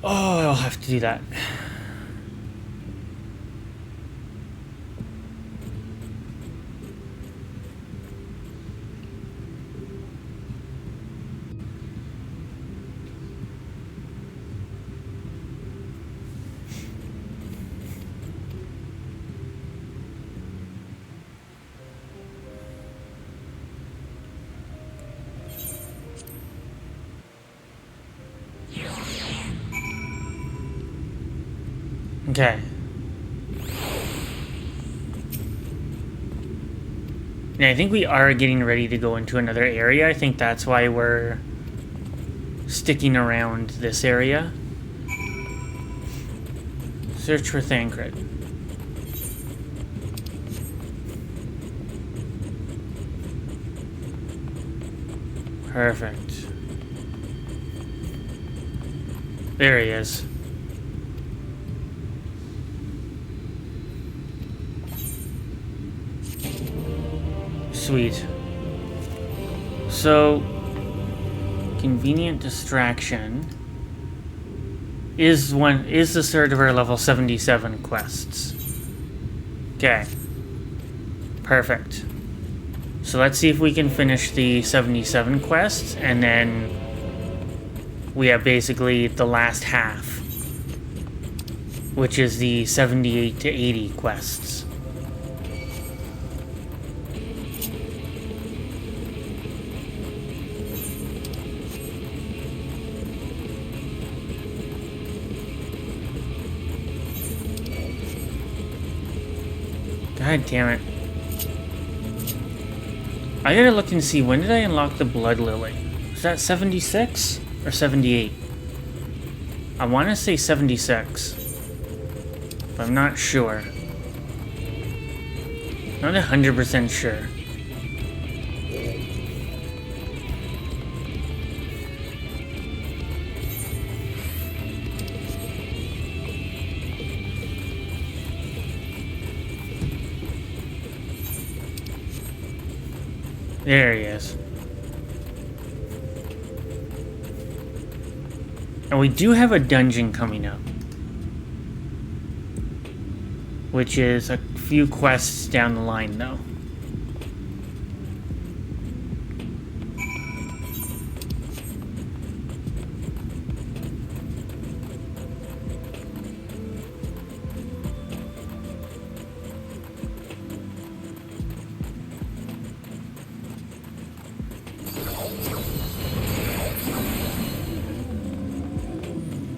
Oh, I'll have to do that. Okay. And I think we are getting ready to go into another area. I think that's why we're sticking around this area. Search for Thancred. Perfect. There he is. Sweet. So, convenient distraction is the third of our level 77 quests. Okay. Perfect. So let's see if we can finish the 77 quests, and then we have basically the last half, which is the 78 to 80 quests. God damn it. I gotta look and see, when did I unlock the Blood Lily? Is that 76 or 78? I want to say 76, but I'm not sure. Not 100% sure. There he is. And we do have a dungeon coming up, which is a few quests down the line, though.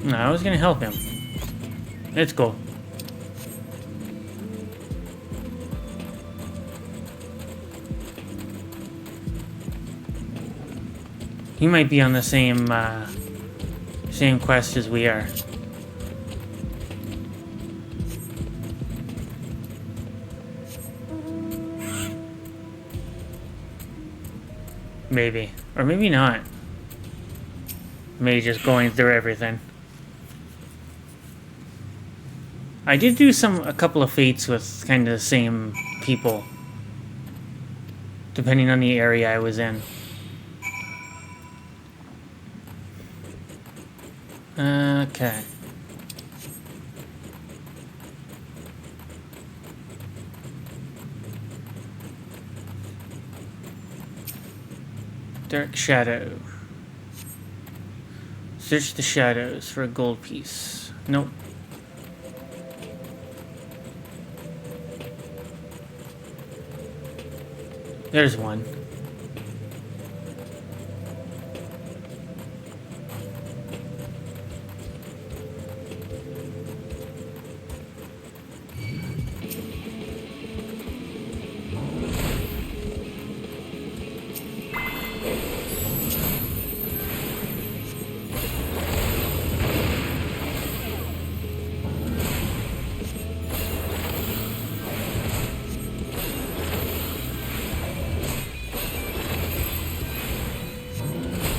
No, I was gonna help him. Let's go. He might be on the same quest as we are. Maybe. Or maybe not. Maybe just going through everything. I did do a couple of fates with kind of the same people, depending on the area I was in. Okay. Dark Shadow. Search the shadows for a gold piece. Nope. There's one.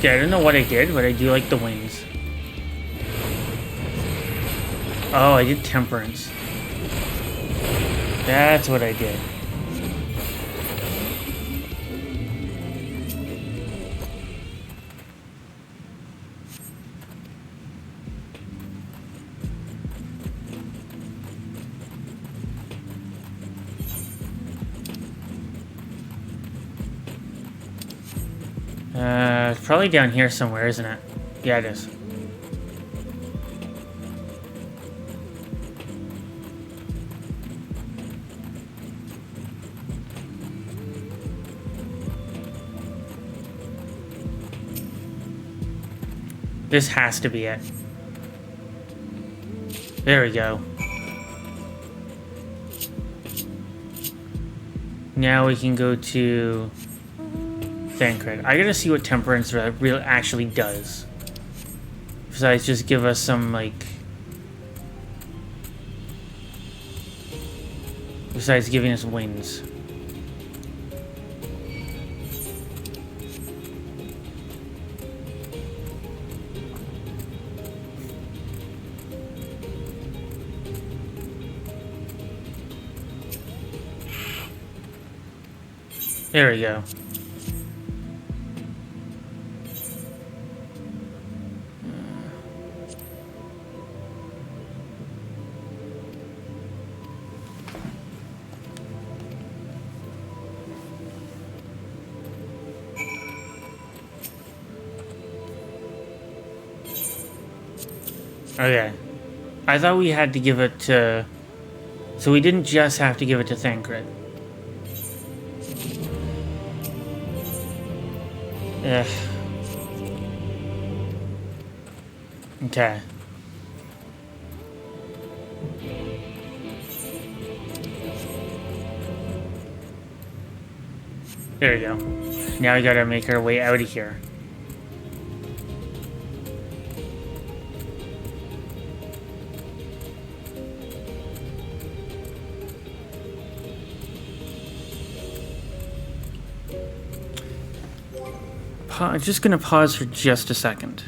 Yeah, I don't know what I did, but I do like the wings. Oh, I did Temperance. That's what I did. It's probably down here somewhere, isn't it? Yeah, it is. This has to be it. There we go. Now we can go to Thancred. I gotta see what Temperance really actually does. Besides just give us some, like... Besides giving us wings. There we go. Okay. I thought we had to give it to... So we didn't just have to give it to Thancred. Ugh. Okay. There we go. Now we gotta make our way out of here. I'm just gonna pause for just a second.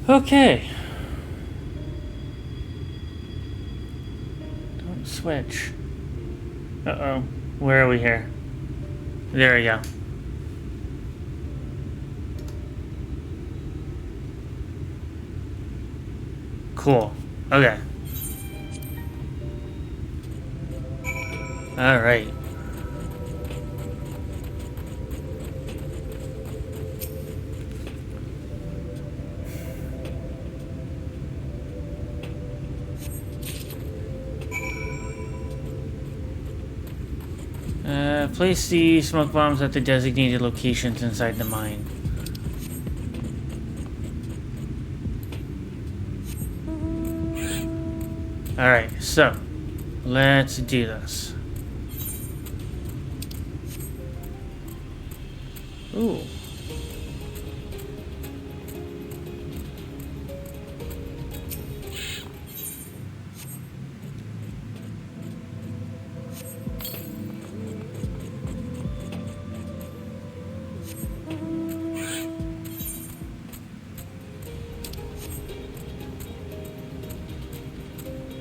Okay. Don't switch. Uh-oh. Where are we here? There we go. Cool. Okay. Alright. Place the smoke bombs at the designated locations inside the mine. Alright, so let's do this. Ooh.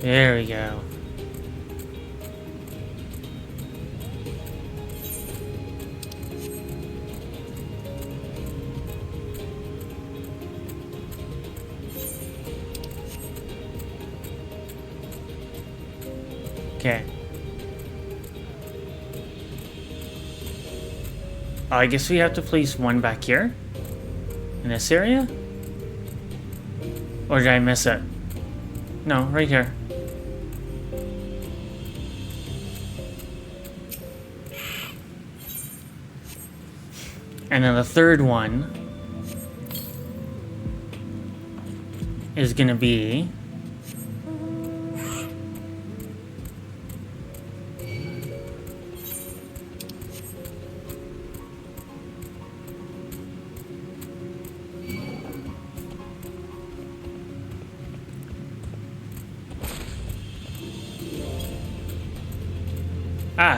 There we go. Okay. I guess we have to place one back here? In this area? Or did I miss it? No, right here. And then the third one is gonna be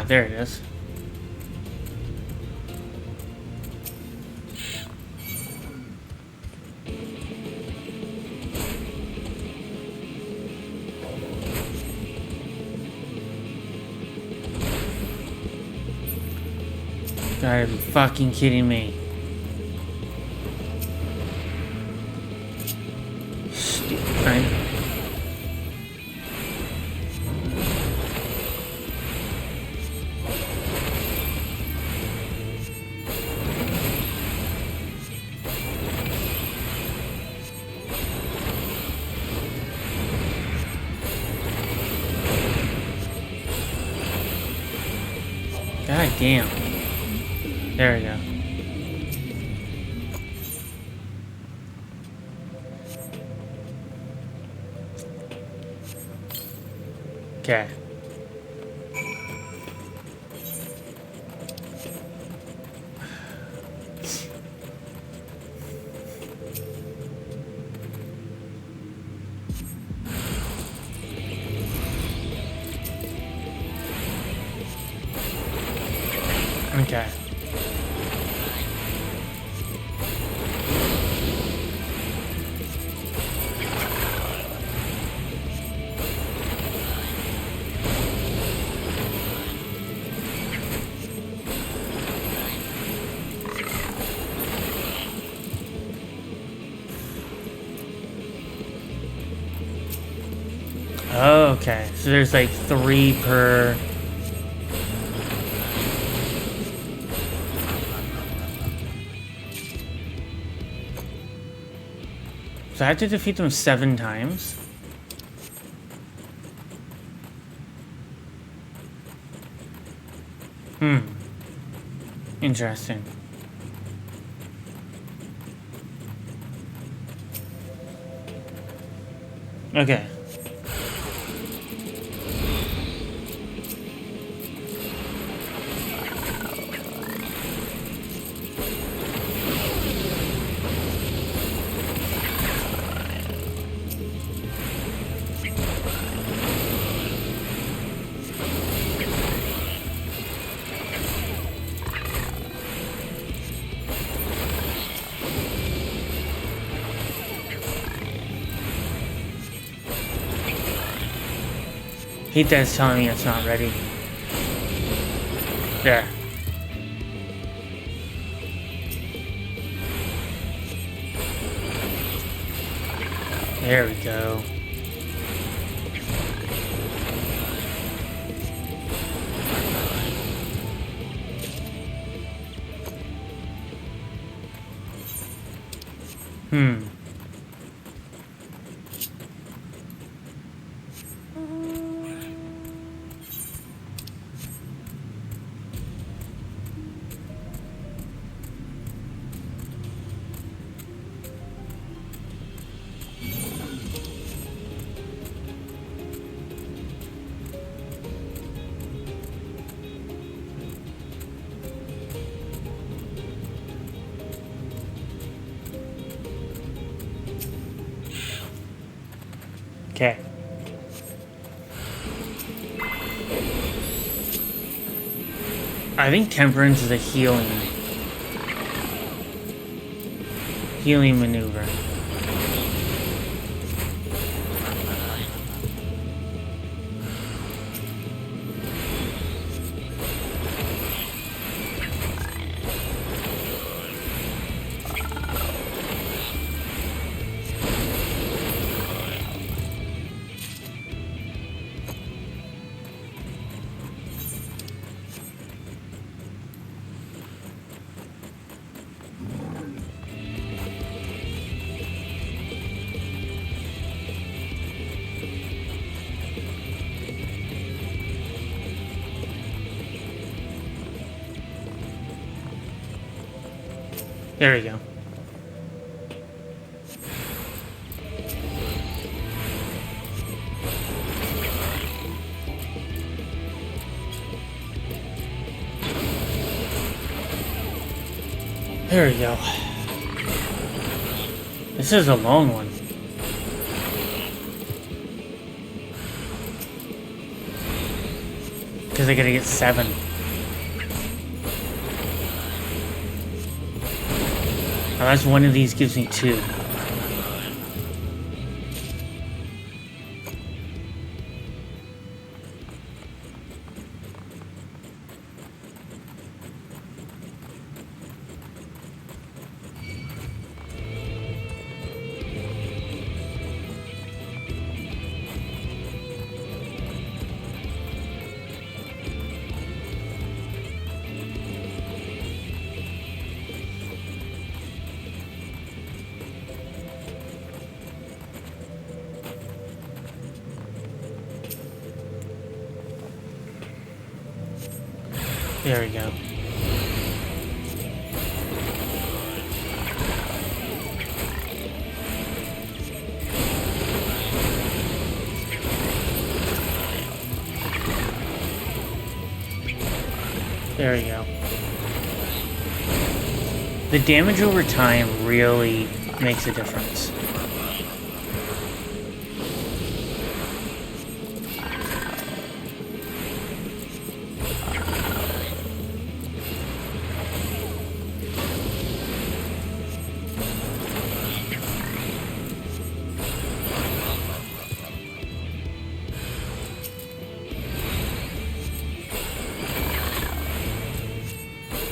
there it is. Gotta be fucking kidding me. Stupid thing. God damn. There we go. Okay. Okay. Okay, so there's like 3 per... So I have to defeat them 7 times? Interesting. Okay. Hate that it's telling me it's not ready. There. There we go. Okay. I think Temperance is a healing maneuver. There we go. There we go. This is a long one. Because I gotta get 7. Unless one of these gives me 2. There we go. There we go. The damage over time really makes a difference.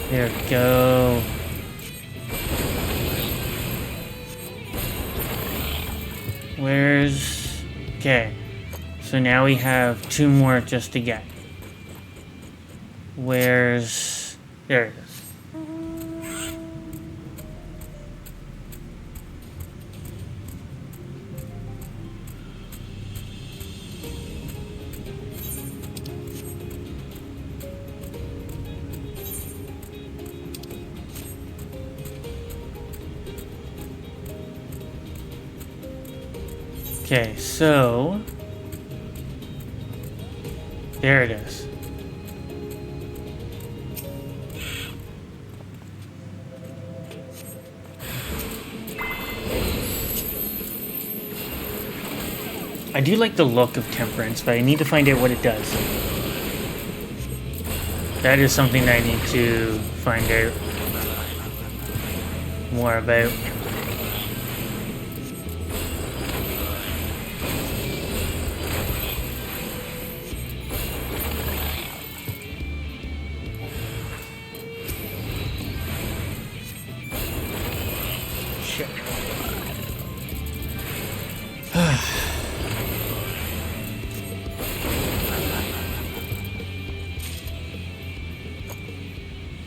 There we go. Where's... Okay. So now we have 2 more just to get. Where's... There it is. Okay, so there it is. I do like the look of Temperance, but I need to find out what it does. That is something that I need to find out more about.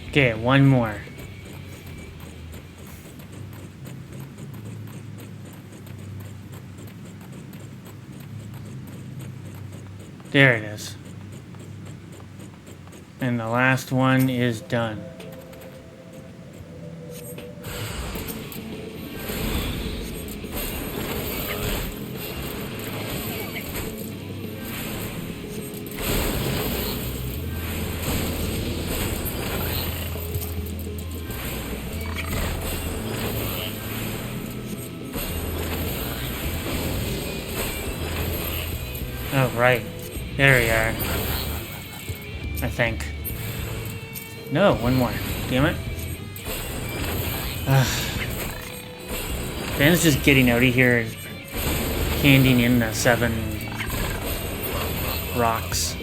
Okay, one more. There it is. And the last one is done. Oh, right. There we are. I think. No, one more. Damn it. Ben's just getting out of here and handing in the 7 rocks.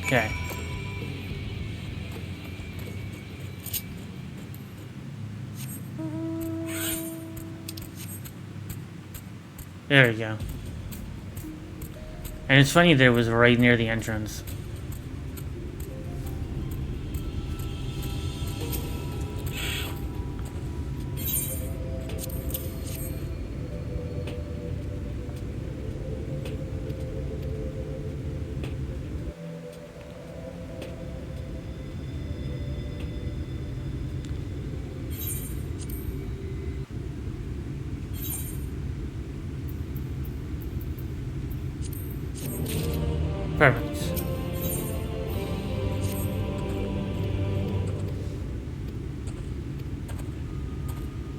Okay. There we go. And it's funny that it was right near the entrance.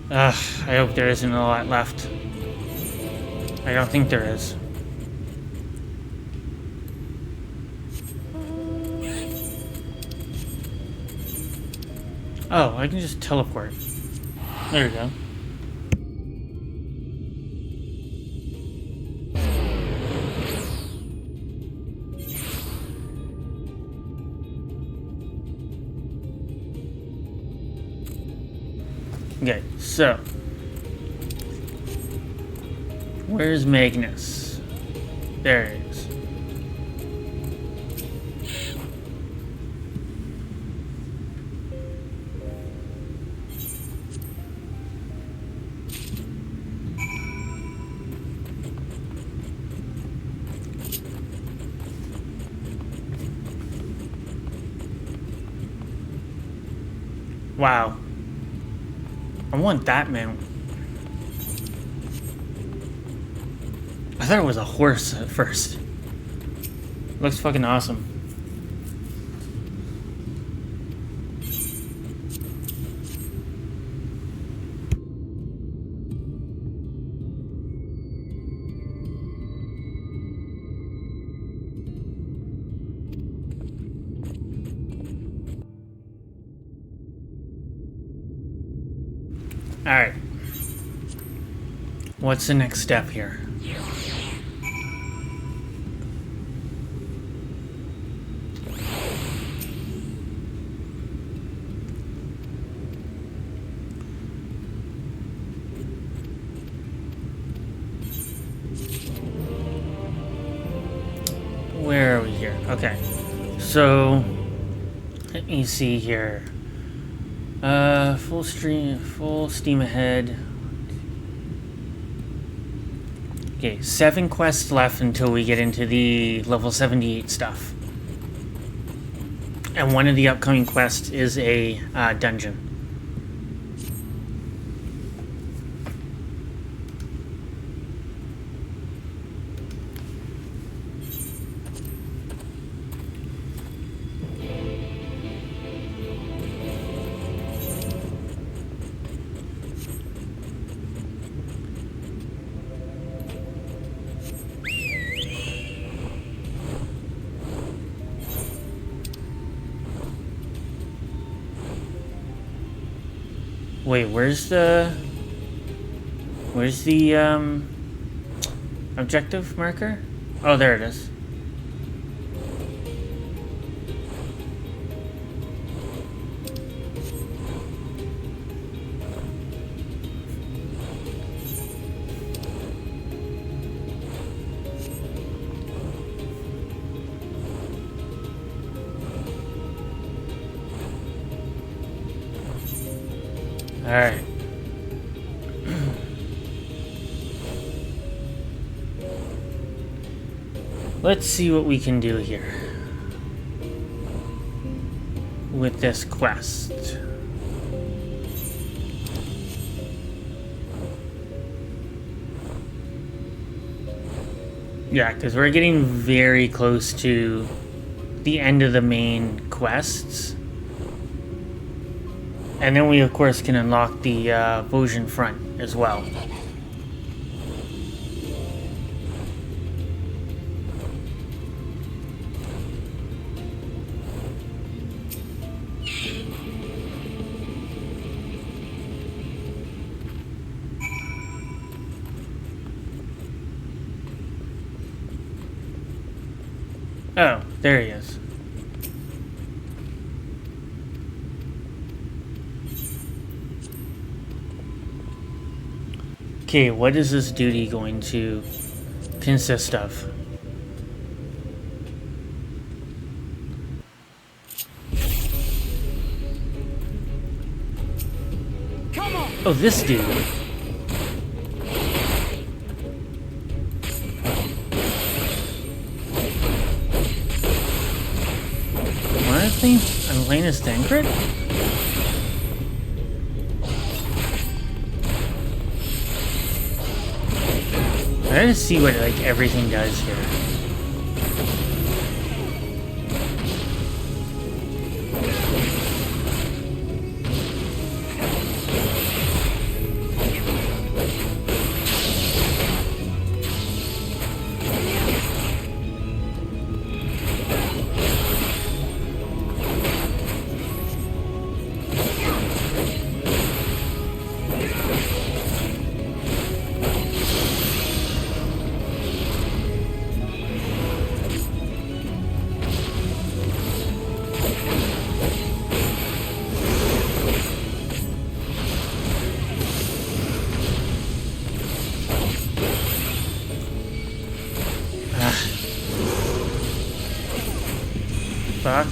I hope there isn't a lot left. I don't think there is. Oh, I can just teleport. There we go. Okay, so where's Magnus? There it is. Wow. I want that mount. I thought it was a horse at first. Looks fucking awesome. Alright. What's the next step here? Where are we here? Okay. So, let me see here. Full steam ahead. Okay, 7 quests left until we get into the level 78 stuff. And one of the upcoming quests is a dungeon. Wait, where's the objective marker? Oh, there it is. All right. Let's see what we can do here with this quest. Yeah, because we're getting very close to the end of the main quests. And then we, of course, can unlock the Vosgian front as well. Oh, there he is. Okay, what is this duty going to consist of? Come on. Oh, this dude. What is he? I'm playing as Tancred? I gotta see what like everything does here. back.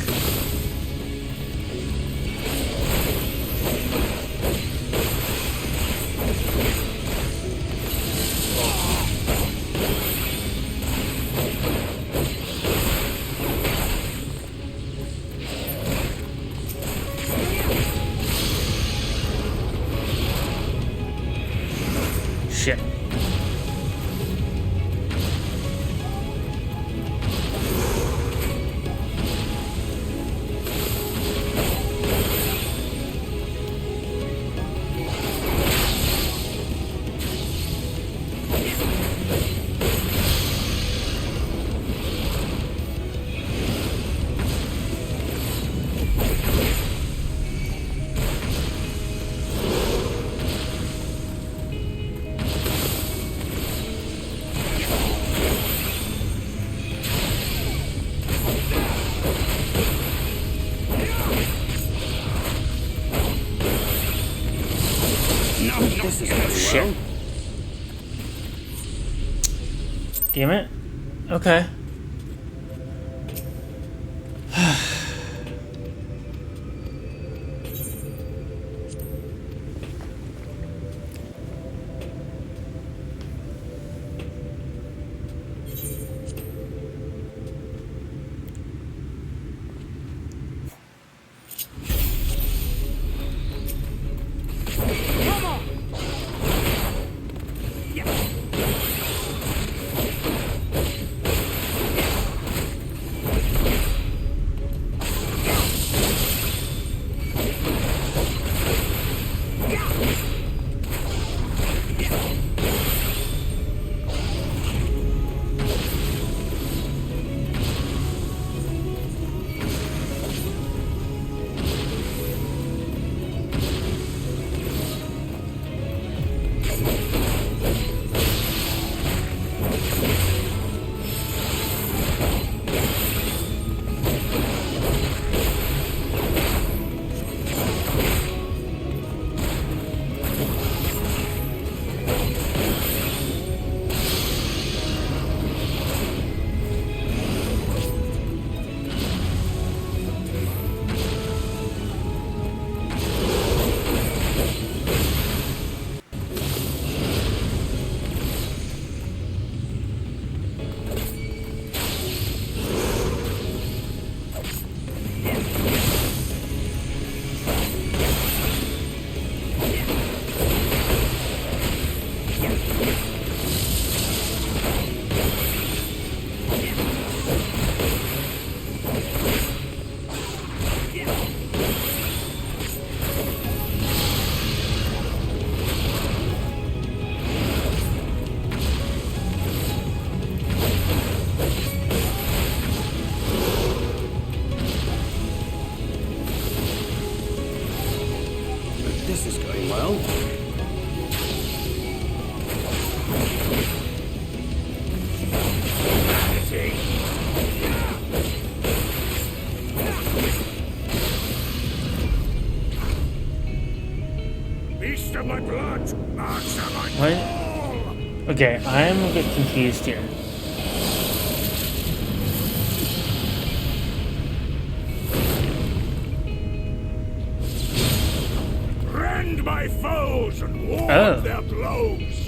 Shit. This is going Shit. well. Damn it. Okay. This is going well. Beast of my blood, answer my What? Okay, I'm a bit confused here. rend my foes and ward Oh. their blows.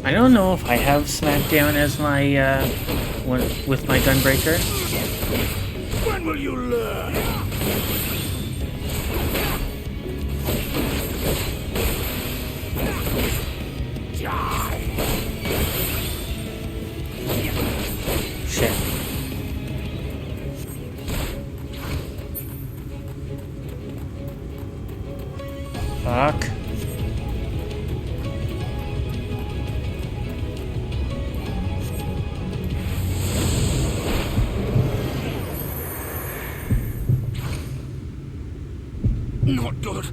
I don't know if I have Smackdown as my, with my Gunbreaker. When will you learn? Shit. Fuck. Not good.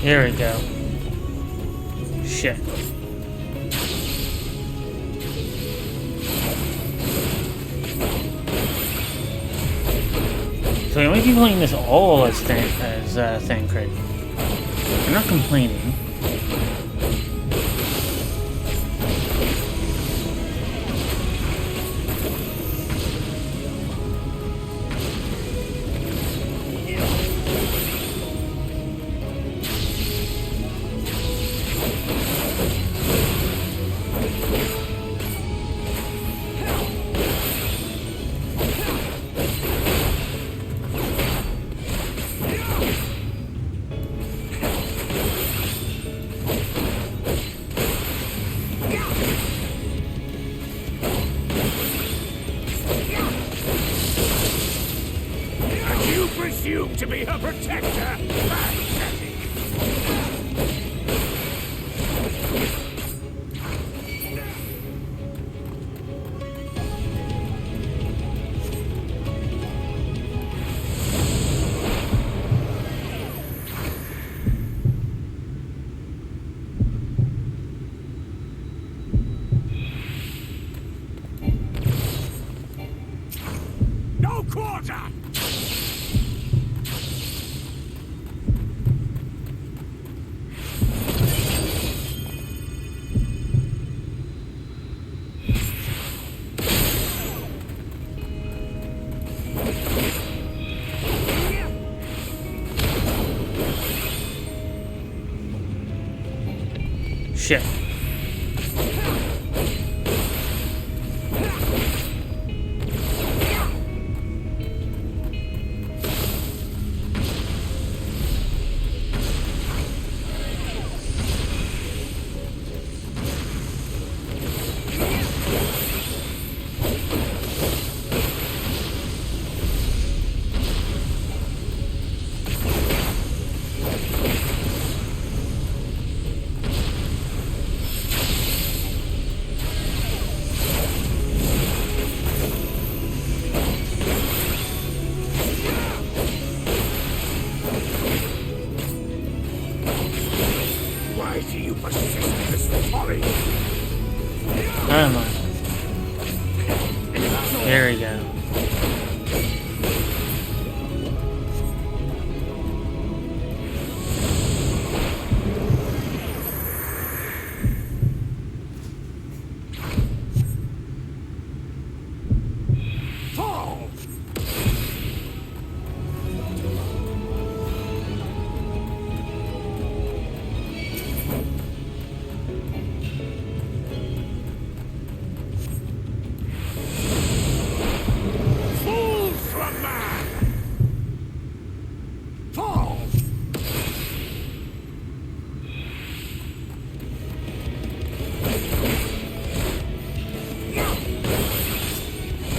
Here we go. Shit. So we might be playing this all as Thancred. I'm not complaining. Presume to be her protector. Pathetic. No quarter! Shit. Why do you persist in this folly? Come on. There we go. Fall!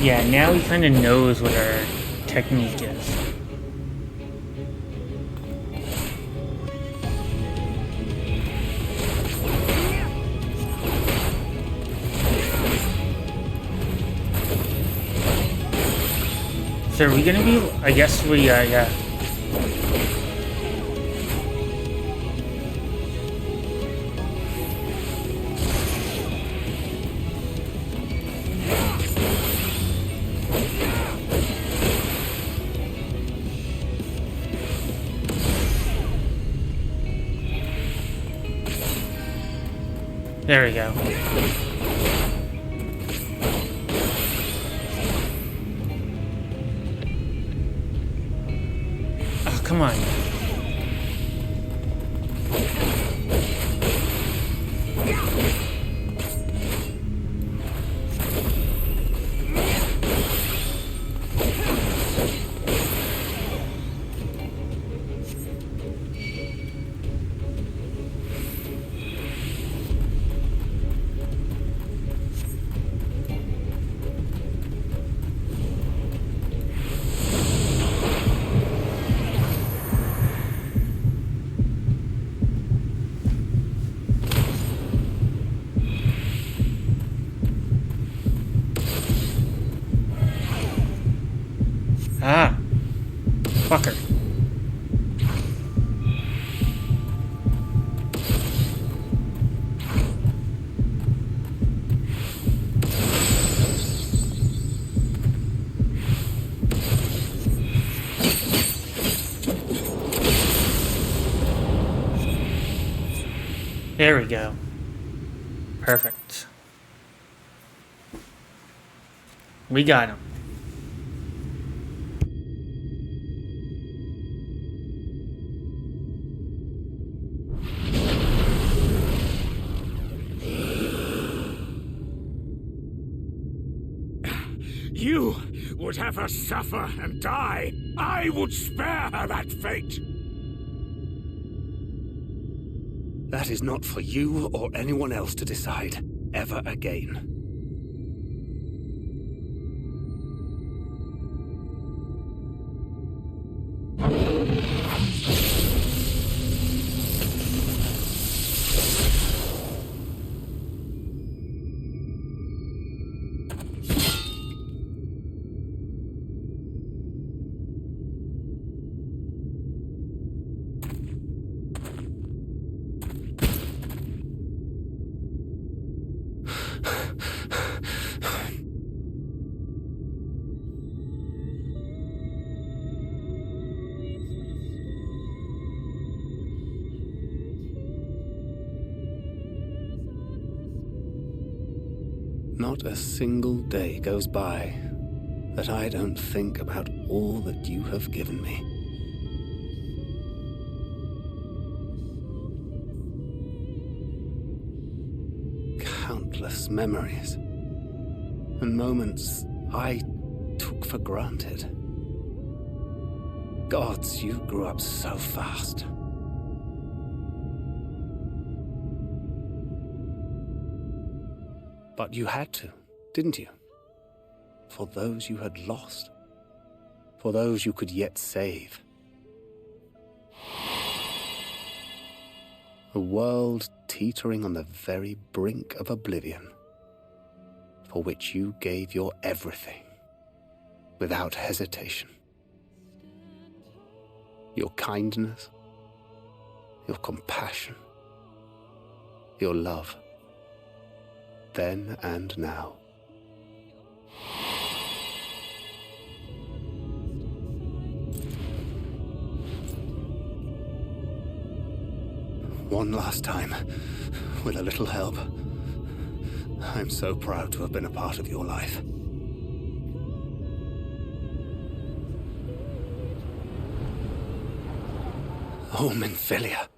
Yeah, now he kind of knows what our technique is. So are we gonna be, I guess we, yeah. There we go. Oh, come on. Ah. Fucker. There we go. Perfect. We got him. You would have her suffer and die. I would spare her that fate. That is not for you or anyone else to decide, ever again. Not a single day goes by that I don't think about all that you have given me. Countless memories and moments I took for granted. Gods, you grew up so fast. But you had to, didn't you? For those you had lost. For those you could yet save. A world teetering on the very brink of oblivion, for which you gave your everything, without hesitation. Your kindness, your compassion, your love. Then and now. One last time, with a little help. I'm so proud to have been a part of your life. Oh, Minfilia.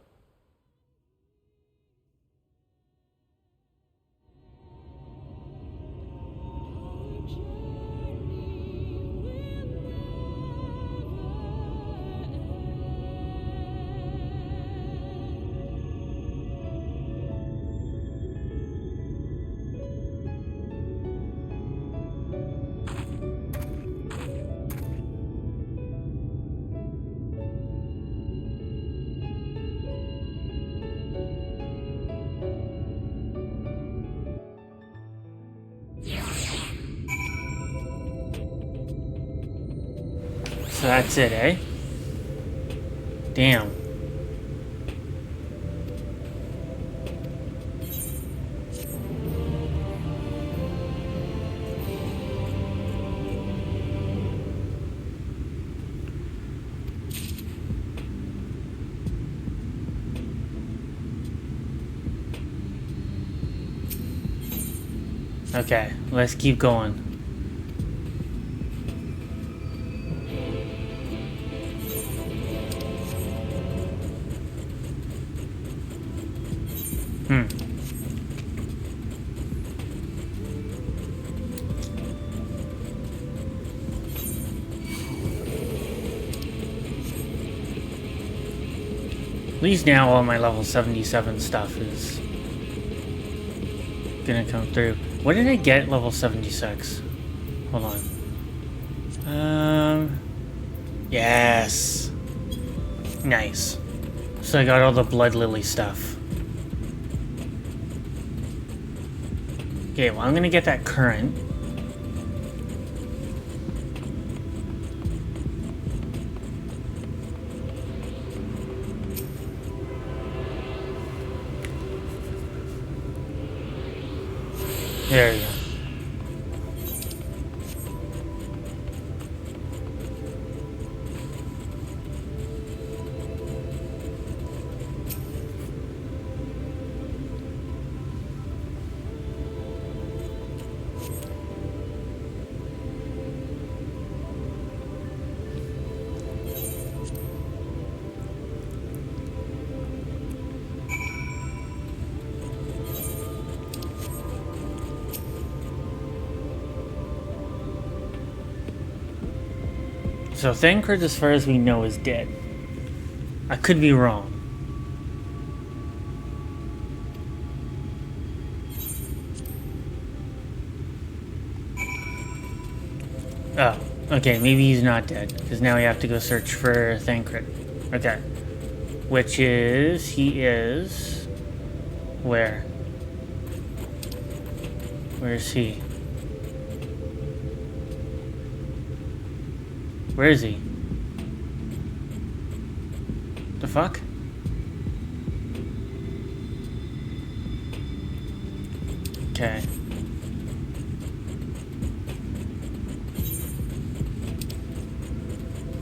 So that's it, eh? Damn. Okay, let's keep going. At least now all my level 77 stuff is gonna come through. What did I get level 76? Hold on. Yes. Nice. So I got all the Blood Lily stuff. Okay, well I'm gonna get that current. There you go. So Thancred, as far as we know, is dead. I could be wrong. Oh, okay, maybe he's not dead, because now we have to go search for Thancred. Okay. Which is... he is... where? Where is he? Where is he? The fuck? Okay.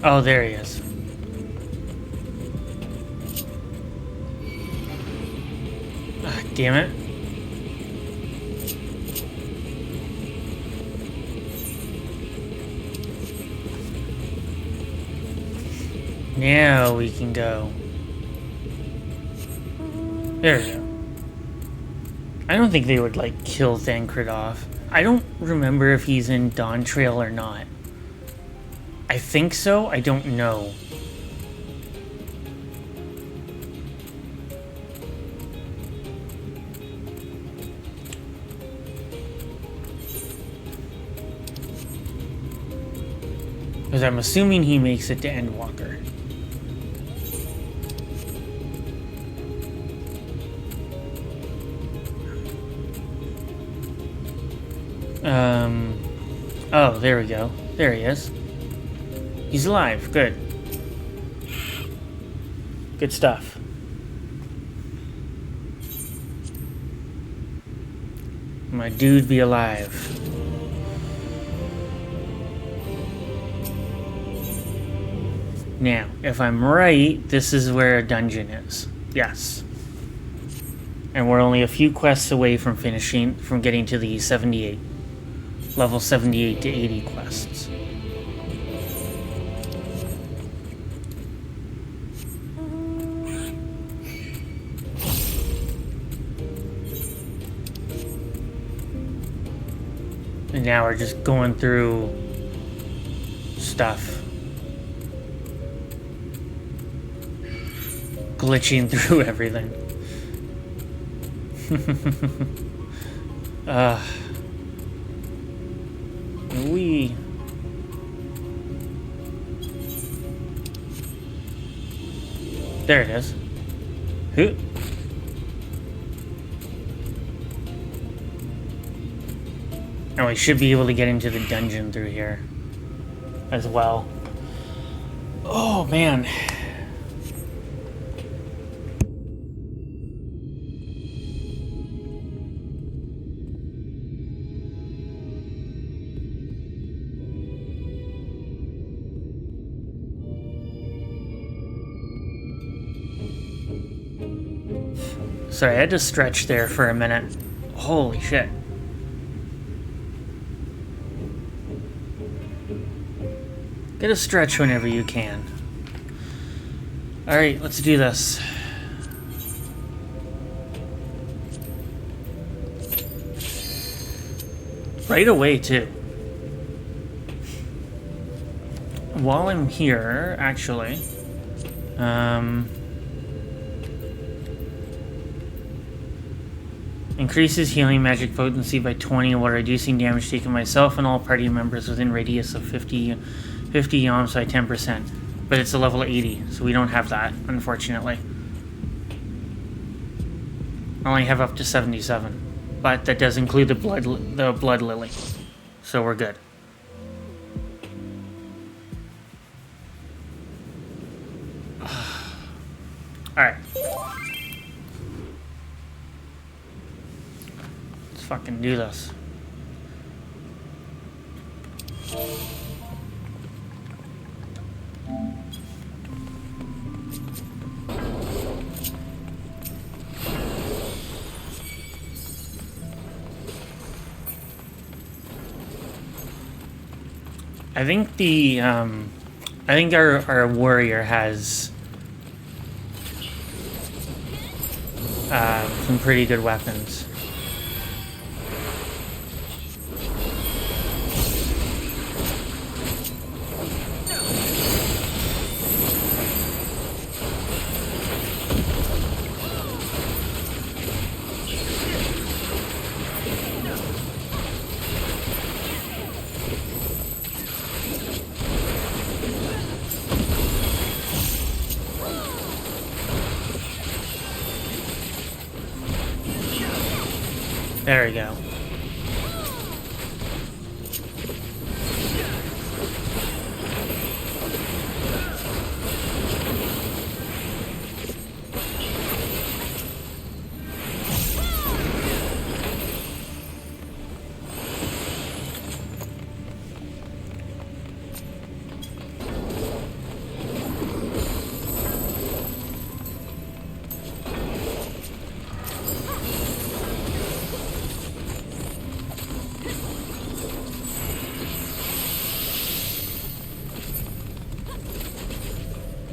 Oh, there he is. Ah, damn it. Now we can go. There we go. I don't think they would, like, kill Thancred off. I don't remember if he's in Dawn Trail or not. I think so. I don't know. Because I'm assuming he makes it to Endwalker. Oh, there we go. There he is. He's alive. Good. Good stuff. My dude be alive. Now, if I'm right, this is where a dungeon is. Yes. And we're only a few quests away from getting to the 78. Level 78 to 80 quests. And now we're just going through stuff. Glitching through everything. There it is. Who? And we should be able to get into the dungeon through here as well. Oh, man. Sorry, I had to stretch there for a minute. Holy shit. Get a stretch whenever you can. Alright, let's do this. Right away, too. While I'm here, actually, increases healing magic potency by 20 while reducing damage taken by myself and all party members within radius of 50 yalms by 10%. But it's a level 80, so we don't have that, unfortunately. I only have up to 77. But that does include the blood lily. So we're good. Alright. Let's fucking do this. I think our warrior has some pretty good weapons. There we go.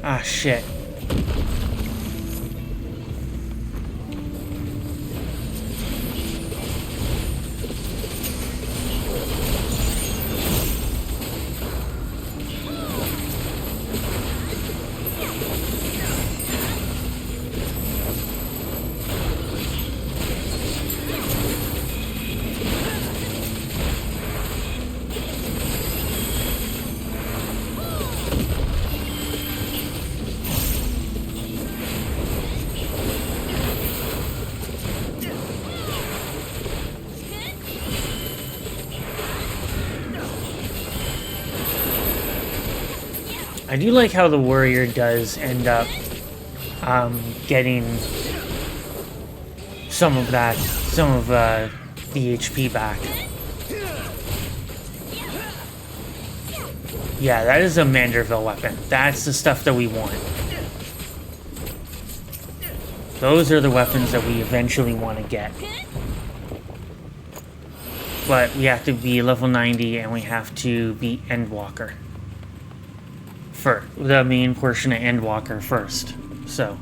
Ah, shit. I do like how the warrior does end up getting some of the HP back. Yeah, that is a Manderville weapon. That's the stuff that we want. Those are the weapons that we eventually want to get. But we have to be level 90 and we have to be Endwalker. For the main portion of Endwalker first. So.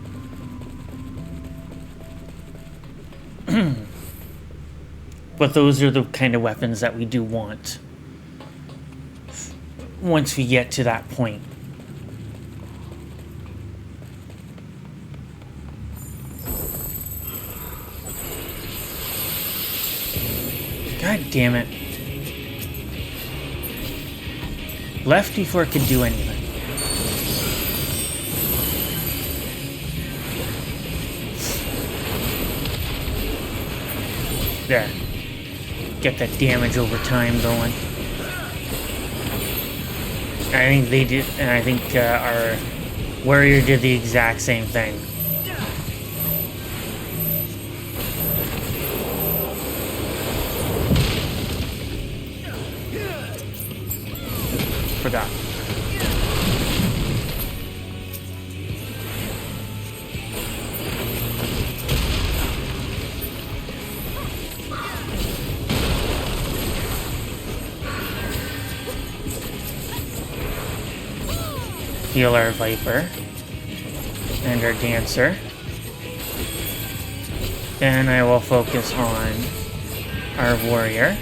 But those are the kind of weapons that we do want. Once we get to that point. God damn it. Left before it could do anything. There. Get that damage over time going. I think they did, and I think our warrior did the exact same thing. Forgot. Heal our Viper and our Dancer. Then I will focus on our Warrior.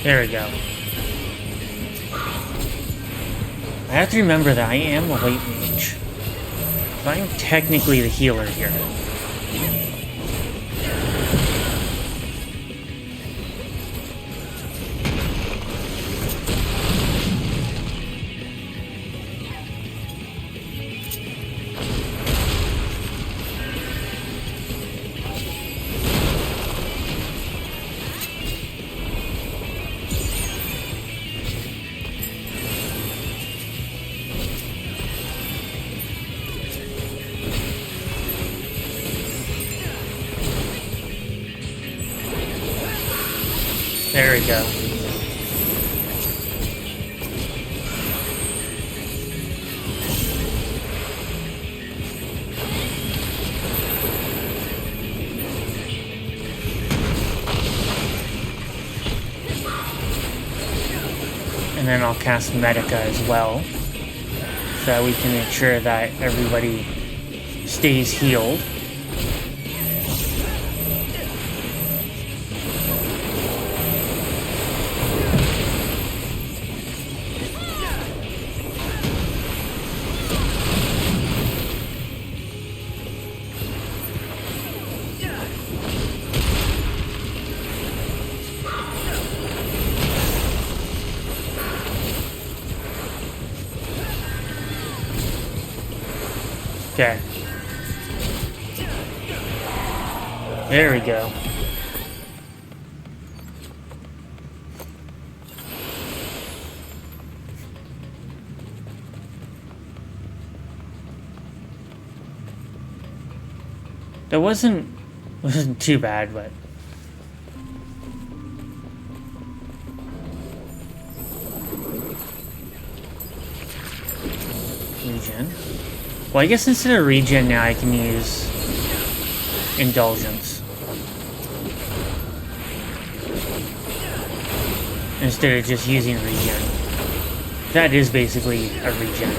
There we go. I have to remember that I am a white mage. So I'm technically the healer here. There we go. And then I'll cast Medica as well, so that we can make sure that everybody stays healed. Okay. There we go. That wasn't too bad, but regen. Well, I guess instead of regen now I can use indulgence instead of just using regen. That is basically a regen.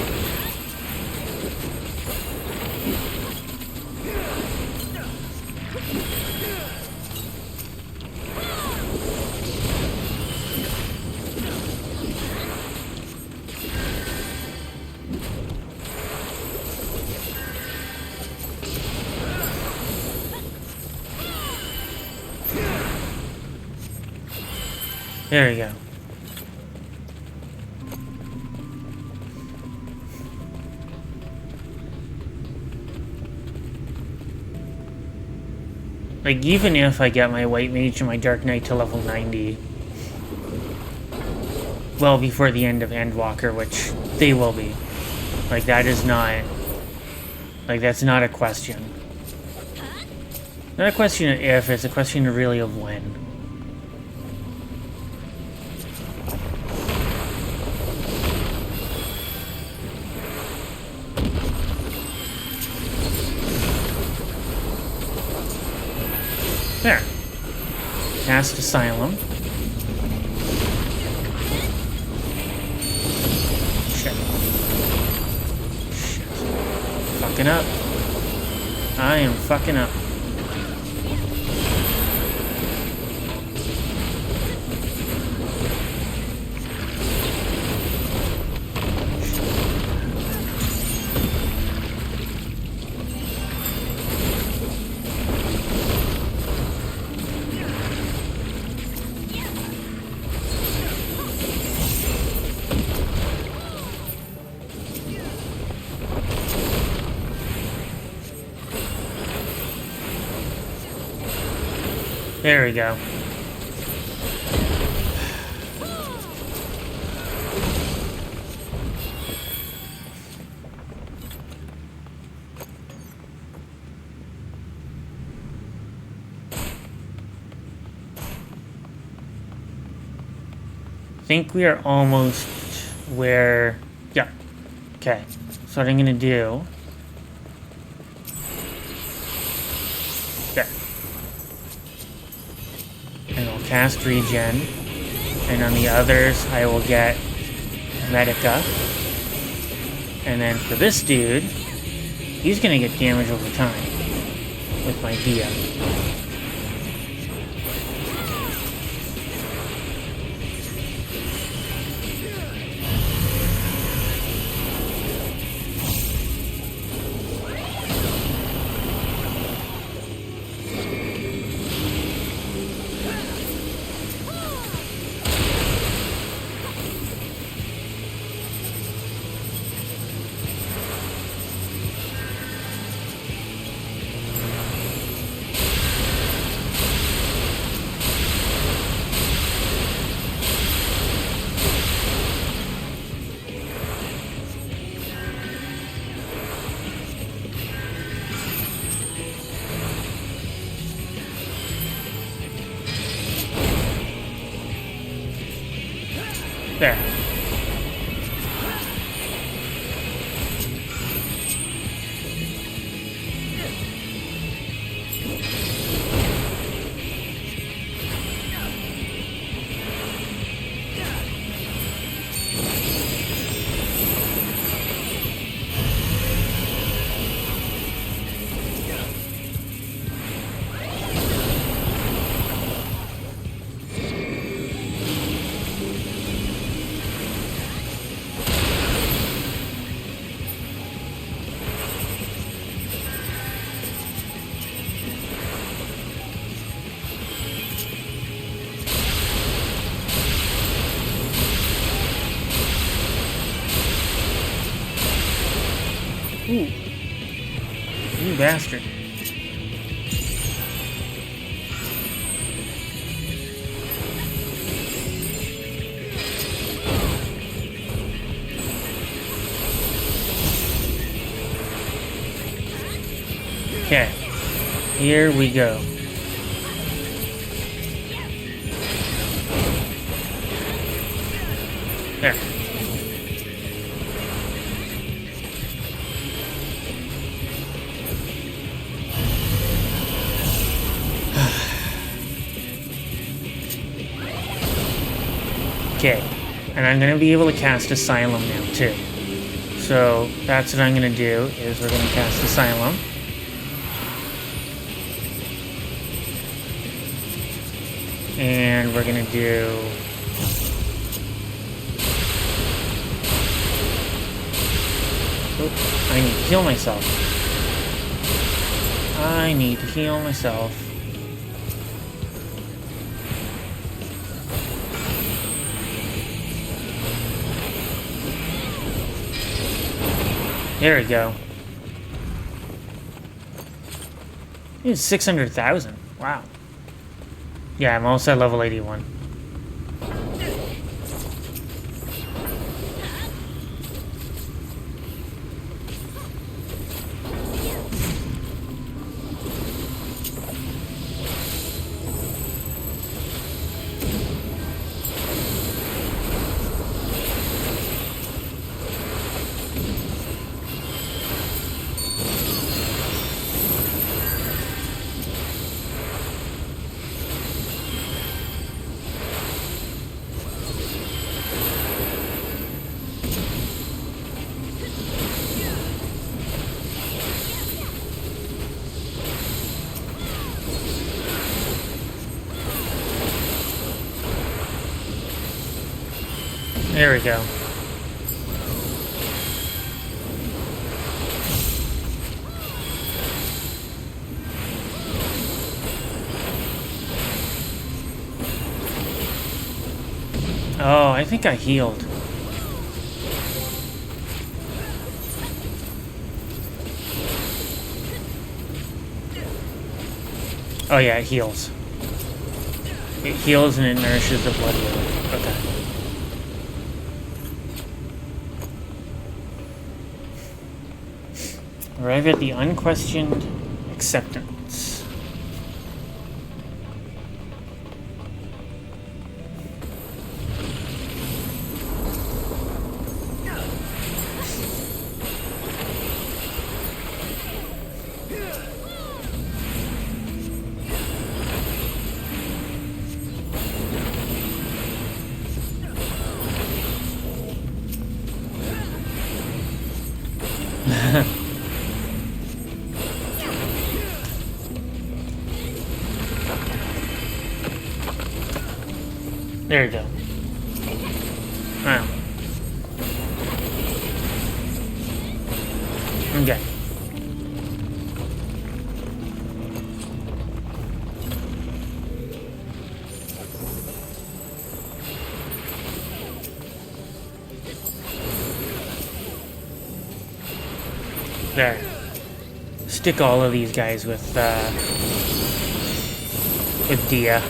There we go. Like, even if I get my White Mage and my Dark Knight to level 90, well before the end of Endwalker, which they will be, like, that is not, like, that's not a question. Not a question of if, it's a question really of when. There. Cast Asylum. Shit. Shit. Fucking up. I am fucking up. There we go. I think we are almost where... Yeah. Okay. So what I'm gonna do... There. And I'll cast Regen. And on the others, I will get Medica. And then for this dude, he's gonna get damage over time with my Dia. There. Ooh. You bastard. Okay. Here we go. There. Okay, and I'm gonna be able to cast Asylum now too. So that's what I'm gonna do, is we're gonna cast Asylum. And we're gonna do... Oh, I need to heal myself. I need to heal myself. There we go. It's 600,000. Wow. Yeah, I'm almost at level 81. There we go. Oh, I think I healed. Oh yeah, it heals. It heals and it nourishes the blood lily. Okay. Arrive at the unquestioned acceptance. There you go. Wow. Okay. There. Stick all of these guys with Dia.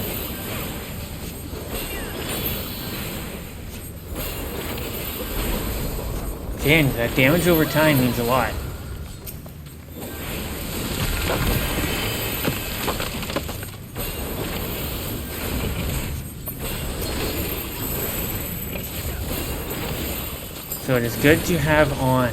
Dang, that damage over time means a lot. So it is good to have on.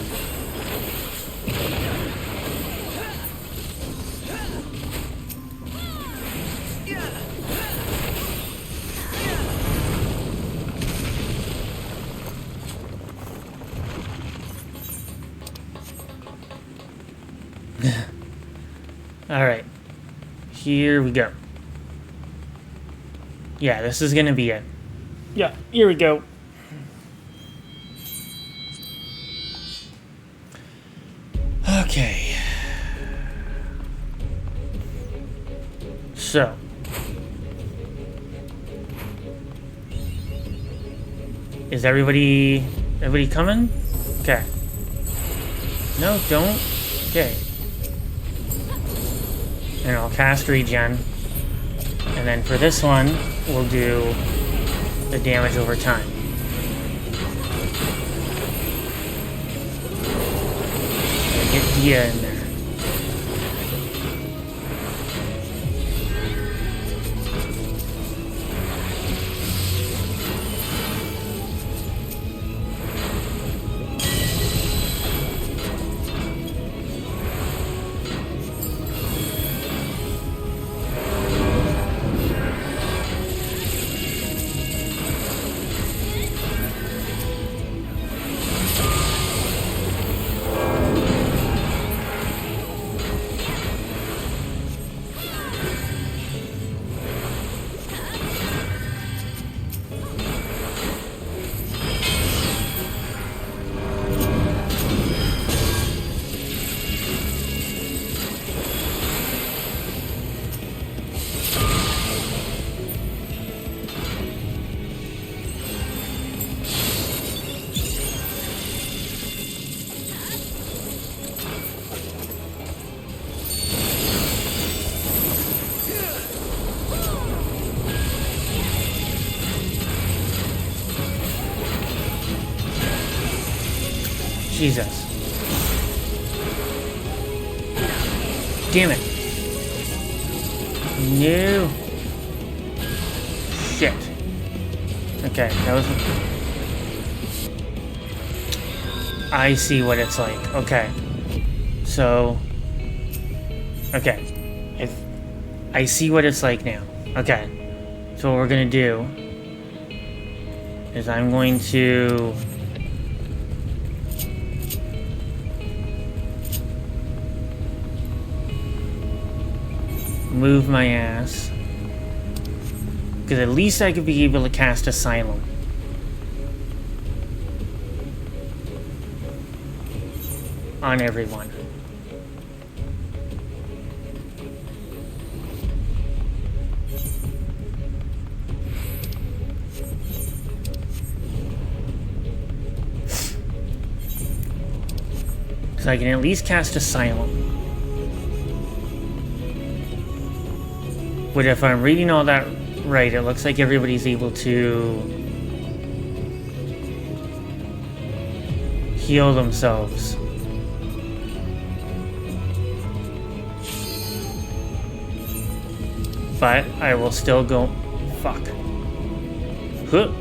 Alright. Here we go. Yeah, this is gonna be it. Yeah, here we go. Okay. So. Is everybody coming? Okay. No, don't. Okay. And I'll cast regen. And then for this one, we'll do the damage over time. Get Dia in there. Jesus. Damn it. No. Shit. Okay, that was... I see what it's like. Okay. So... Okay. I see what it's like now. Okay. So what we're gonna do is I'm going to... move my ass. Because at least I could be able to cast Asylum. On everyone. So I can at least cast Asylum. But if I'm reading all that Right, it looks like everybody's able to heal themselves. But I will still go. Fuck. Huh.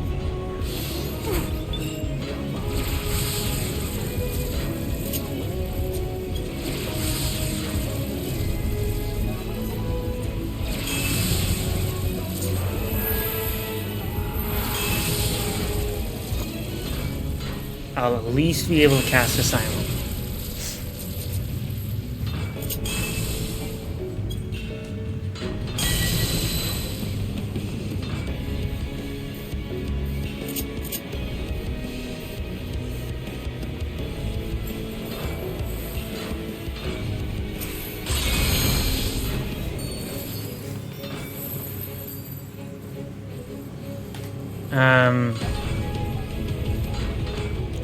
I'll at least be able to cast Asylum.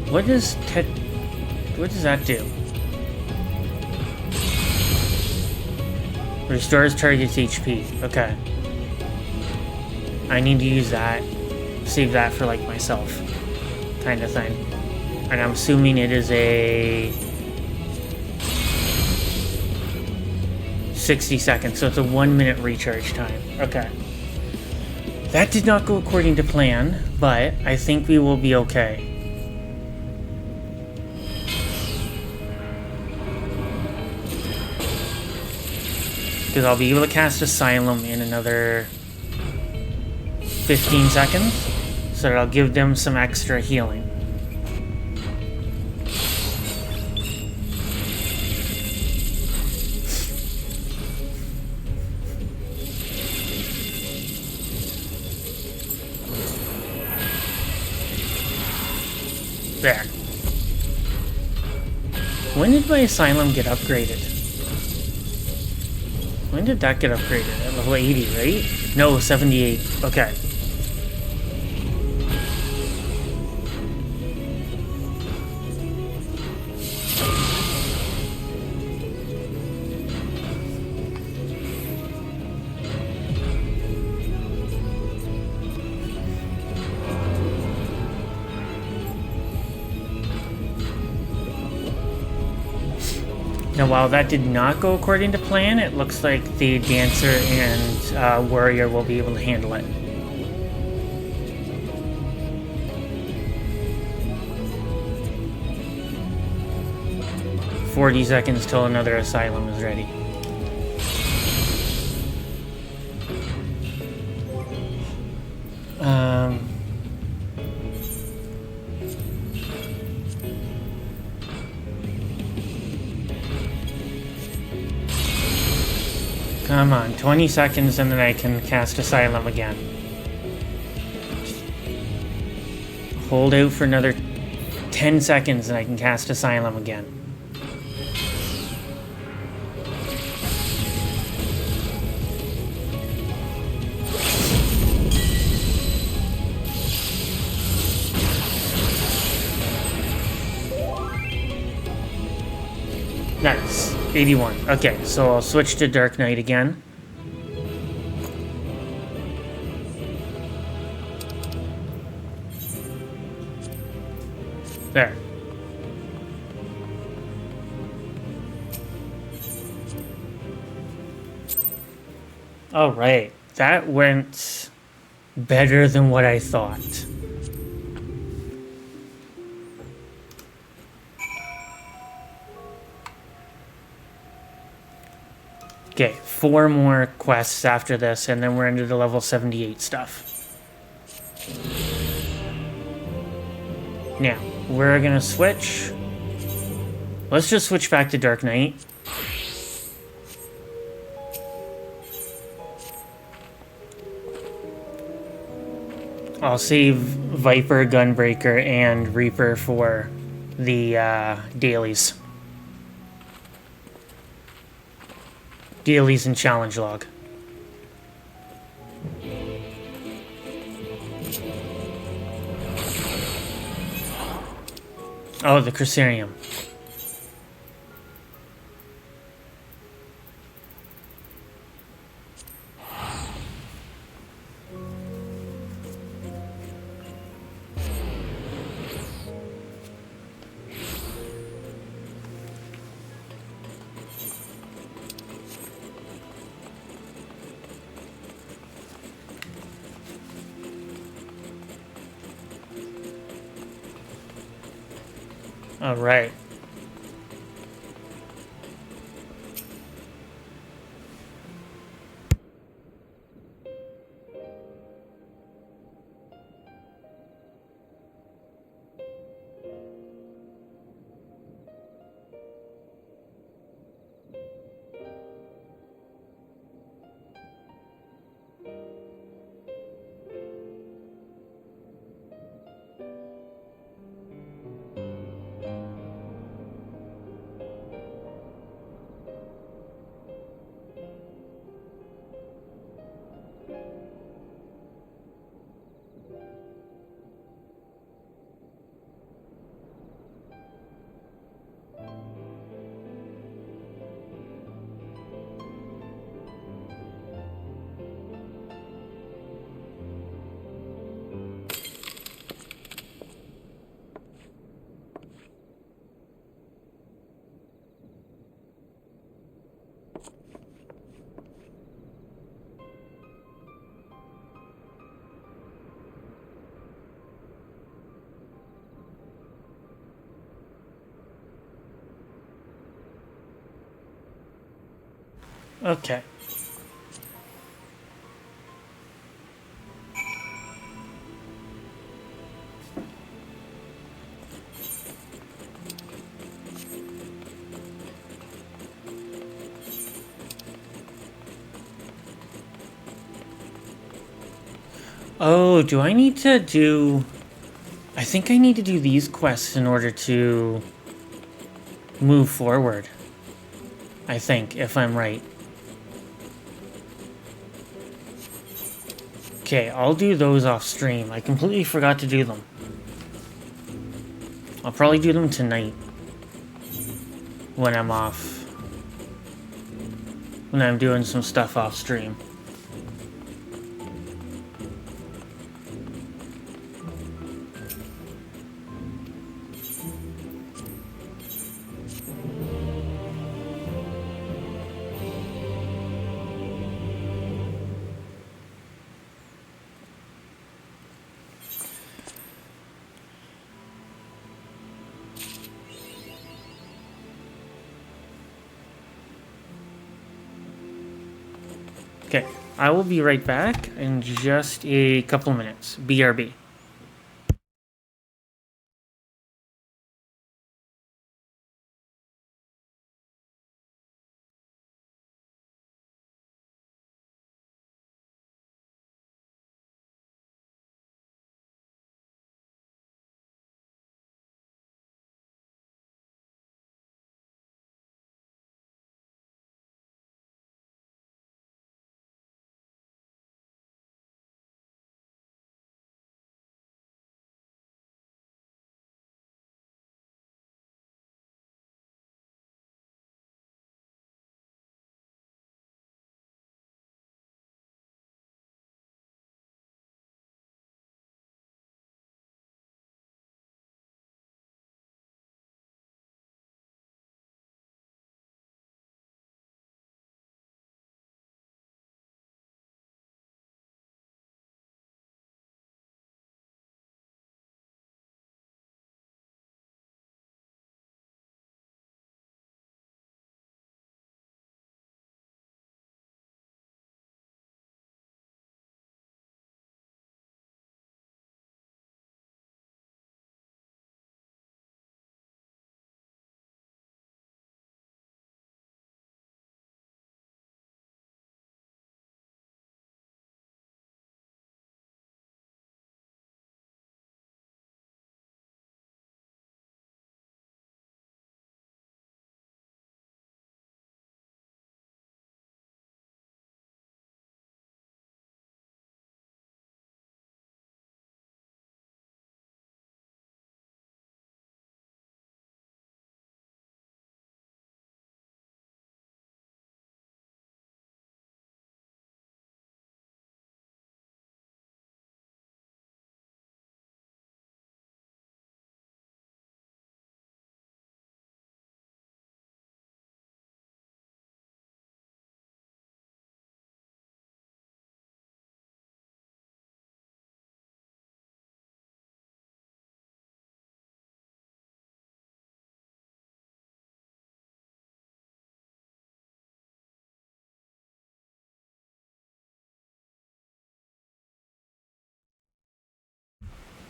What does that do? Restores target's HP. Okay. I need to use that. Save that for, like, myself. Kind of thing. And I'm assuming it is a 60 seconds, so it's a 1 minute recharge time. Okay. That did not go according to plan, but I think we will be okay. Because I'll be able to cast Asylum in another 15 seconds, so that I'll give them some extra healing. There. When did my Asylum get upgraded? When did that get upgraded? At level 80, right? No, 78. Okay. Now, while that did not go according to plan, it looks like the Dancer and Warrior will be able to handle it. "40 seconds till another Asylum is ready." Come on, 20 seconds and then I can cast Asylum again. Hold out for another 10 seconds and I can cast Asylum again. Nice. 81. Okay, so I'll switch to Dark Knight again. There. Alright, that went better than what I thought. Okay, 4 more quests after this, and then we're into the level 78 stuff. Now, we're gonna switch. Let's just switch back to Dark Knight. I'll save Viper, Gunbreaker, and Reaper for the dailies. Dailies and challenge log. Oh, the Crucerium. All right. Okay. Oh, do I need to do... I think I need to do these quests in order to move forward. I think, if I'm right. Okay, I'll do those off stream. I completely forgot to do them. I'll probably do them tonight. When I'm off. When I'm doing some stuff off stream. Okay, I will be right back in just a couple minutes. BRB.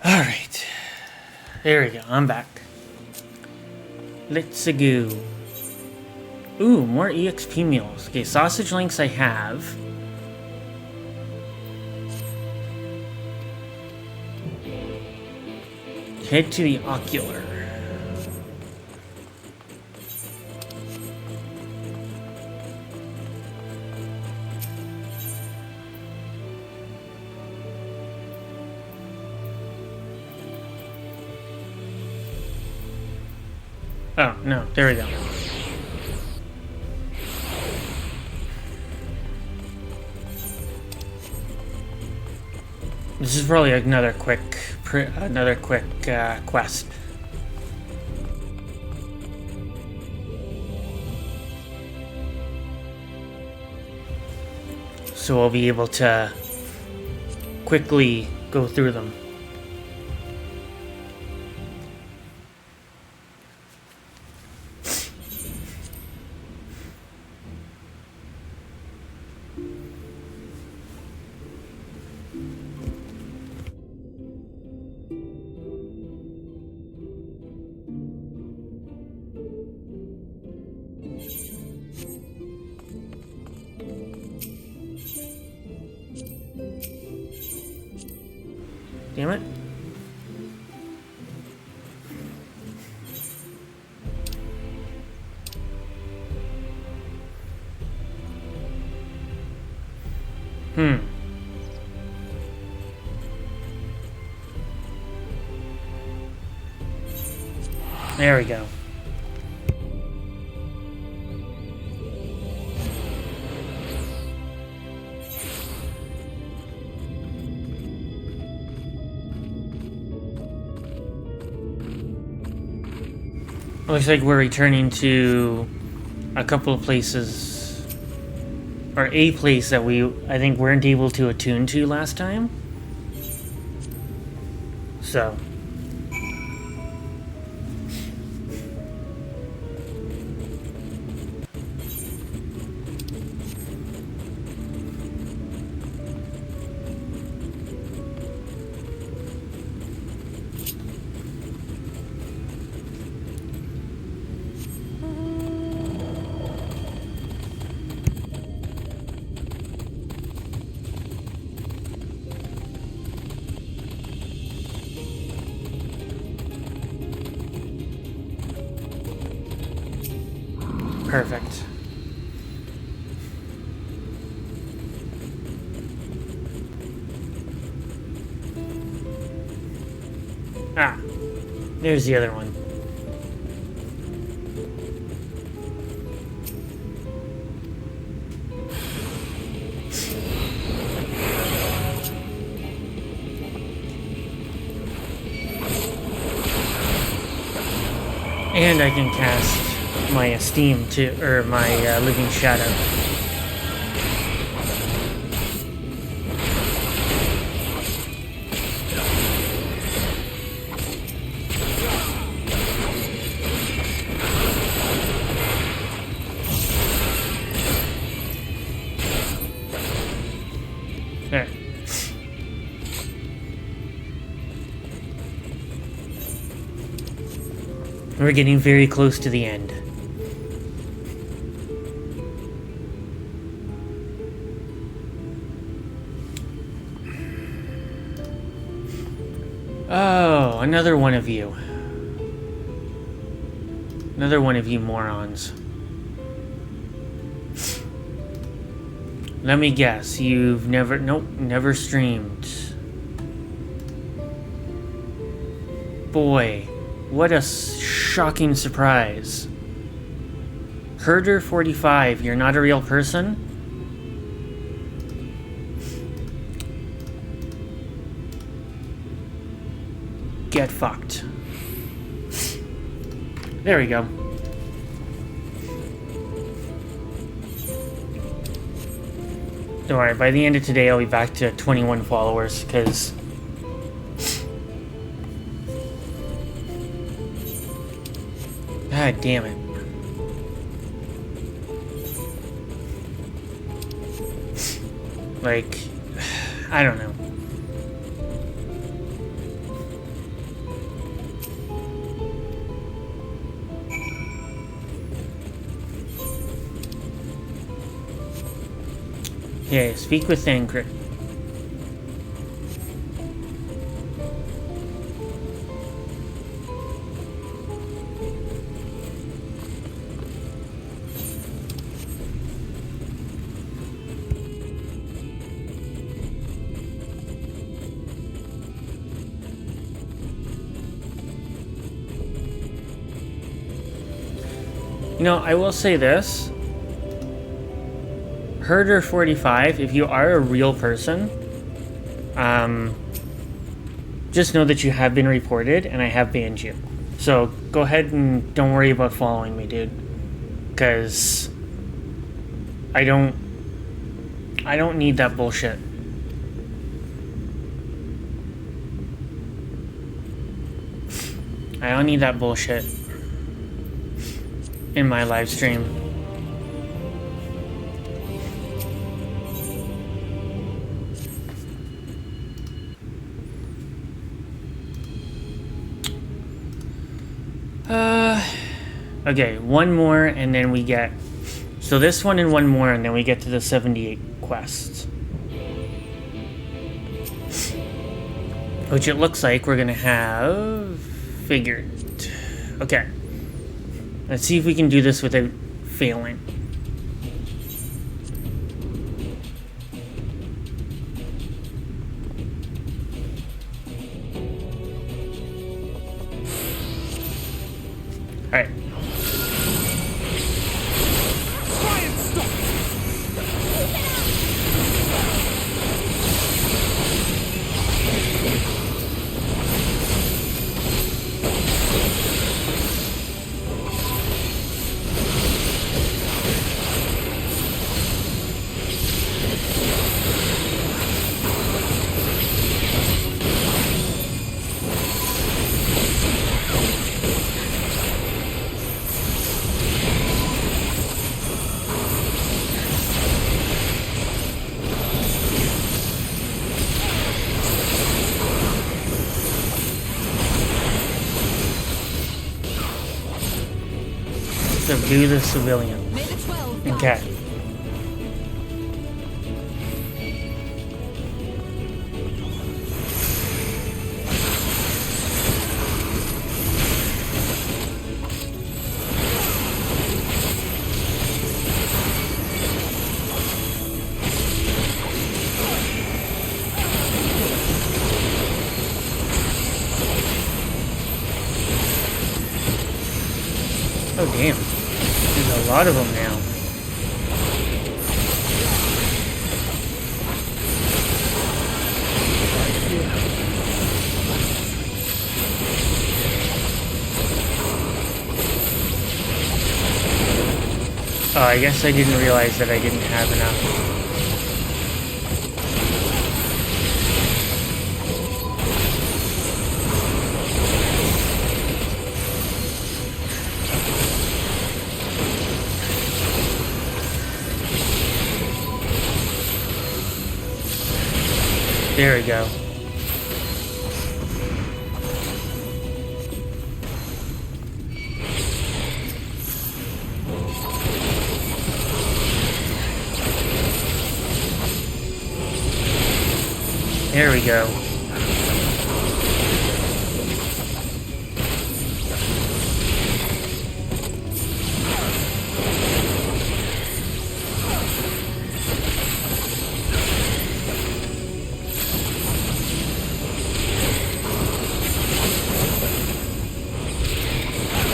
Alright. There we go. I'm back. Let's go. Ooh, more EXP meals. Okay, sausage links I have. Head to the ocular. Oh, no, there we go. This is probably another quick quest. So we'll be able to quickly go through them. Damn it. There we go. Looks like we're returning to a couple of places, or a place that I think weren't able to attune to last time. So. Perfect. Ah, there's the other one. And I can cast my esteem to, or my living shadow. There. We're getting very close to the end. Oh, another one of you. Another one of you morons. Let me guess, you've never streamed. Boy, what a shocking surprise. Herder 45, you're not a real person? Get fucked. There we go. Don't worry, by the end of today I'll be back to 21 followers, because God damn it. Like, I don't know. Yeah, speak with Thancred. You know, I will say this. Herder 45, if you are a real person, just know that you have been reported and I have banned you. So go ahead and don't worry about following me, dude. Because I don't need that bullshit. I don't need that bullshit in my live stream. Okay, one more and then we get... So this one and one more and then we get to the 78 quests. Which it looks like we're gonna have... Figured. Okay. Let's see if we can do this without failing. Alright. Subdue the civilian. Okay. Oh damn. There's a lot of them now. Oh, I guess I didn't realize that I didn't have enough. There we go. There we go.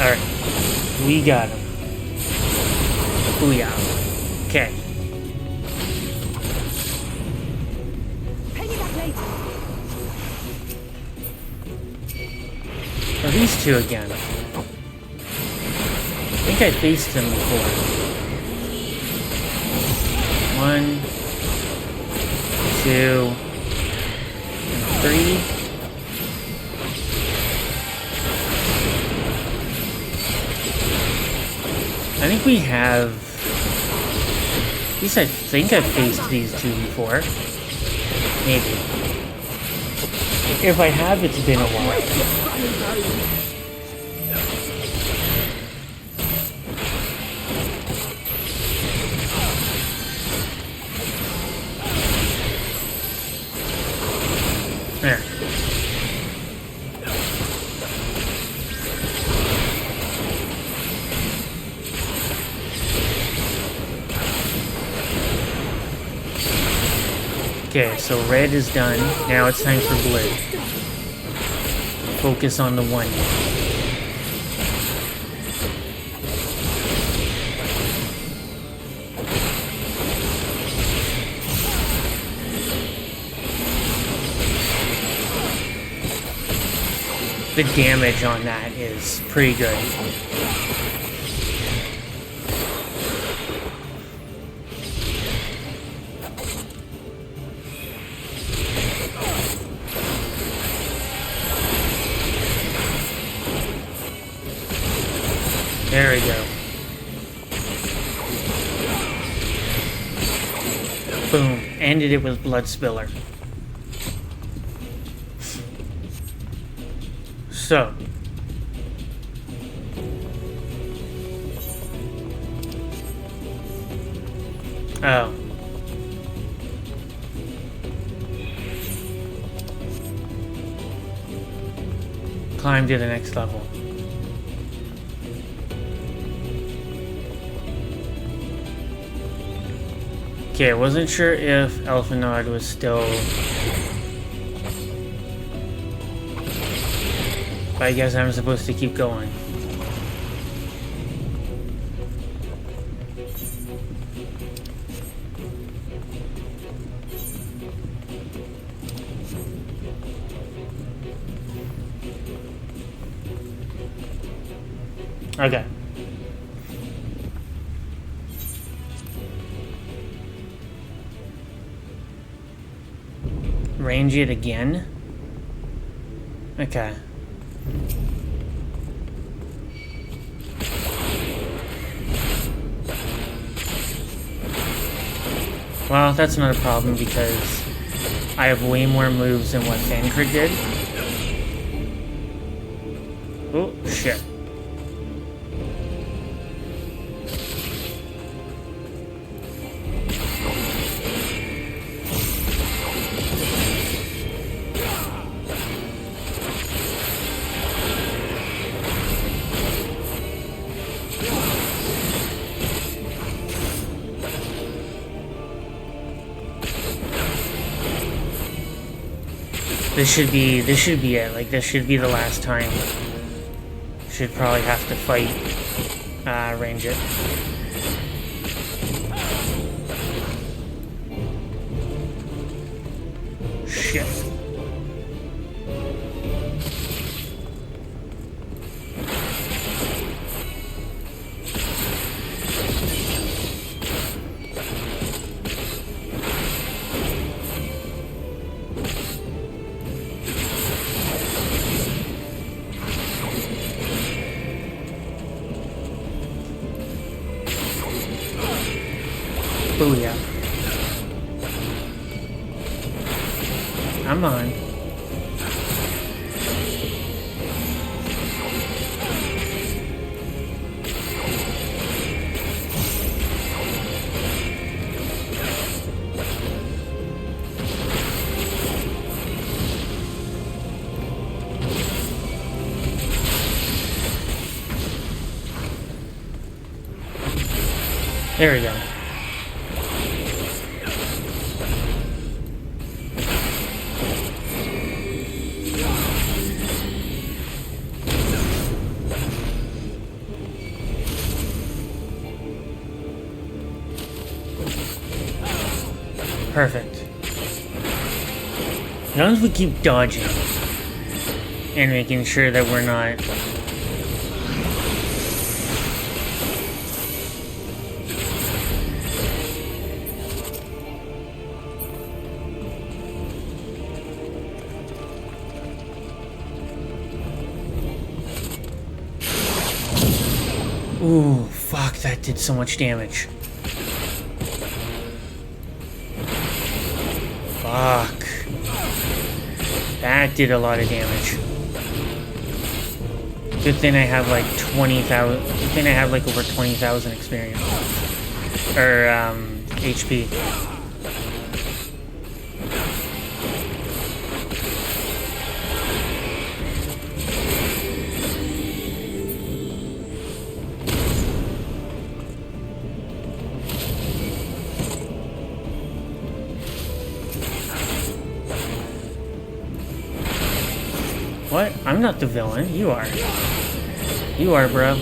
Alright. We got him. Booyah. Okay. Oh, these two again. I think I faced them before. 1, 2, and 3. I think we have... At least I think I've faced these two before. Maybe. If I have, it's been a while. Okay, so red is done. Now it's time for blue. Focus on the one. The damage on that is pretty good. There we go. Boom. Ended it with Blood Spiller. So. Oh. Climb to the next level. Okay, I wasn't sure if Elfinard was still... But I guess I'm supposed to keep going. Okay. Range it again? Okay. Well, that's not a problem because I have way more moves than what Thancred did. Oh, shit. This should be it. Like, this should be the last time. Should probably have to fight, range it. Shit. Booyah. Come on. There we go. Perfect. As long as we keep dodging and making sure that we're not... Ooh, fuck, that did so much damage. Fuck. That did a lot of damage. Good thing I have like 20,000. Good thing I have like over 20,000 experience. Or, HP. What? I'm not the villain. You are. You are, bro.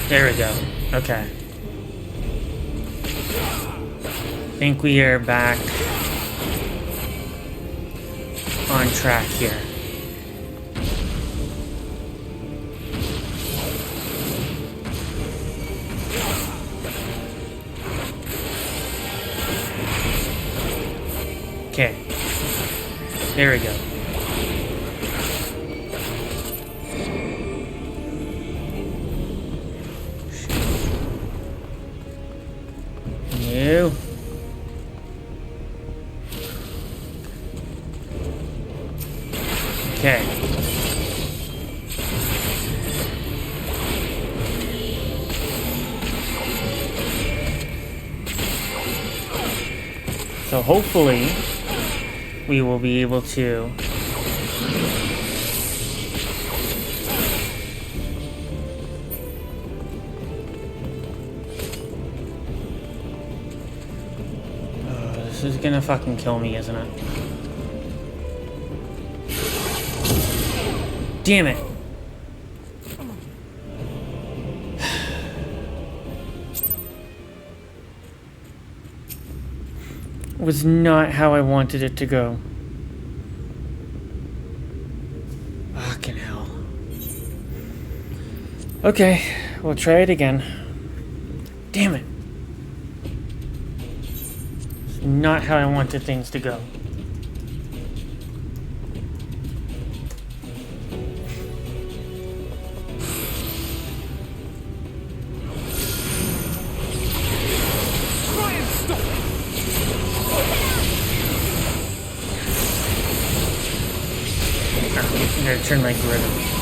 There we go. Okay. I think we are back on track here. Okay. There we go. You. Okay. So hopefully we will be able to this is gonna fucking kill me, isn't it? Damn it! Was not how I wanted it to go. Fucking hell. Okay, we'll try it again. Damn it. It's not how I wanted things to go. I'm gonna turn my grid on.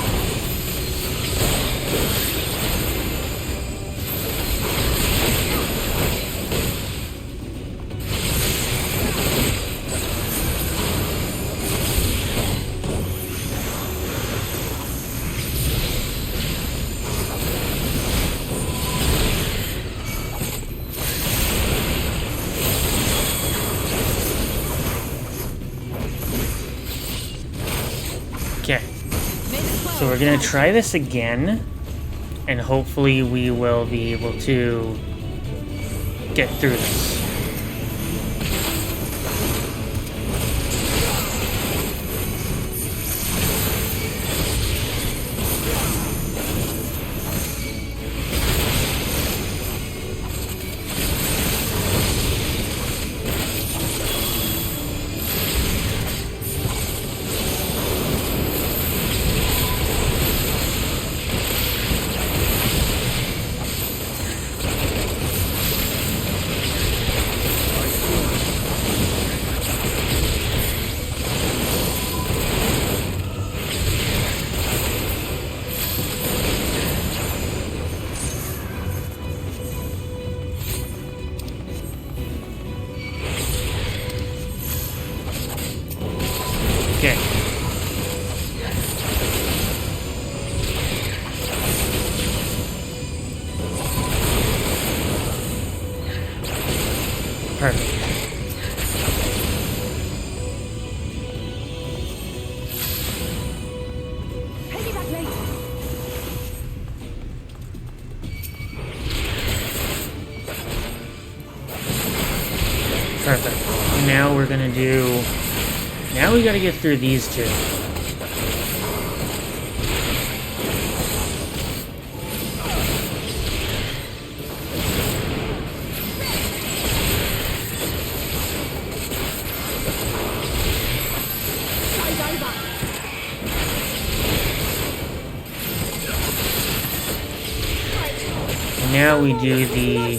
Okay, so we're gonna try this again, and hopefully we will be able to get through this. Okay. Perfect. Perfect. Now we're gonna do... Now we gotta get through these two. Now we do the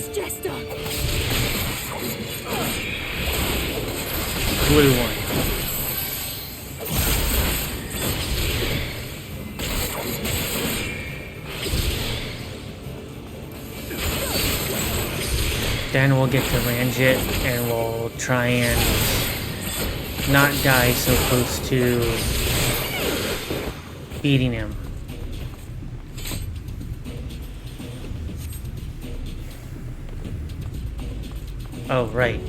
blue one. Then we'll get to range it, and we'll try and not die so close to beating him. Oh, right.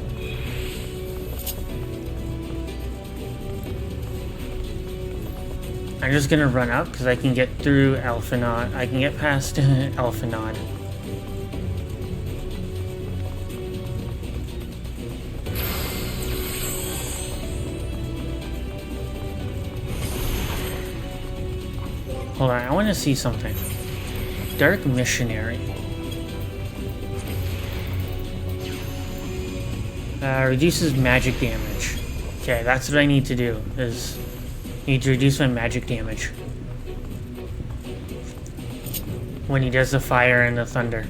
I'm just gonna run up because I can get through Elfinod. I can get past Elfinod. Hold on, I want to see something. Dark Missionary. Reduces magic damage. Okay, that's what I need to do, is need to reduce my magic damage when he does the fire and the thunder.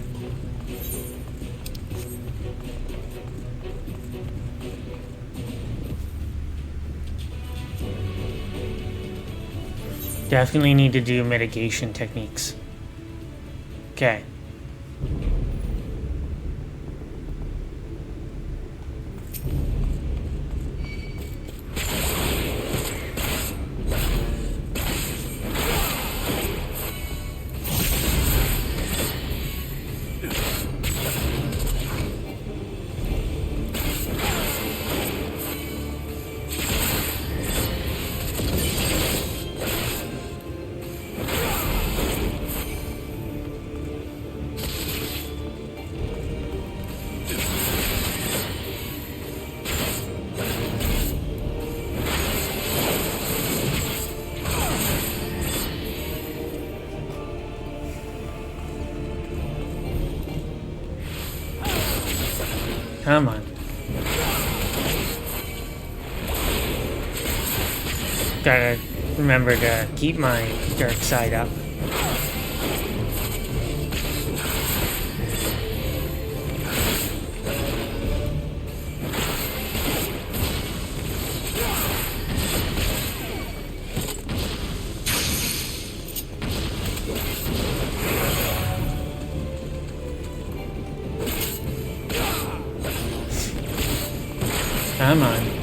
Definitely need to do mitigation techniques. Okay. Come on. Gotta remember to keep my dark side up. Come on.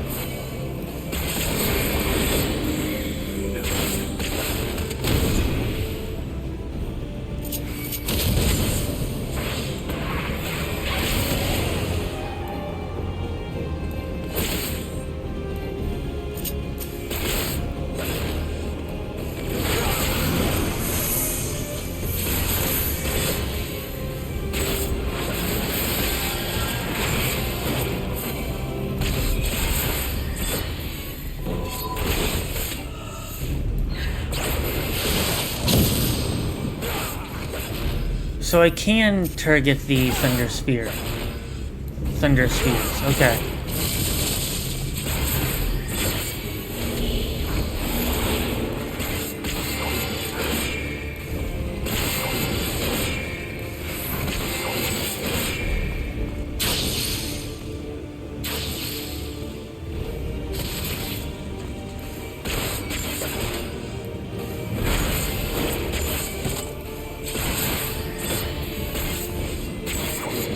So I can target the Thunder Spear. Thunder Spears, okay.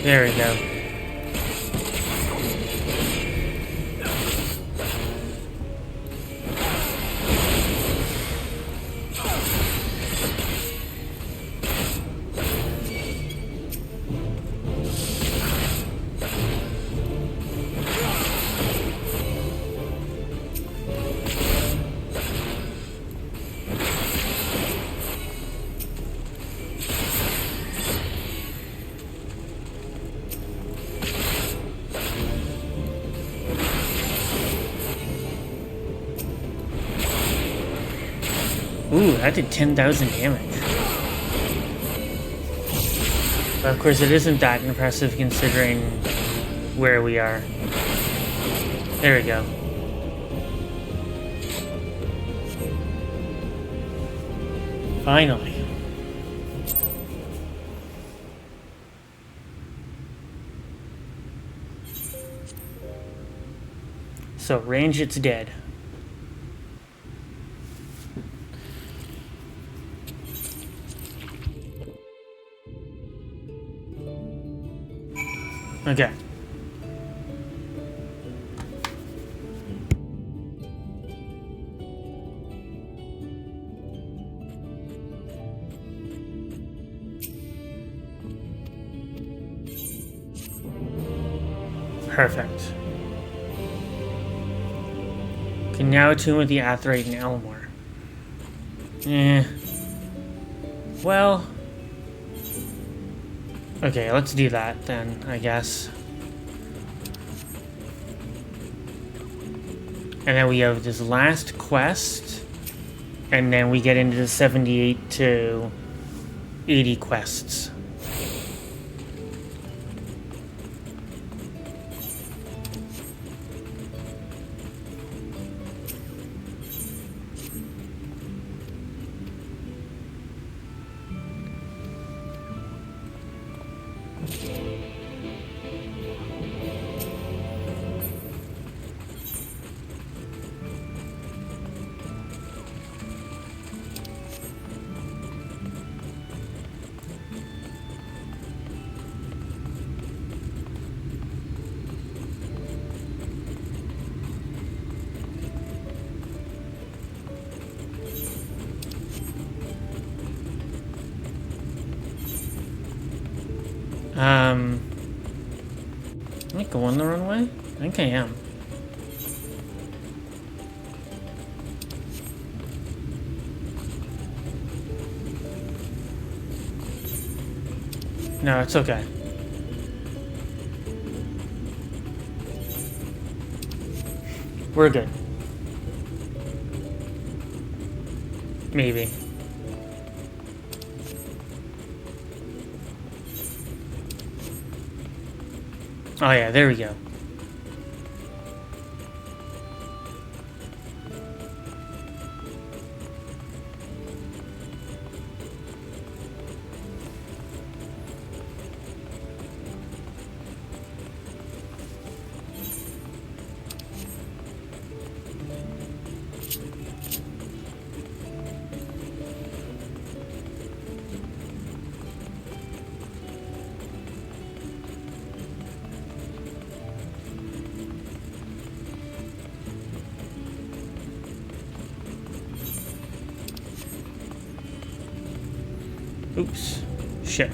There we go. Ooh, that did 10,000 damage. But of course, it isn't that impressive considering where we are. There we go. Finally. So, range, it's dead. Okay. Perfect. Can now attune with the Aetheryte and Elmore. Well... Okay, let's do that then, I guess. And then we have this last quest, and then we get into the 78 to 80 quests. Am I going the wrong way? I think I am. No, it's okay. We're good. Maybe. Oh yeah, there we go. Oops. Shit.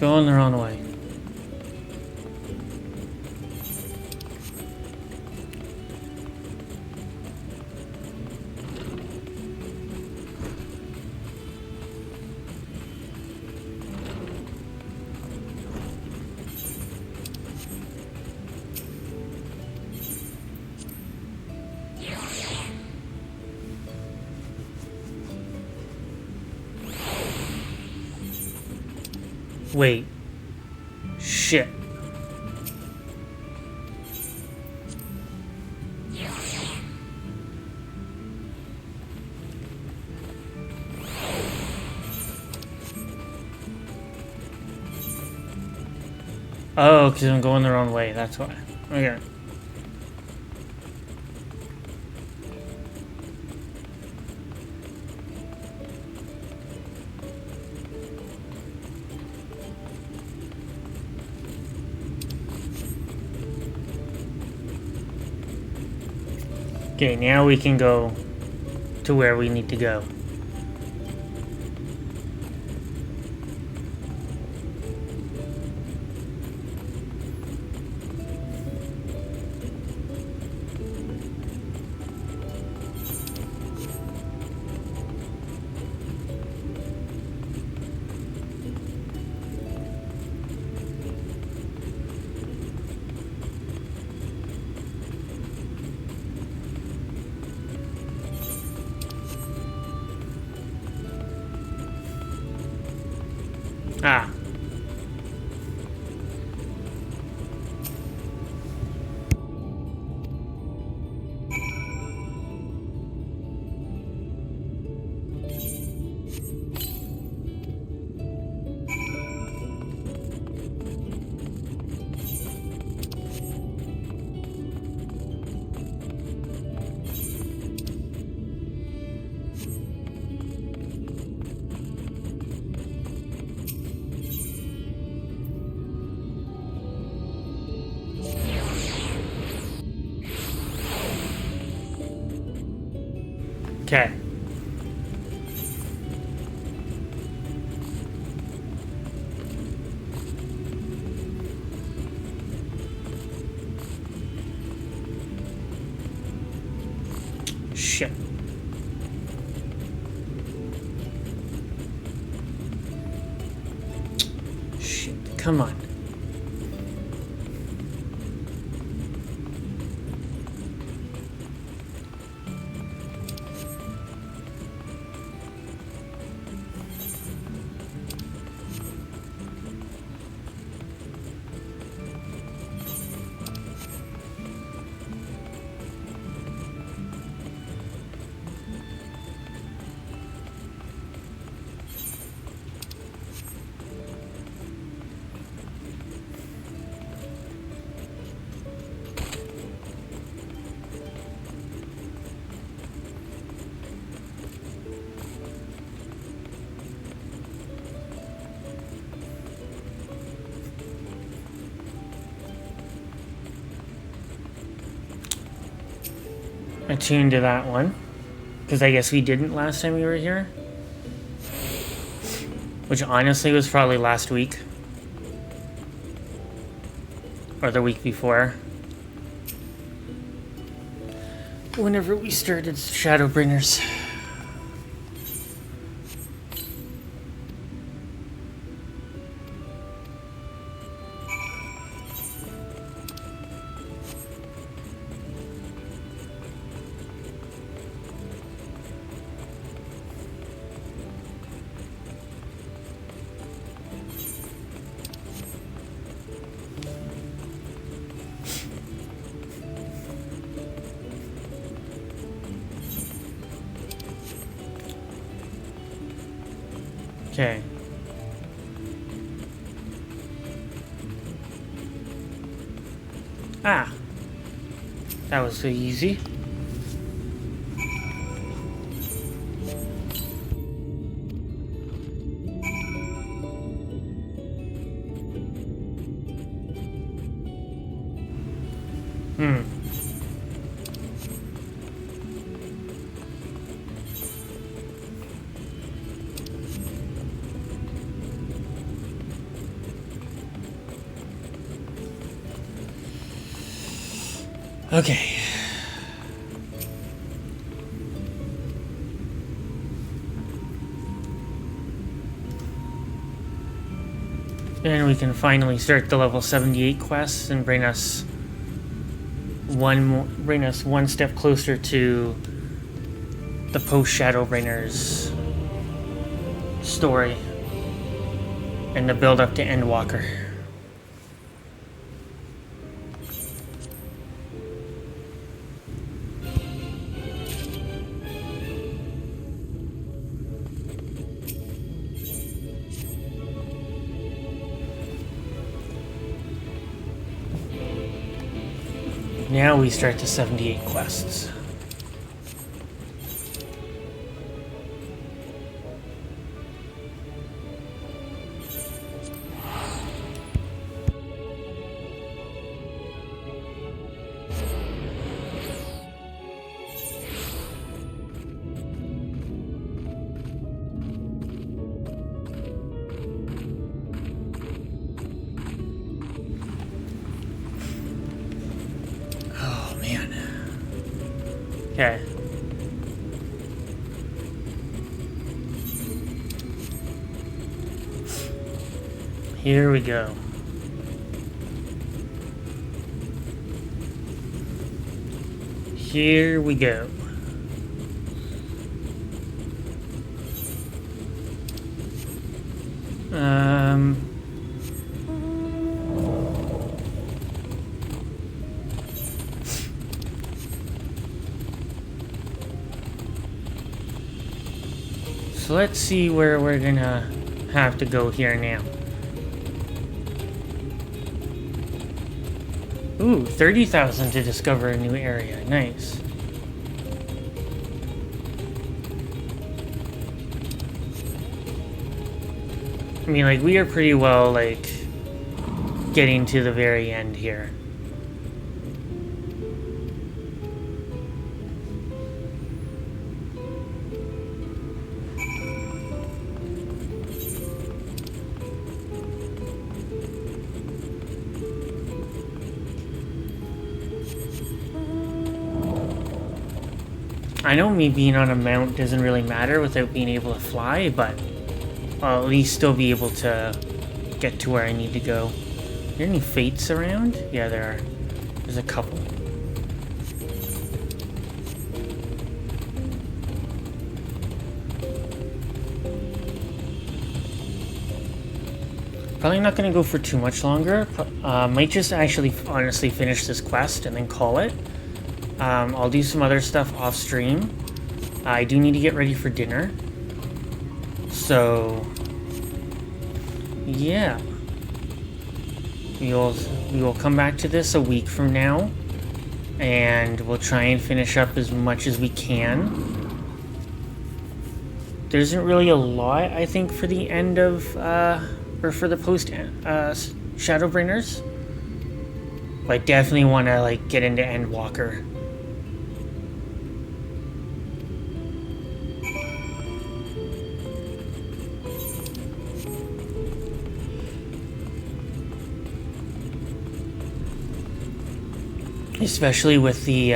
Going the wrong way. Wait. Shit. Oh, because I'm going the wrong way, that's why. Okay. Okay, now we can go to where we need to go. Ah. Okay. Shit. Shit, come on. Attuned to that one. Because I guess we didn't last time we were here. Which honestly was probably last week. Or the week before. Whenever we started Shadowbringers. Okay. Ah. That was so easy. Okay. And we can finally start the level 78 quests and bring us one step closer to the post Shadowbringers story and the build up to Endwalker. Now we start the 78 quests. Okay. Here we go. Here we go. So let's see where we're gonna have to go here now. Ooh, 30,000 to discover a new area. Nice. I mean, like, we are pretty well, like, getting to the very end here. I know me being on a mount doesn't really matter without being able to fly, but I'll at least still be able to get to where I need to go. Are there any fates around? Yeah, there are. There's a couple. Probably not going to go for too much longer. Might just actually honestly finish this quest and then call it. I'll do some other stuff off stream. I do need to get ready for dinner. So, yeah. We will come back to this a week from now. And we'll try and finish up as much as we can. There isn't really a lot, I think, for the end of... or for the post Shadowbringers. But I definitely want to like get into Endwalker. Especially with the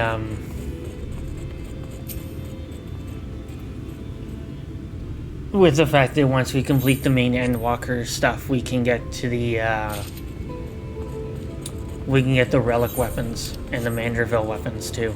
fact that once we complete the main Endwalker stuff, we can get to the relic weapons and the Manderville weapons too.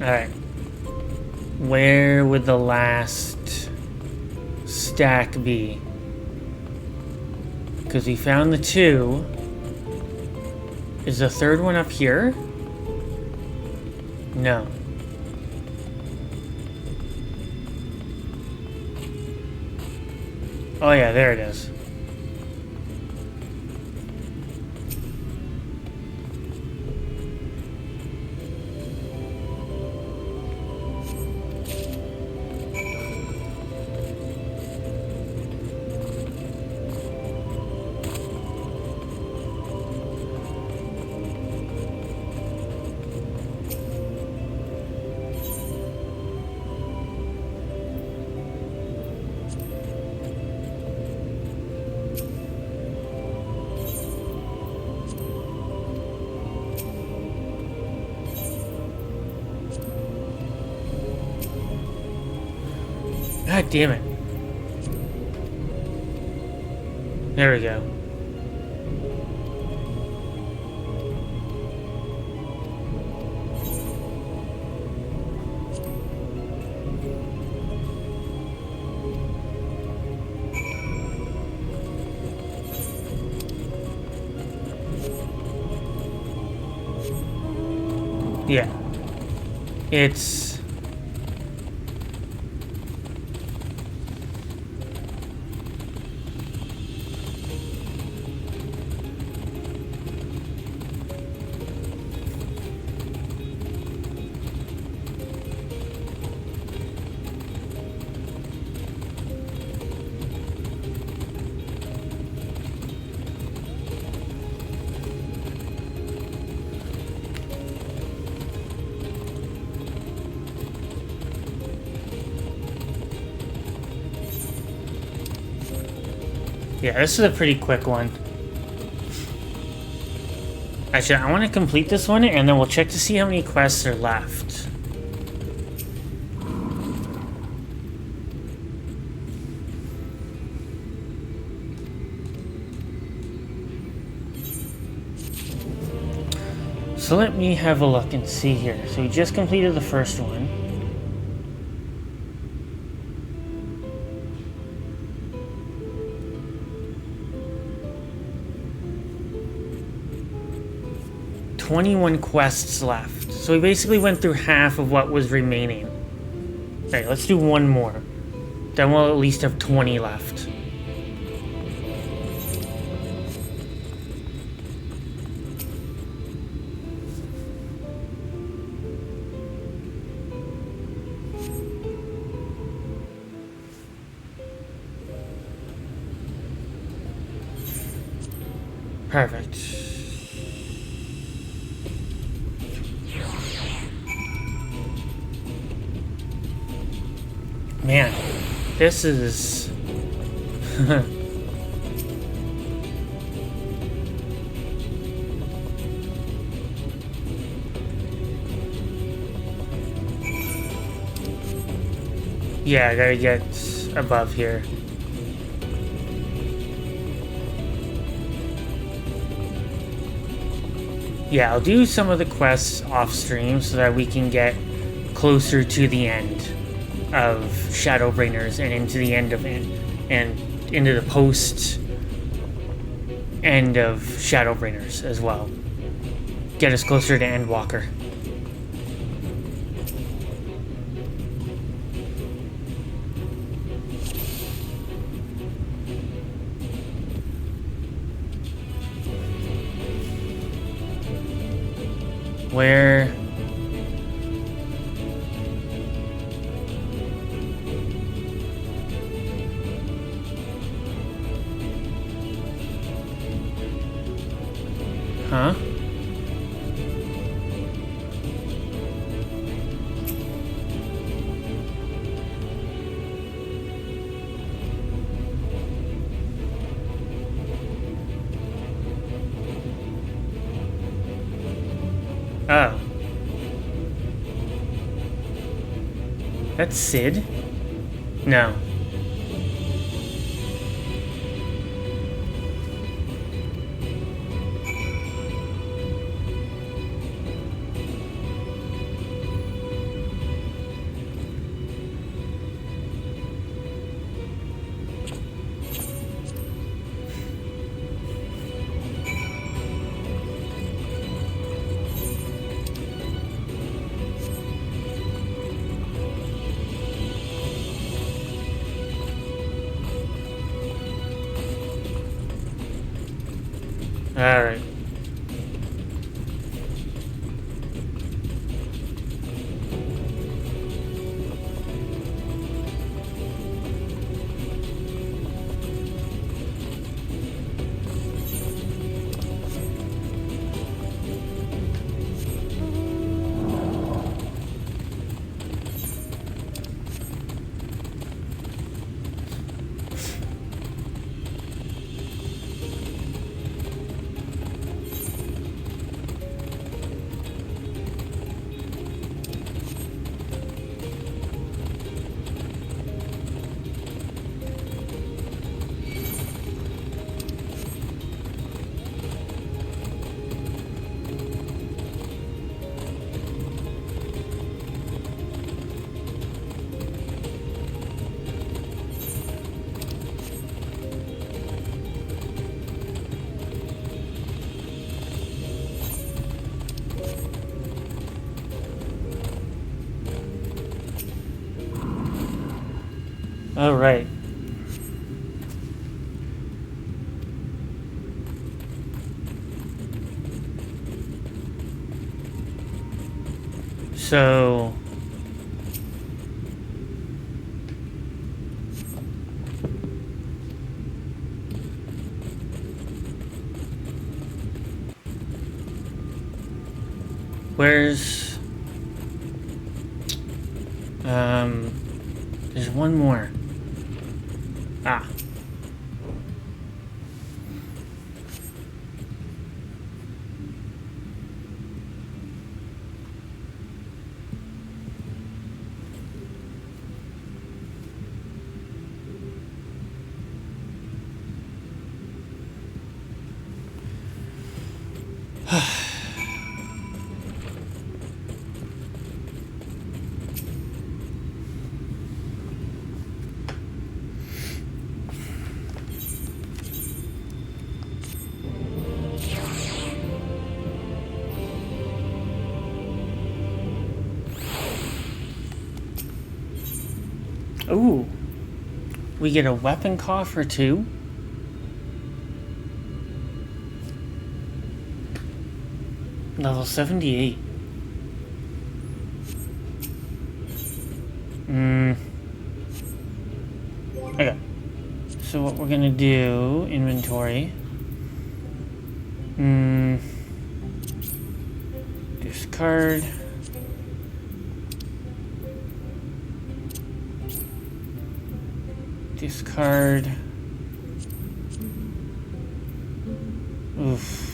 Alright. Where would the last stack be? Because we found the 2. Is the 3rd one up here? No. Oh yeah, there it is. God damn it. There we go. Yeah. It's... Yeah, this is a pretty quick one. Actually, I want to complete this one, and then we'll check to see how many quests are left. So let me have a look and see here. So we just completed the first one. "21 quests left." So we basically went through half of what was remaining. Alright, let's do one more. Then we'll at least have 20 left. Perfect. Man, this is... Yeah, I gotta get above here. Yeah, I'll do some of the quests off stream so that we can get closer to the end of Shadowbringers and into the end of it, and into the post end of Shadowbringers as well. Get us closer to Endwalker. Where... Huh? Oh. That's Sid? No. All right. All right. So... Where's... There's one more. Ah. Ooh. We get a weapon coffer too? Level 78. Okay. So what we're gonna do, inventory. Discard. Discard. Oof.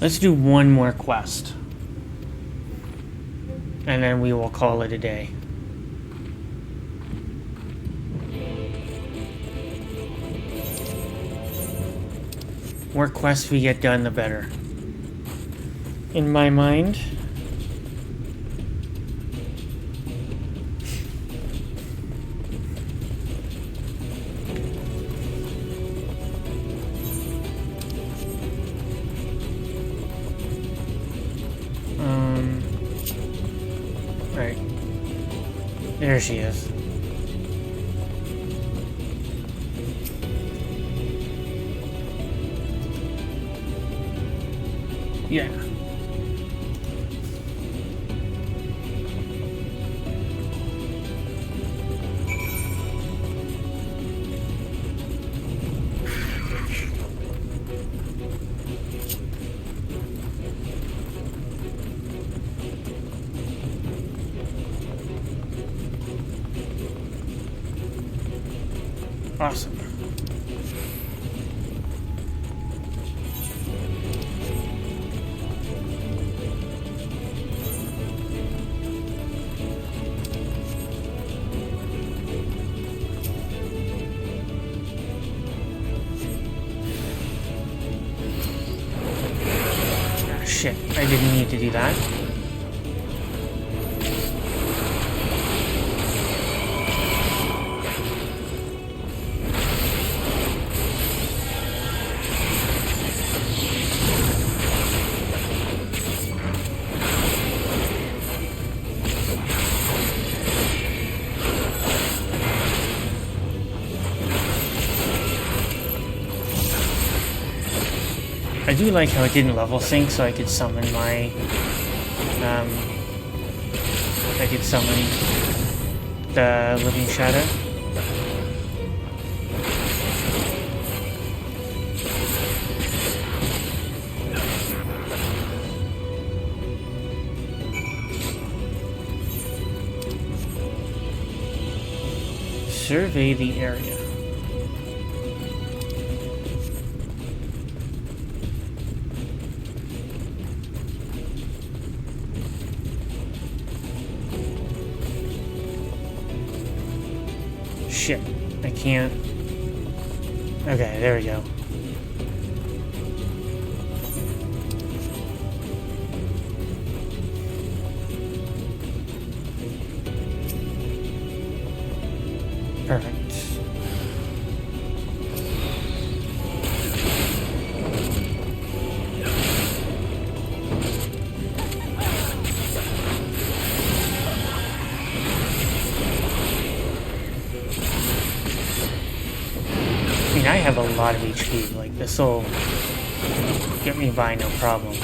Let's do one more quest. And then we will call it a day. More quests we get done, the better. In my mind. Right. There she is. Yeah. Awesome. Ah, shit, I didn't need to do that. I do like how it didn't level sync, so I could summon my, I could summon the Living Shadow. Survey the area. Shit, I can't. Okay, there we go. Perfect. I have a lot of HP, like this will get me by no problem.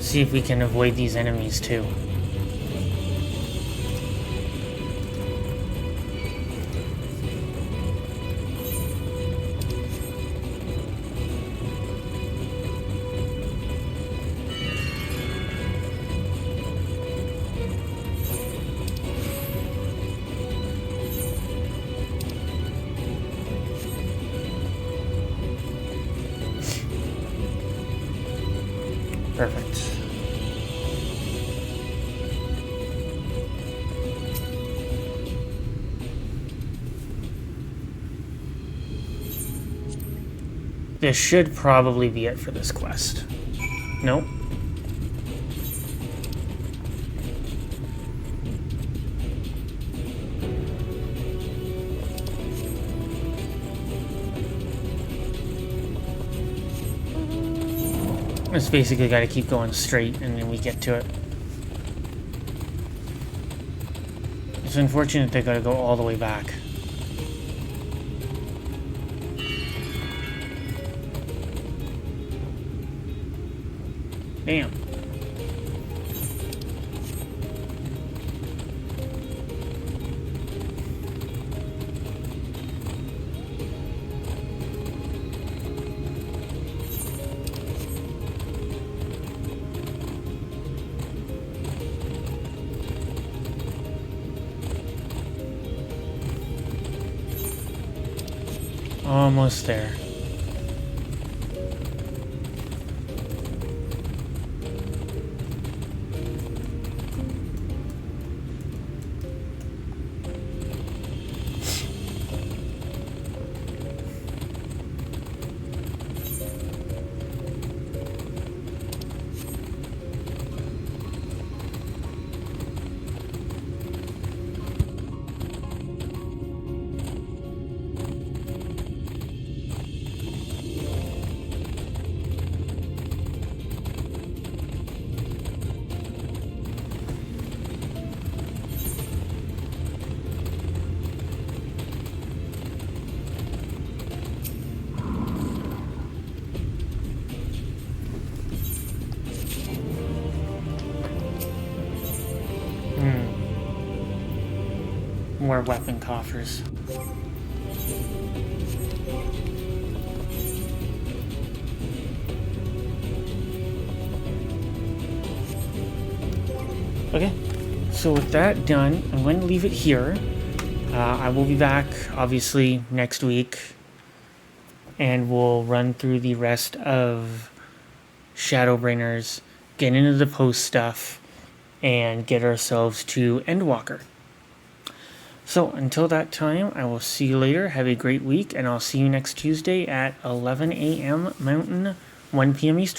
See if we can avoid these enemies too. Perfect. this should probably be it for this quest. Nope. Just basically got to keep going straight and then we get to it. It's unfortunate they got to go all the way back. Damn. Almost there. More weapon coffers. Okay, so with that done, I'm going to leave it here. I will be back, obviously, next week, and we'll run through the rest of Shadowbringers, get into the post stuff, and get ourselves to Endwalker. So until that time, I will see you later. Have a great week, and I'll see you next Tuesday at 11 a.m. Mountain, 1 p.m. Eastern.